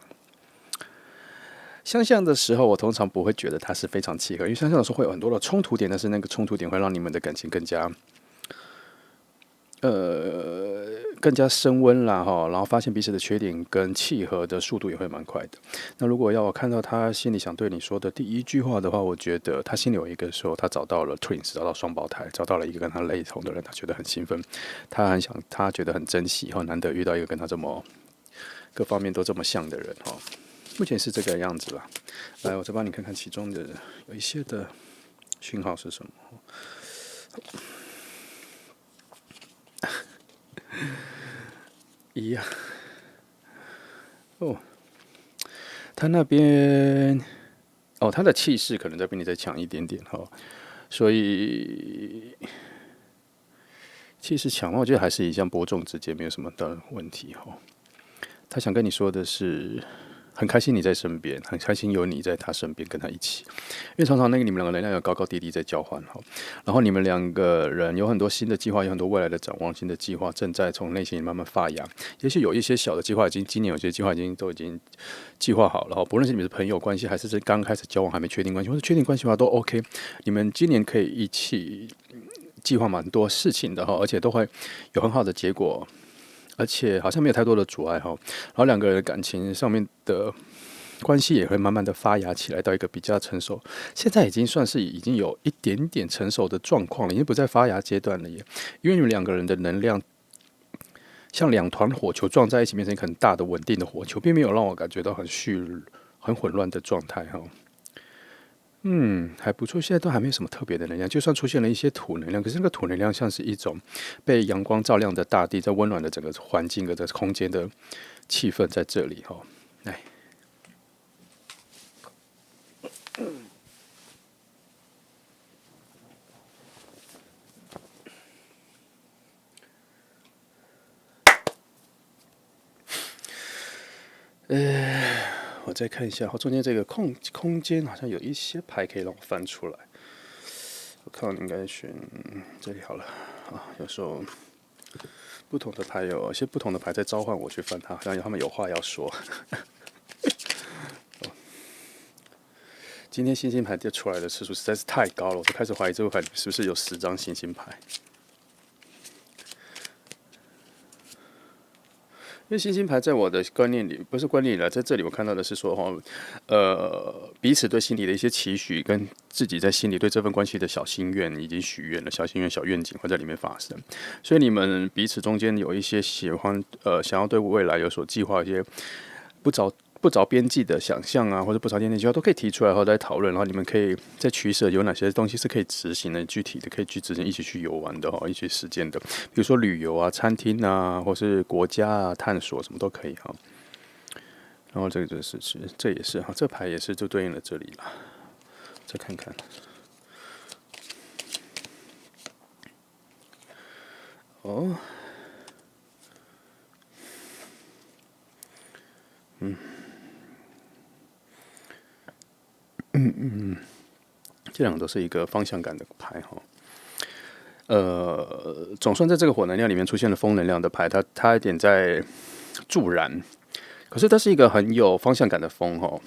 相像的时候，我通常不会觉得它是非常契合，因为相像的时候会有很多的冲突点，但是那个冲突点会让你们的感情更加升温啦哈，然后发现彼此的缺点跟契合的速度也会蛮快的。那如果要我看到他心里想对你说的第一句话的话，我觉得他心里有一个说他找到了 twins， 找到双胞胎，找到了一个跟他类同的人，他觉得很兴奋，他觉得很珍惜哈，难得遇到一个跟他这么各方面都这么像的人哈。目前是这个样子啦。来，我再帮你看看其中的有一些的讯号是什么。一样哦，他那边他的气势可能在比你再强一点点哈，所以气势强嘛，我觉得还是一项伯仲之间没有什么的问题哈。他想跟你说的是，很开心你在身边，很开心有你在他身边跟他一起，因为常常你们两个能量有高高低低在交换哈，然后你们两个人有很多新的计划，有很多未来的展望，新的计划正在从内心里慢慢发芽，也许有一些小的计划今年有些计划都已经计划好了哈，不论是你们的朋友关系，还是刚开始交往还没确定关系，或者确定关系的话都 OK， 你们今年可以一起计划蛮多事情的哈，而且都会有很好的结果。而且好像没有太多的阻碍哈，然后两个人的感情上面的关系也会慢慢的发芽起来，到一个比较成熟，现在已经算是已经有一点点成熟的状况了，已经不在发芽阶段了耶。因为你们两个人的能量像两团火球撞在一起，变成一个很大的稳定的火球，并没有让我感觉到很混乱的状态哈。还不错，现在都还没有什么特别的能量，就算出现了一些土能量，可是那个土能量像是一种被阳光照亮的大地，在温暖的整个环境的空间的气氛在这里哈。来，我再看一下，中间这个空间好像有一些牌可以让我翻出来。我看我应该选这里好了啊。有时候不同的牌有一些不同的牌在召唤我去翻它，好像他们有话要说。今天星星牌出来的次数实在是太高了，我都开始怀疑这个牌是不是有10张星星牌。因为星星牌在我的观念里，不是观念里来，在这里我看到的是说，彼此对心里的一些期许，跟自己在心里对这份关系的小心愿已经许愿了，小心愿、小愿景会在里面发生。所以你们彼此中间有一些想要对未来有所计划，一些不着边际的想象啊，或者不着边际计划都可以提出来，然后再讨论，然后你们可以再取舍有哪些东西是可以执行的，具体的可以去执行，一起去游玩的哈，一起实践的，比如说旅游啊、餐厅啊，或是国家啊、探索什么都可以哈。然后这个这也是哈，这牌也是就对应了这里了。再看看，哦，这两个都是一个方向感的牌哈。总算在这个火能量里面出现了风能量的牌，它一点在助燃，可是它是一个很有方向感的风哈。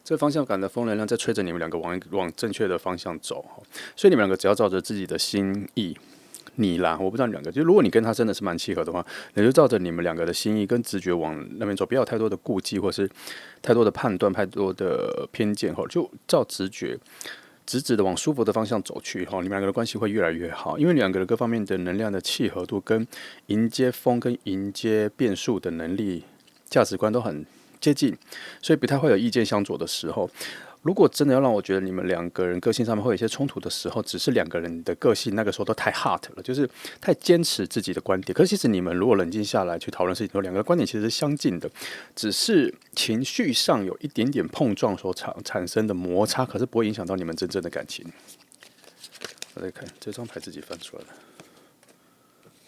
这个方向感的风能量在吹着你们两个往正确的方向走，所以你们两个只要照着自己的心意，你啦，我不知道你两个，就如果你跟他真的是蛮契合的话，你就照着你们两个的心意跟直觉往那边走，不要有太多的顾忌或是太多的判断、太多的偏见，就照直觉。直直的往舒服的方向走去，你们两个的关系会越来越好，因为两个人各方面的能量的契合度跟迎接风跟迎接变数的能力、价值观都很接近，所以不太会有意见相左的时候。如果真的要让我觉得你们两个人个性上面会有一些冲突的时候，只是两个人的个性那个时候都太 hard 了，就是太坚持自己的观点。可是其实你们如果冷静下来去讨论事情，两个观点其实是相近的，只是情绪上有一点点碰撞所产生的摩擦，可是不会影响到你们真正的感情。我再看这张牌自己翻出来了，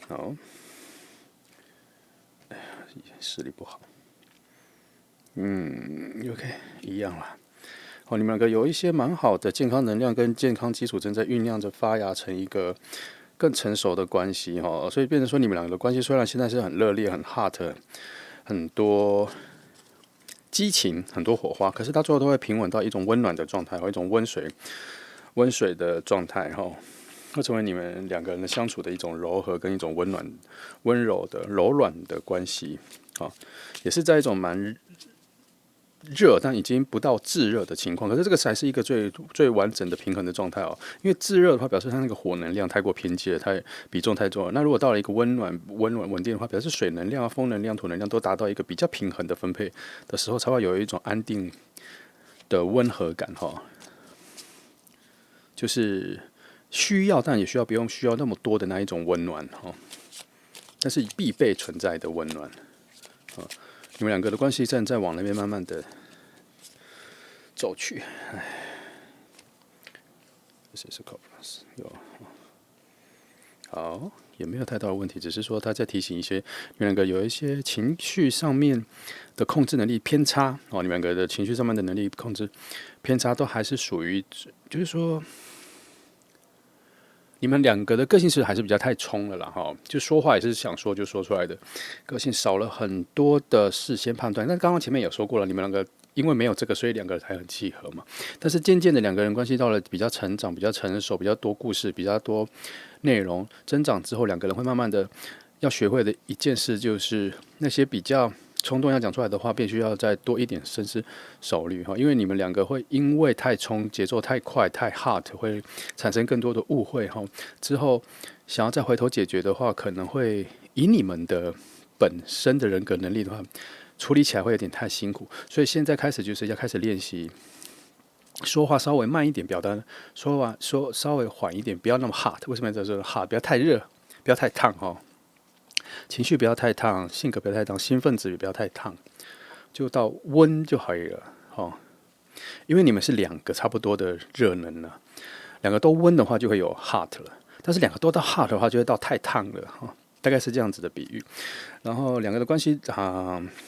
好，哎呀，视力不好，OK， 一样啦。你们两个有一些蛮好的健康能量跟健康基础正在酝酿着发芽成一个更成熟的关系所以变成说你们两个的关系虽然现在是很热烈、很 hot、很多激情、很多火花，可是它最后都会平稳到一种温暖的状态，或一种温水的状态会成为你们两个人的相处的一种柔和跟一种温柔的柔软的关系也是在一种蛮热，但已经不到炙热的情况，可是这个才是一个最完整的平衡的状态因为炙热的话，表示它那个火能量太过偏激了，比重太重了。那如果到了一个温暖、稳定的话，表示水能量、风能量、土能量都达到一个比较平衡的分配的时候，才会有一种安定的温和感就是需要，但也不用需要那么多的那一种温暖但是必备存在的温暖你们两个的关系正在往那边慢慢的走去。这是 Copas 有好，也没有太大的问题，只是说他在提醒一些你们两个有一些情绪上面的控制能力偏差你们两个的情绪上面的能力控制偏差都还是属于，就是说。你们两个的个性是还是比较太冲了啦就说话也是想说就说出来的，个性少了很多的事先判断。但刚刚前面有说过了，你们两个因为没有这个，所以两个人才很契合嘛。但是渐渐的两个人关系到了比较成长、比较成熟、比较多故事、比较多内容增长之后，两个人会慢慢的要学会的一件事，就是那些比较冲动要讲出来的话，必须要再多一点深思熟虑因为你们两个会因为太冲、节奏太快、太 hot， 会产生更多的误会之后想要再回头解决的话，可能会以你们的本身的人格能力的话，处理起来会有点太辛苦。所以现在开始就是要开始练习说话稍微慢一点，表达说稍微缓一点，不要那么 hot。为什么要说 hot？ 不要太热，不要太烫情绪不要太烫，性格不要太烫，兴奋值也不要太烫，就到温就可以了因为你们是两个差不多的热能了，两个都温的话就会有 hot 了，但是两个都到 hot 的话就会到太烫了大概是这样子的比喻。然后两个的关系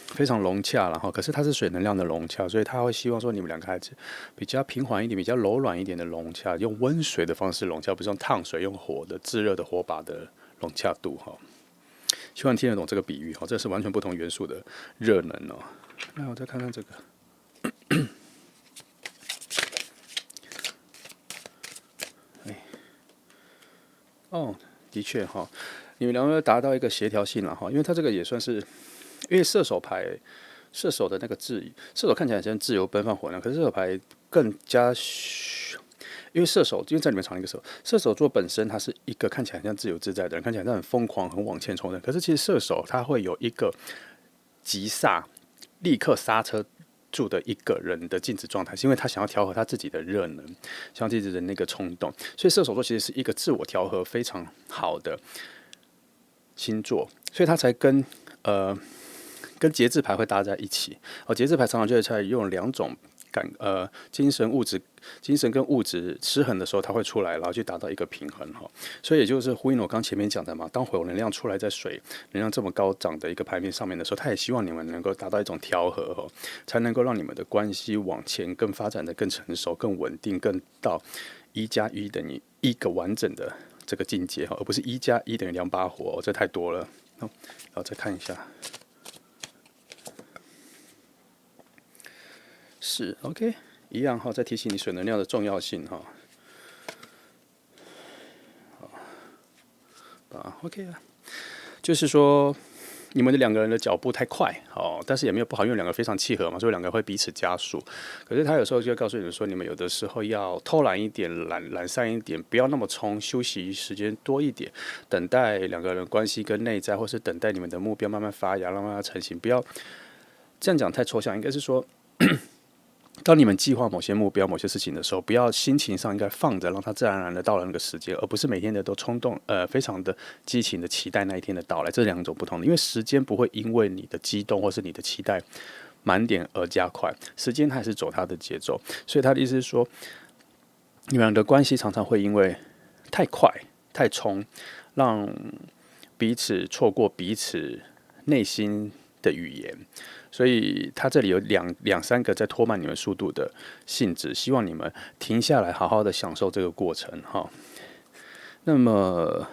非常融洽了可是它是水能量的融洽，所以他会希望说你们两个孩子比较平缓一点、比较柔软一点的融洽，用温水的方式融洽，不是用烫水、用火的炙热的火把的融洽度希望听得懂这个比喻这是完全不同元素的热能那我再看看这个，的确你们两个达到一个协调性了因为它这个也算是，因为射手牌，射手的那个射手看起来像自由奔放火亮，可是射手牌更加。因为射手，因为在里面藏一个射手座本身，他是一个看起来很像自由自在的人，看起来很疯狂、很往前冲的人。可是其实射手他会有一个急刹、立刻刹车住的一个人的静止状态，是因为他想要调和他自己的热能，想要自己的那个冲动。所以射手座其实是一个自我调和非常好的星座，所以他才跟节制牌会搭在一起。节制牌常常就会在用两种精神跟物质失衡的时候，它会出来，然后去达到一个平衡所以也就是呼应我刚前面讲的嘛，当火能量出来在水能量这么高涨的一个牌面上面的时候，他也希望你们能够达到一种调和才能够让你们的关系往前更发展的更成熟、更稳定、更到1+1等于一个完整的这个境界而不是1+1等于2把火这太多了然后再看一下。是 OK， 一样再提醒你水能量的重要性OK 啊，就是说你们的两个人的脚步太快哦，但是也没有不好，因为两个非常契合嘛，所以两个人会彼此加速。可是他有时候就会告诉你们说，你们有的时候要偷懒一点，懒散一点，不要那么冲，休息时间多一点，等待两个人关系跟内在，或是等待你们的目标慢慢发芽，让它成型。不要这样讲太抽象，应该是说。当你们计划某些目标、某些事情的时候，不要心情上应该放着，让它自然而然的到了那个时间，而不是每天的都冲动，非常的激情的期待那一天的到来。这两种不同的，因为时间不会因为你的激动或是你的期待满点而加快，时间还是走它的节奏。所以他的意思是说，你们的关系常常会因为太快、太冲，让彼此错过彼此内心的语言。所以他这里有两三个在拖慢你们速度的性质，希望你们停下来，好好的享受这个过程哈。那么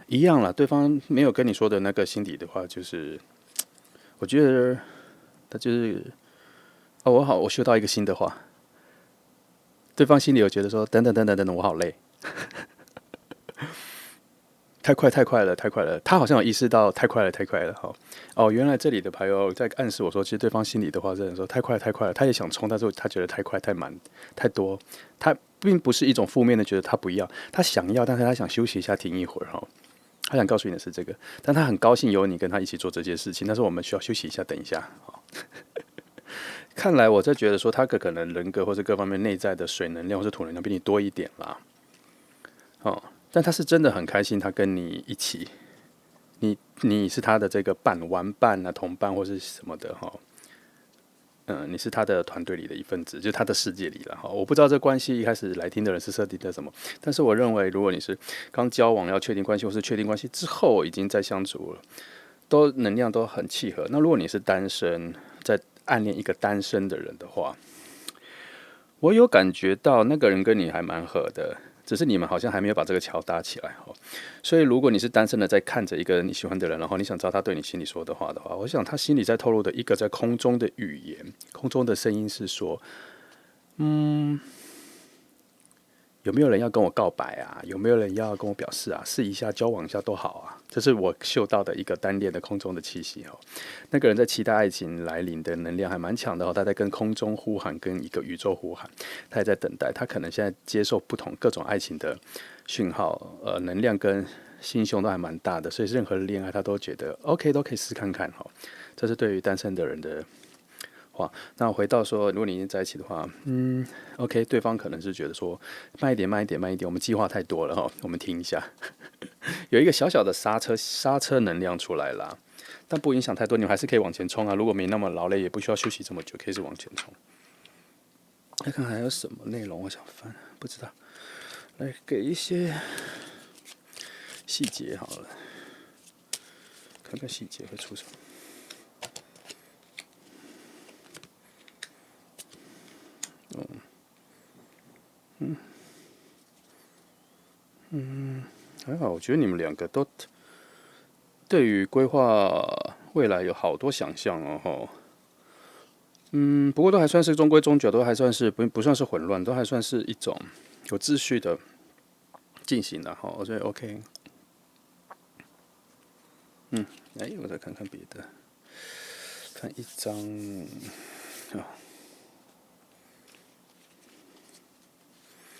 一样了，对方没有跟你说的那个心底的话，就是我觉得他就是我学到一个新的话，对方心里有觉得说，等等，我好累。太快了，他好像有意识到太快了哈。哦，原来这里的朋友在暗示我说，其实对方心里的话是说太快了，他也想冲，但是他觉得太快、太满、太多。他并不是一种负面的觉得他不要，他想要，但是他想休息一下，停一会儿哈。他想告诉你的是这个，但他很高兴有你跟他一起做这件事情，但是我们需要休息一下，等一下。看来我在觉得说，他可能人格或者各方面内在的水能量或是土能量比你多一点啦。哦。但他是真的很开心，他跟你一起，你是他的这个玩伴啊、同伴或是什么的哈，你是他的团队里的一份子，就是他的世界里了哈。我不知道这关系一开始来听的人是设定的什么，但是我认为，如果你是刚交往要确定关系，或是确定关系之后已经在相处了，能量都很契合。那如果你是单身，在暗恋一个单身的人的话，我有感觉到那个人跟你还蛮合的。只是你们好像还没有把这个桥搭起来哦，所以如果你是单身的，在看着一个你喜欢的人，然后你想知道他对你心里说的话，我想他心里在透露的一个在空中的语言，空中的声音是说，有没有人要跟我告白啊？有没有人要跟我表示啊？试一下交往一下都好啊。这是我嗅到的一个单恋的空中的气息哦。那个人在期待爱情来临的能量还蛮强的哦，他在跟空中呼喊，跟一个宇宙呼喊，他也在等待。他可能现在接受不同各种爱情的讯号，能量跟心胸都还蛮大的，所以任何的恋爱他都觉得 OK， 都可以试看看哈。这是对于单身的人的话。那回到说，如果你已经在一起的话，OK， 对方可能是觉得说慢一点，我们计划太多了哈，我们停一下。有一个小小的刹车能量出来啦，但不影响太多，你们还是可以往前冲啊。如果没那么劳累，也不需要休息这么久，可以是往前冲。来看还有什么内容，我想翻，不知道。来给一些细节好了，看看细节会出什么。还好，我觉得你们两个都对于规划未来有好多想象哦。不过都还算是中规中矩，都还算是不算是混乱，都还算是一种有秩序的进行的哈。我觉得 OK。我再看看别的，看一张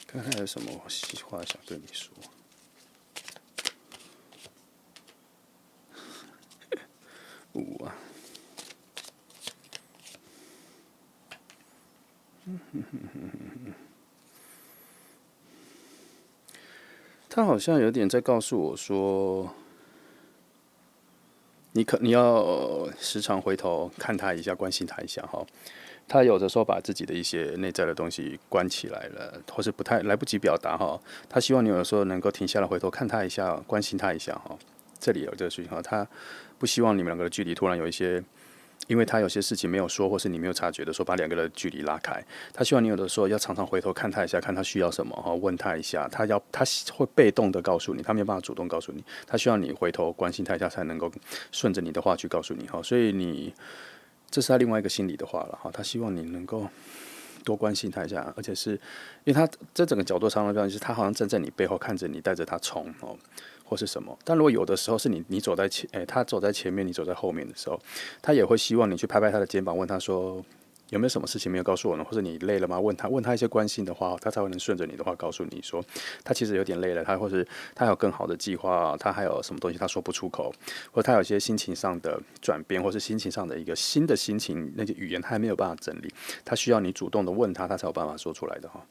看看有什么话想对你说。他好像有点在告诉我说，你要时常回头看他一下，关心他一下哈。他有的时候把自己的一些内在的东西关起来了，或是不太来不及表达哈。他希望你有的时候能够停下来，回头看他一下，关心他一下哈。这里有这个事情哈，他不希望你们两个的距离突然有一些，因为他有些事情没有说，或是你没有察觉的时候，把两个的距离拉开。他希望你有的时候要常常回头看他一下，看他需要什么哈，问他一下。他会被动的告诉你，他没有办法主动告诉你。他希望你回头关心他一下，才能够顺着你的话去告诉你哈。所以这是他另外一个心里的话了哈。他希望你能够多关心他一下，而且是因为他这整个角度上来讲，就是他好像站在你背后看着你，带着他冲哦。或是什么。但如果有的时候是你走在他走在前面，你走在后面的时候，他也会希望你去拍拍他的肩膀，问他说有没有什么事情没有告诉我呢？或者你累了吗？问他一些关心的话，他才会能顺着你的话告诉你说，他其实有点累了，或是他有更好的计划，他还有什么东西他说不出口，或者他有些心情上的转变，或是心情上的一个新的心情，那些语言他还没有办法整理，他需要你主动的问他，他才有办法说出来的哈。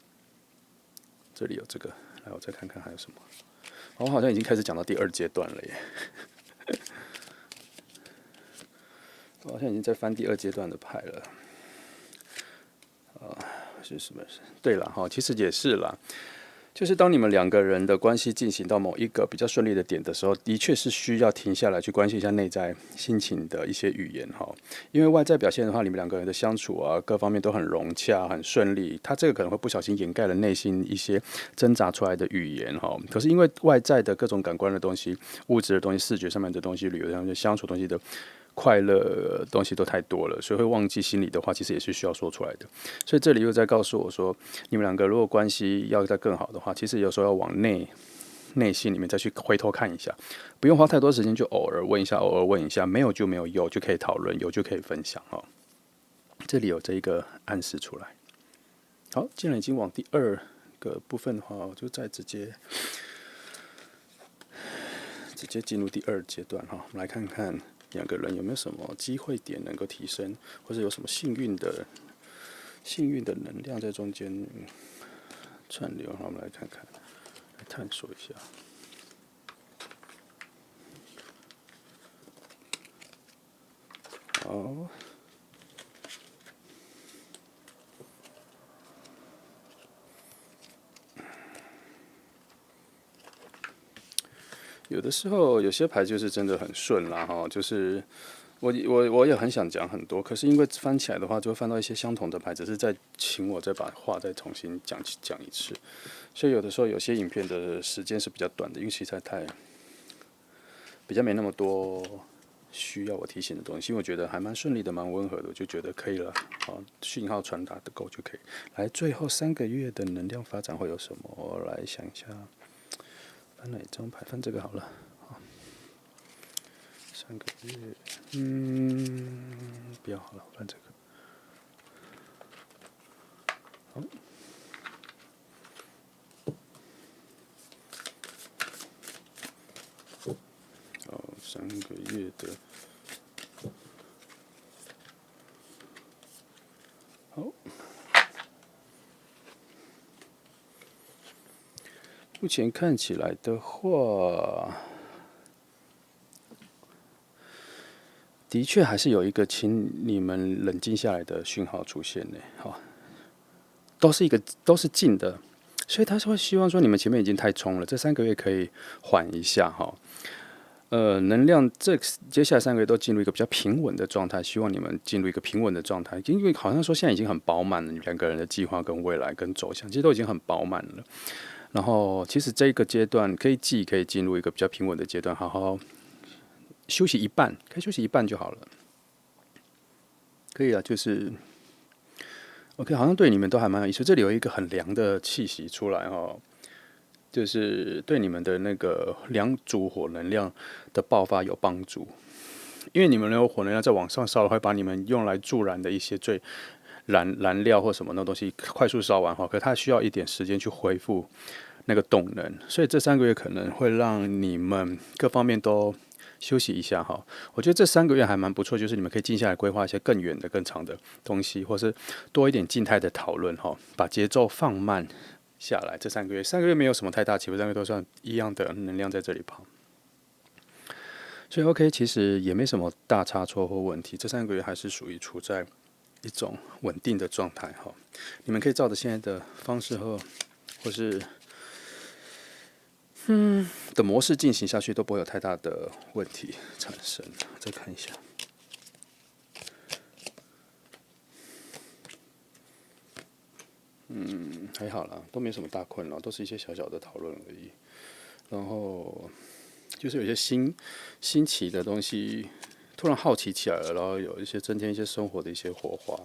这里有这个，来我再看看还有什么。我好像已经开始讲到第2阶段了耶。我好像已经在翻第2阶段的牌了。是什么？对了哈，其实也是啦，就是当你们2个人的关系进行到某一个比较顺利的点的时候，的确是需要停下来去关心一下内在心情的一些语言哈。因为外在表现的话，你们2个人的相处啊，各方面都很融洽、很顺利，他这个可能会不小心掩盖了内心一些挣扎出来的语言哈。可是因为外在的各种感官的东西、物质的东西、视觉上面的东西、旅游上面相处东西的快乐东西都太多了，所以会忘记心里的话，其实也是需要说出来的。所以这里又在告诉我说，你们2个如果关系要再更好的话，其实有时候要往内心里面再去回头看一下，不用花太多时间，就偶尔问一下，偶尔问一下，没有就没有，有就可以讨论，有就可以分享哦。这里有这一个暗示出来。好，既然已经往第2个部分的话，我就再直接进入第2阶段哈。我们来看看2个人有没有什么机会点能够提升，或者有什么幸运的能量在中间串流。好，我们来看看，来探索一下。好。有的时候有些牌就是真的很顺啦哈，就是我也很想讲很多，可是因为翻起来的话，就会翻到一些相同的牌，只是再请我再把话再重新讲一次，所以有的时候有些影片的时间是比较短的，因为实在比较没那么多需要我提醒的东西，因为我觉得还蛮顺利的，蛮温和的，我就觉得可以了。好，讯号传达的够就可以。来，最后3个月的能量发展会有什么？我来想一下。翻哪一张牌？翻这个好了。好，3个月，不要好了，翻这个。好，好，3个月的，好。目前看起来的话，的确还是有一个请你们冷静下来的讯号出现呢。好，都是静的，所以他是会希望说你们前面已经太冲了，这3个月可以缓一下哈。能量接下来3个月都进入一个比较平稳的状态，希望你们进入一个平稳的状态，因为好像说现在已经很饱满了，你们2个人的计划跟未来跟走向，其实都已经很饱满了。然后，其实这个阶段可以进入一个比较平稳的阶段，好好休息一半，可以休息一半就好了。可以了，就是 OK， 好像对你们都还蛮有意思。这里有一个很凉的气息出来哦，就是对你们的那个2组火能量的爆发有帮助。因为你们有火能量在往上烧的话，会把你们用来助燃的一些最燃料或什么那东西快速烧完哈，可它需要一点时间去恢复那个动能，所以这3个月可能会让你们各方面都休息一下哈。我觉得这3个月还蛮不错，就是你们可以静下来规划一些更远的、更长的东西，或是多一点静态的讨论哈，把节奏放慢下来。这3个月没有什么太大起伏，3个月都算一样的能量在这里跑。所以 OK， 其实也没什么大差错或问题，这3个月还是属于处在一种稳定的状态哈。你们可以照着现在的方式或是的模式进行下去，都不会有太大的问题产生。再看一下，还好啦，都没什么大困扰，都是一些小小的讨论而已。然后就是有些新奇的东西，突然好奇起来了，然后有一些增添一些生活的一些火花，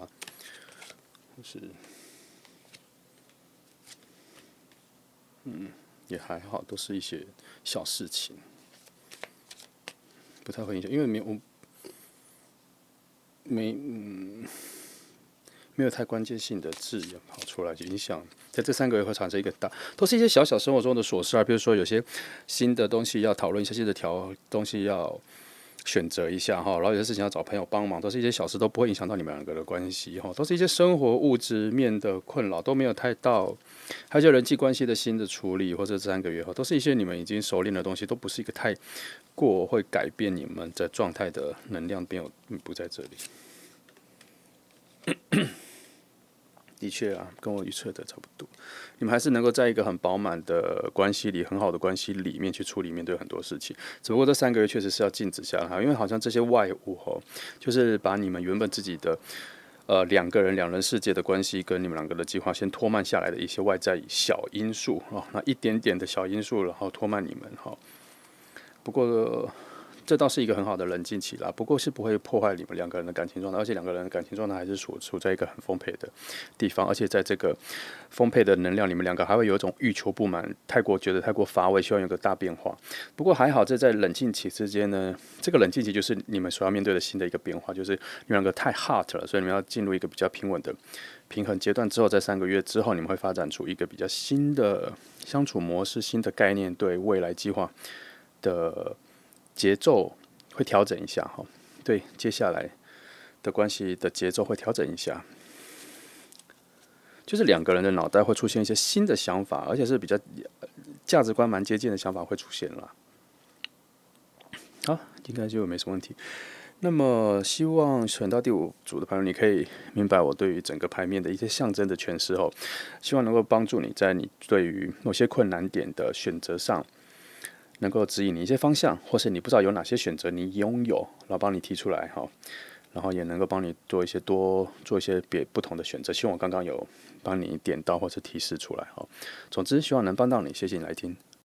就是也还好，都是一些小事情，不太会影响，因为没没有太关键性的字眼跑出来影响，在这3个月会产生一个都是一些小小生活中的琐事啊，比如说有些新的东西要讨论一下，新的东西要选择一下哈，然后有些事情要找朋友帮忙，都是一些小事，都不会影响到你们2个的关系哈，都是一些生活物质面的困扰，都没有太到，还有一些人际关系的新的处理，或者这3个月哈，都是一些你们已经熟练的东西，都不是一个太过会改变你们的状态的能量，不在这里。的确啊，跟我预测的差不多。你们还是能够在一个很饱满的关系里，很好的关系里面去处理面对很多事情。只不过这3个月确实是要静止下来，因为好像这些外物就是把你们原本自己的两人世界的关系跟你们2个的计划先拖慢下来的一些外在小因素那一点点的小因素，然后拖慢你们不过这倒是一个很好的冷静期啦，不过是不会破坏你们2个人的感情状态，而且2个人的感情状态还是处在一个很丰沛的地方，而且在这个丰沛的能量，你们2个还会有一种欲求不满，觉得太过乏味，希望有个大变化。不过还好，这在冷静期之间呢，这个冷静期就是你们所要面对的新的一个变化，就是你们2个太 hot 了，所以你们要进入一个比较平稳的平衡阶段之后，在3个月之后，你们会发展出一个比较新的相处模式、新的概念，对未来计划的节奏会调整一下对接下来的关系的节奏会调整一下，就是2个人的脑袋会出现一些新的想法，而且是比较价值观蛮接近的想法会出现了。好，应该就没什么问题。那么，希望选到第5组的朋友，你可以明白我对于整个牌面的一些象征的诠释希望能够帮助你在你对于某些困难点的选择上，能够指引你一些方向，或是你不知道有哪些选择你拥有，然后帮你提出来然后也能够帮你做一些不同的选择。希望我刚刚有帮你点到或是提示出来总之，希望能帮到你，谢谢你来听。